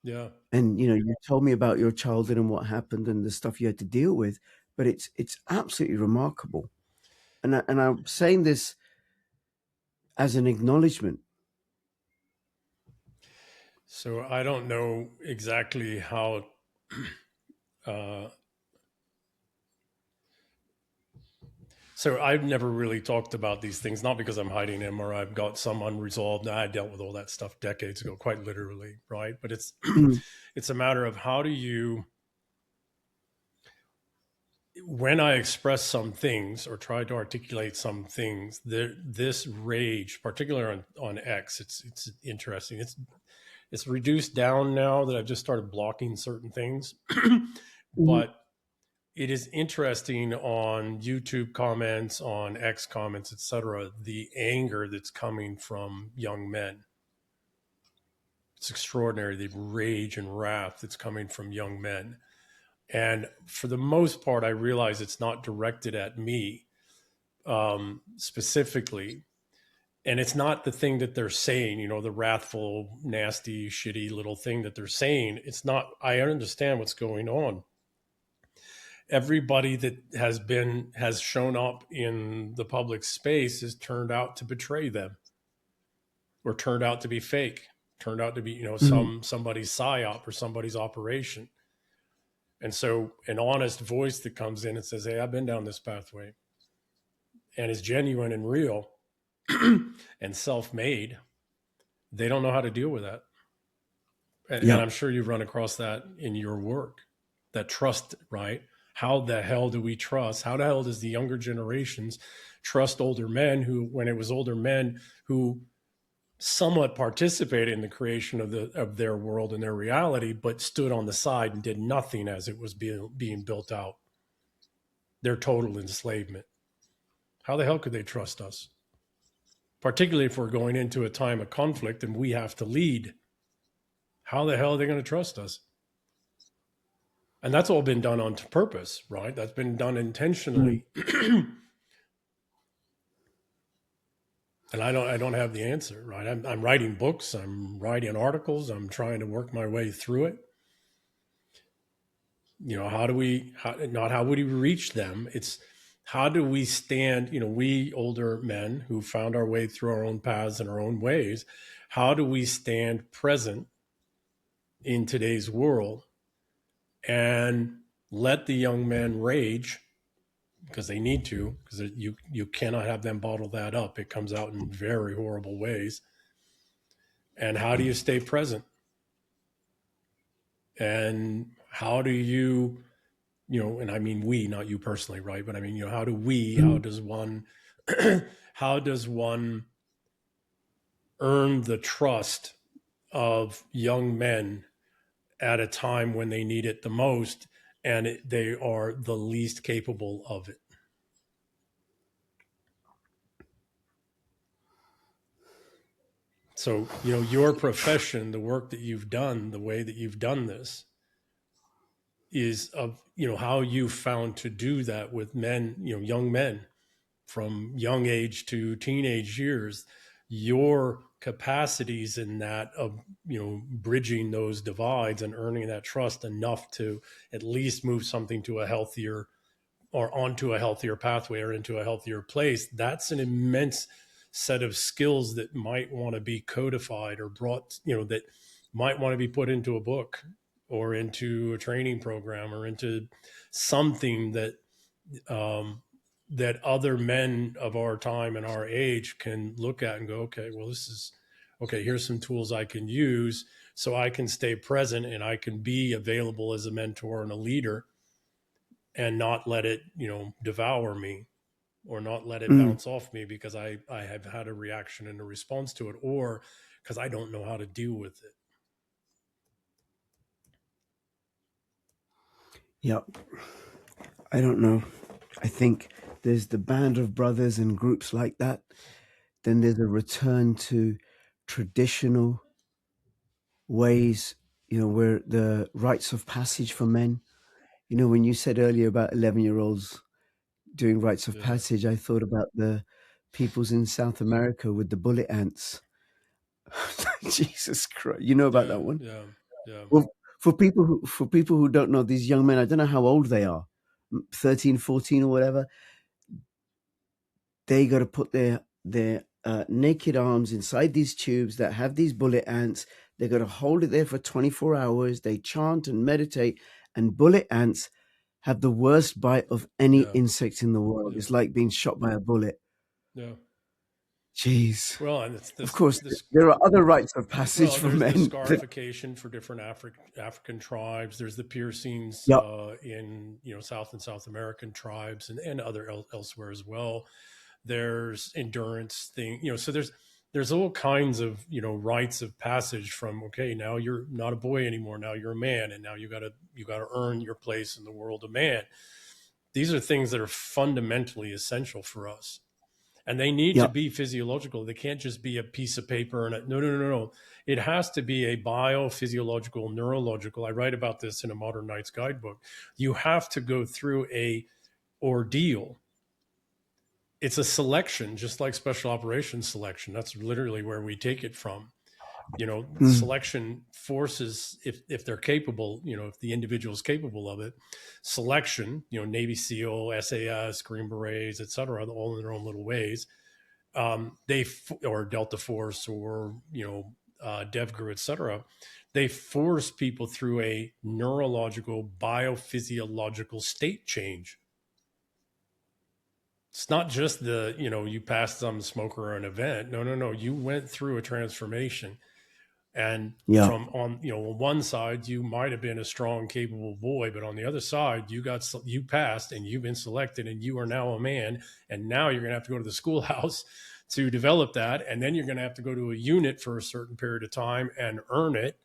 yeah. And you told me about your childhood and what happened and the stuff you had to deal with, but it's absolutely remarkable. And I'm saying this as an acknowledgement. So I don't know exactly how. Uh, so I've never really talked about these things, not because I'm hiding them or I've got some unresolved. I dealt with all that stuff decades ago, quite literally, right? But it's Mm, it's a matter of how do you, when I express some things or try to articulate some things, this rage, particularly on X, it's interesting. It's reduced down now that I've just started blocking certain things, mm, but it is interesting on YouTube comments, on X comments, etc. The anger that's coming from young men. It's extraordinary. The rage and wrath that's coming from young men. And for the most part, I realize it's not directed at me specifically. And it's not the thing that they're saying, the wrathful, nasty, shitty little thing that they're saying. It's not, I understand what's going on. Everybody that has shown up in the public space has turned out to betray them or turned out to be fake, turned out to be, mm, somebody's psyop or somebody's operation. And so an honest voice that comes in and says, hey, I've been down this pathway and is genuine and real and self-made, they don't know how to deal with that. And yeah. I'm sure you've run across that in your work, that trust, right? How the hell do we trust? How the hell does the younger generations trust older men who, when it was older men who somewhat participated in the creation of their world and their reality, but stood on the side and did nothing as it was being built out? Their total enslavement. How the hell could they trust us? Particularly if we're going into a time of conflict and we have to lead. How the hell are they going to trust us? And that's all been done on purpose, right? That's been done Mm, intentionally. And I don't have the answer, right? I'm writing books, I'm writing articles, I'm trying to work my way through it. Not how would we reach them? It's how do we stand, we older men who found our way through our own paths and our own ways, how do we stand present in today's world and let the young men rage because they need to, because you cannot have them bottle that up. It comes out in very horrible ways. And how do you stay present? And how do you, and I mean we, not you personally, right? But I mean, how do we, how mm, does one, how does one earn the trust of young men at a time when they need it the most and they are the least capable of it? So, your profession, the work that you've done, the way that you've done this is of, how you found to do that with men, young men from young age to teenage years, your capacities in that of, bridging those divides and earning that trust enough to at least move something to a healthier or onto a healthier pathway or into a healthier place. That's an immense set of skills that might want to be codified or brought, that might want to be put into a book or into a training program or into something that that other men of our time and our age can look at and go, okay, well, this is okay. Here's some tools I can use so I can stay present and I can be available as a mentor and a leader and not let it, devour me or not let it mm. bounce off me because I have had a reaction and a response to it or because I don't know how to deal with it. Yeah. I don't know. I think there's the band of brothers and groups like that. Then there's a return to traditional ways, where the rites of passage for men. When you said earlier about 11-year-olds doing rites of Yeah, passage, I thought about the peoples in South America with the bullet ants. Jesus Christ. You know about yeah, that one? yeah, yeah, Well, for people who don't know, these young men, I don't know how old they are, 13, 14 or whatever, they got to put their naked arms inside these tubes that have these bullet ants. They got to hold it there for 24 hours. They chant and meditate, and bullet ants have the worst bite of any yeah, insect in the world. yeah, It's like being shot by a bullet. yeah. Jeez. Well, and it's Of course, this. there are other rites of passage Well, for there's the men. scarification for different African tribes. There's the piercings Yep. in South and South American tribes and other elsewhere as well. There's endurance thing, so there's all kinds of rites of passage from, okay, now you're not a boy anymore, now you're a man, and now you got to earn your place in the world of man. These are things that are fundamentally essential for us, and they need to Yep. be physiological. They can't just be a piece of paper no, no, no, no, no. It has to be a biophysiological, neurological. I write about this in a Modern Knights guidebook. You have to go through a ordeal. It's a selection, just like special operations selection. That's literally where we take it from. Mm. Selection forces, if they're capable, if the individual is capable of it, selection, Navy SEAL, SAS, Green Berets, et cetera, all in their own little ways. Or Delta Force, or DevGru, et cetera. They force people through a neurological, biophysiological state change. It's not just you passed some smoker or an event. No, no, no. You went through a transformation. And Yeah. from on one side, you might have been a strong, capable boy, but on the other side, you passed and you've been selected, and you are now a man. And now you're going to have to go to the schoolhouse to develop that, and then you're going to have to go to a unit for a certain period of time and earn it.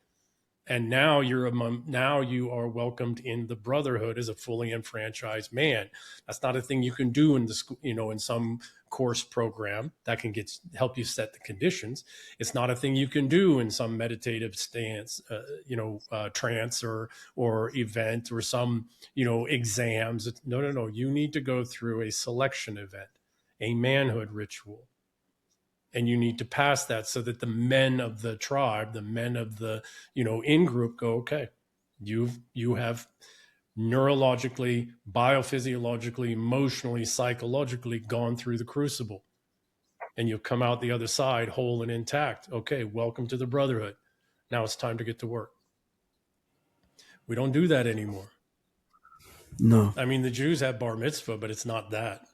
And now now you are welcomed in the brotherhood as a fully enfranchised man. That's not a thing you can do in the school, in some course program that can help you set the conditions. It's not a thing you can do in some meditative stance, trance or event, or some exams. No, no, no. You need to go through a selection event, a manhood ritual, and you need to pass that so that the men of the tribe, the men of the in group, go, okay, you have neurologically, biophysiologically, emotionally, psychologically gone through the crucible, and you'll come out the other side whole and intact. Okay, welcome to the brotherhood. Now it's time to get to work. We don't do that anymore. No. I mean, the Jews have bar mitzvah, but it's not that.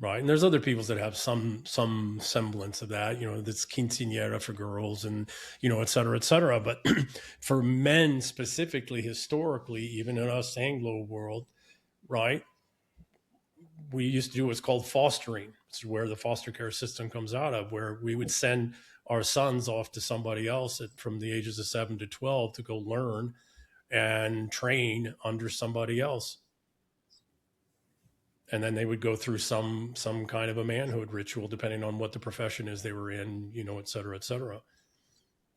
Right. And there's other peoples that have some semblance of that, that's quinceanera for girls, and, et cetera, et cetera. But for men specifically, historically, even in us Anglo world, right, we used to do what's called fostering. It's where the foster care system comes out of, where we would send our sons off to somebody else from the ages of 7 to 12 to go learn and train under somebody else. And then they would go through some kind of a manhood ritual, depending on what the profession is they were in, et cetera, et cetera.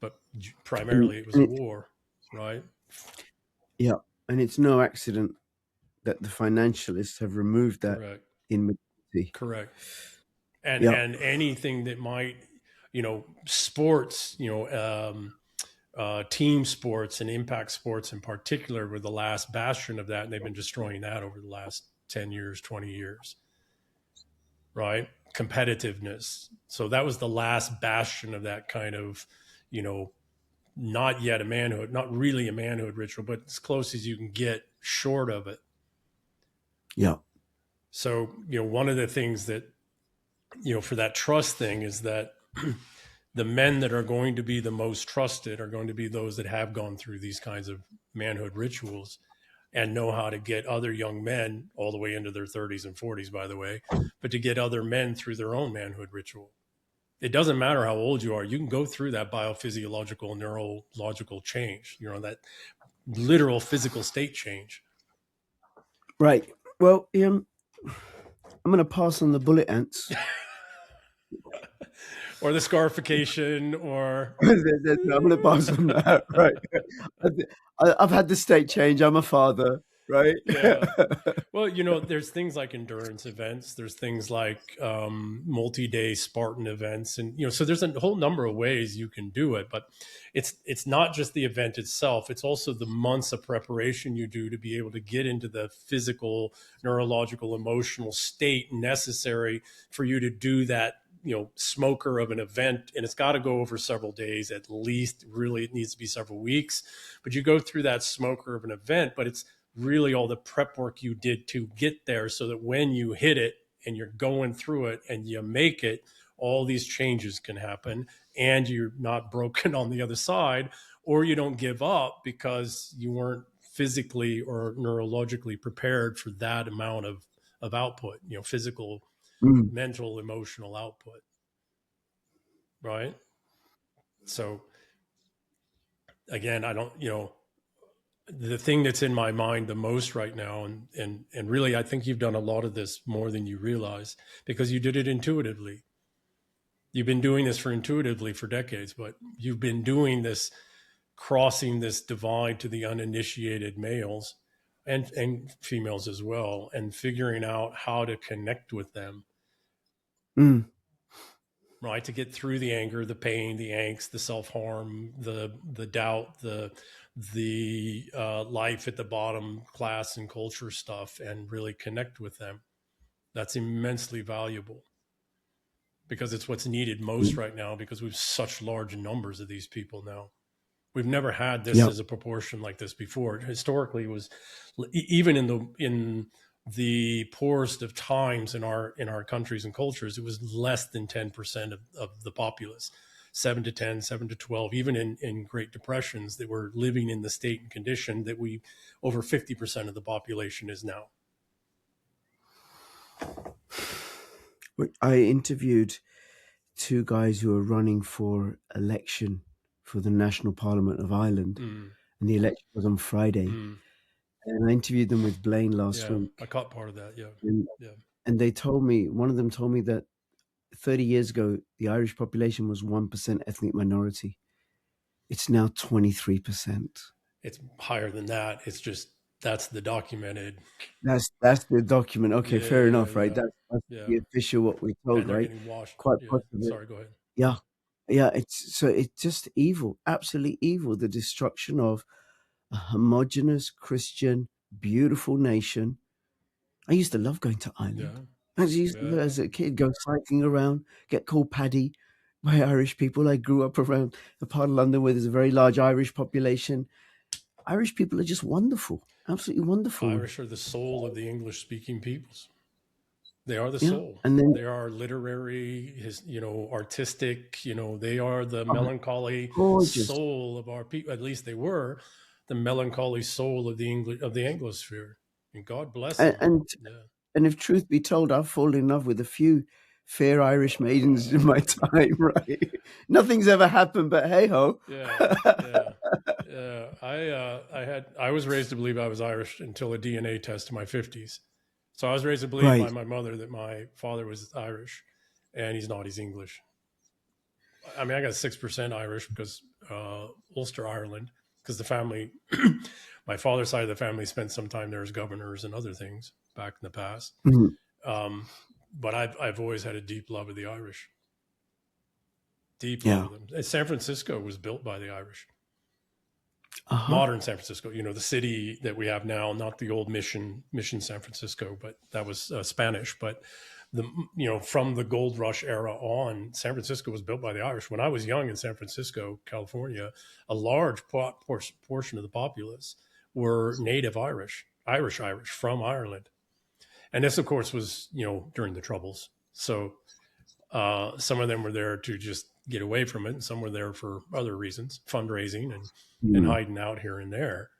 But And, primarily it was and a it, war, right? yeah. And it's no accident that the financialists have removed that Correct, in modernity. correct. And Yeah. anything that might, sports, team sports and impact sports in particular were the last bastion of that, and they've been destroying that over the last 10 years, 20 years, right? Competitiveness. So that was the last bastion of that kind of, not yet a manhood, not really a manhood ritual, but as close as you can get short of it. Yeah. So, one of the things that, for that trust thing is that the men that are going to be the most trusted are going to be those that have gone through these kinds of manhood rituals and know how to get other young men all the way into their 30s and 40s, by the way, but to get other men through their own manhood ritual. It doesn't matter how old you are. You can go through that biophysiological, neurological change, that literal physical state change. Right. Well, I'm going to pass on the bullet ants. or the scarification, or I'm gonna pass on that, right? I've had the state change. I'm a father, right? yeah. Well, there's things like endurance events. There's things like multi-day Spartan events, and so there's a whole number of ways you can do it. But it's not just the event itself. It's also the months of preparation you do to be able to get into the physical, neurological, emotional state necessary for you to do that. Smoker of an event, and it's got to go over several days at least. Really, it needs to be several weeks. But you go through that smoker of an event, but it's really all the prep work you did to get there so that when you hit it and you're going through it and you make it, all these changes can happen and you're not broken on the other side, or you don't give up because you weren't physically or neurologically prepared for that amount of output, physical, Mm, mental, emotional output. Right. So again, I don't, the thing that's in my mind the most right now, and really I think you've done a lot of this more than you realize, because you did it intuitively. You've been doing this for decades, but you've been doing this, crossing this divide to the uninitiated males and females as well, and figuring out how to connect with them, mm, right? To get through the anger, the pain, the angst, the self-harm, the doubt, the life at the bottom, class and culture stuff, and really connect with them. That's immensely valuable, because it's what's needed most mm. right now, because we've such large numbers of these people now. We've never had this Yep. as a proportion like this before. Historically, it was even in the poorest of times in our countries and cultures, it was less than 10% of the populace. 7 to 10, 7 to 12, even in Great Depressions, that were living in the state and condition that we over 50% of the population is now. I interviewed two guys who are running for election for the National Parliament of Ireland, Mm, and the election was on Friday. mm, And I interviewed them with Blaine last yeah, I week, caught part of that. Yeah, and, yeah. and they told me, one of them told me that 30 years ago, the Irish population was 1% ethnic minority. It's now 23%. It's higher than that. It's just that's the documented. That's the document. Okay, Yeah, fair yeah, enough, right? yeah, That's yeah. the official what we're told, And they're right? getting washed. Quite Yeah. possibly. Sorry, go ahead. Yeah. Yeah, it's just evil, absolutely evil, the destruction of a homogenous Christian, beautiful nation. I used to love going to Ireland. Yeah, I used to, yeah. as a kid, go cycling around, get called Paddy by Irish people. I grew up around a part of London where there's a very large Irish population. Irish people are just wonderful, absolutely wonderful. Irish are the soul of the English-speaking peoples. They are the Yeah, soul. and then They are literary, artistic. They are the oh, melancholy gorgeous. soul of our people. At least they were the melancholy soul of the Anglosphere. And God bless And, them. and Yeah, and if truth be told, I've fallen in love with a few fair Irish maidens in my time. Right, nothing's ever happened, but hey ho. yeah, yeah. I was raised to believe I was Irish until a DNA test in my 50s. So I was raised to believe by Right. my mother that my father was Irish, and he's not. He's English. I mean, I got 6% Irish because Ulster, Ireland, because the family, my father's side of the family, spent some time there as governors and other things back in the past. Mhm. Um, but I've always had a deep love of the Irish, deep love Yeah. of them. And San Francisco was built by the Irish. Uh huh. Modern San Francisco, the city that we have now, not the old Mission San Francisco, but that was Spanish. But from the gold rush era on, San Francisco was built by the Irish. When I was young in San Francisco, California, a large portion of the populace were native Irish from Ireland. And this, of course, was during the Troubles. So some of them were there to just get away from it, and some were there for other reasons, fundraising and Mm. hiding out here and there.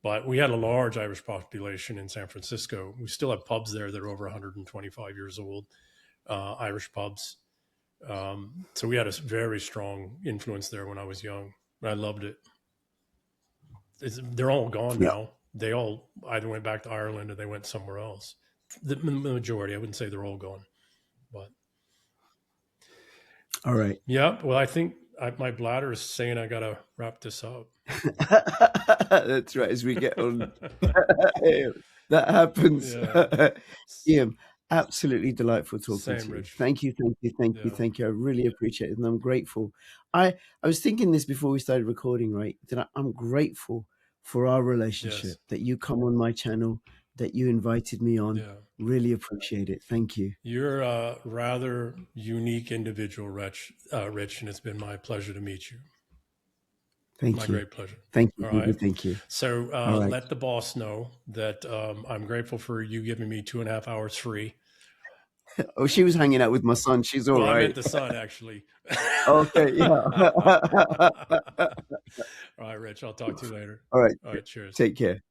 But we had a large Irish population in San Francisco. We still have pubs there that are over 125 years old, Irish pubs. So we had a very strong influence there when I was young. I loved it. They're all gone Yeah. now. They all either went back to Ireland or they went somewhere else. The majority, I wouldn't say they're all gone, but All right. Yeah. Well, I think my bladder is saying I got to wrap this up. That's right. As we get on, that happens. Yeah. Ian, absolutely delightful talking Same, to you. Rich. Thank you, thank you, thank you, Yeah. thank you. I really appreciate it, and I'm grateful. I was thinking this before we started recording, right? That I'm grateful for our relationship. Yes. That you come on my channel, that you invited me on. Yeah. Really appreciate it. Thank you. You're a rather unique individual, Rich, and it's been my pleasure to meet you. Thank My you. great pleasure. Thank you. All right. Thank you. So All right. let the boss know that I'm grateful for you giving me 2.5 hours free. Oh, she was hanging out with my son. She's all Well, I right. meant the sun, actually. Okay. Yeah. All right, Rich. I'll talk to you later. All right. All right. Cheers. Take care.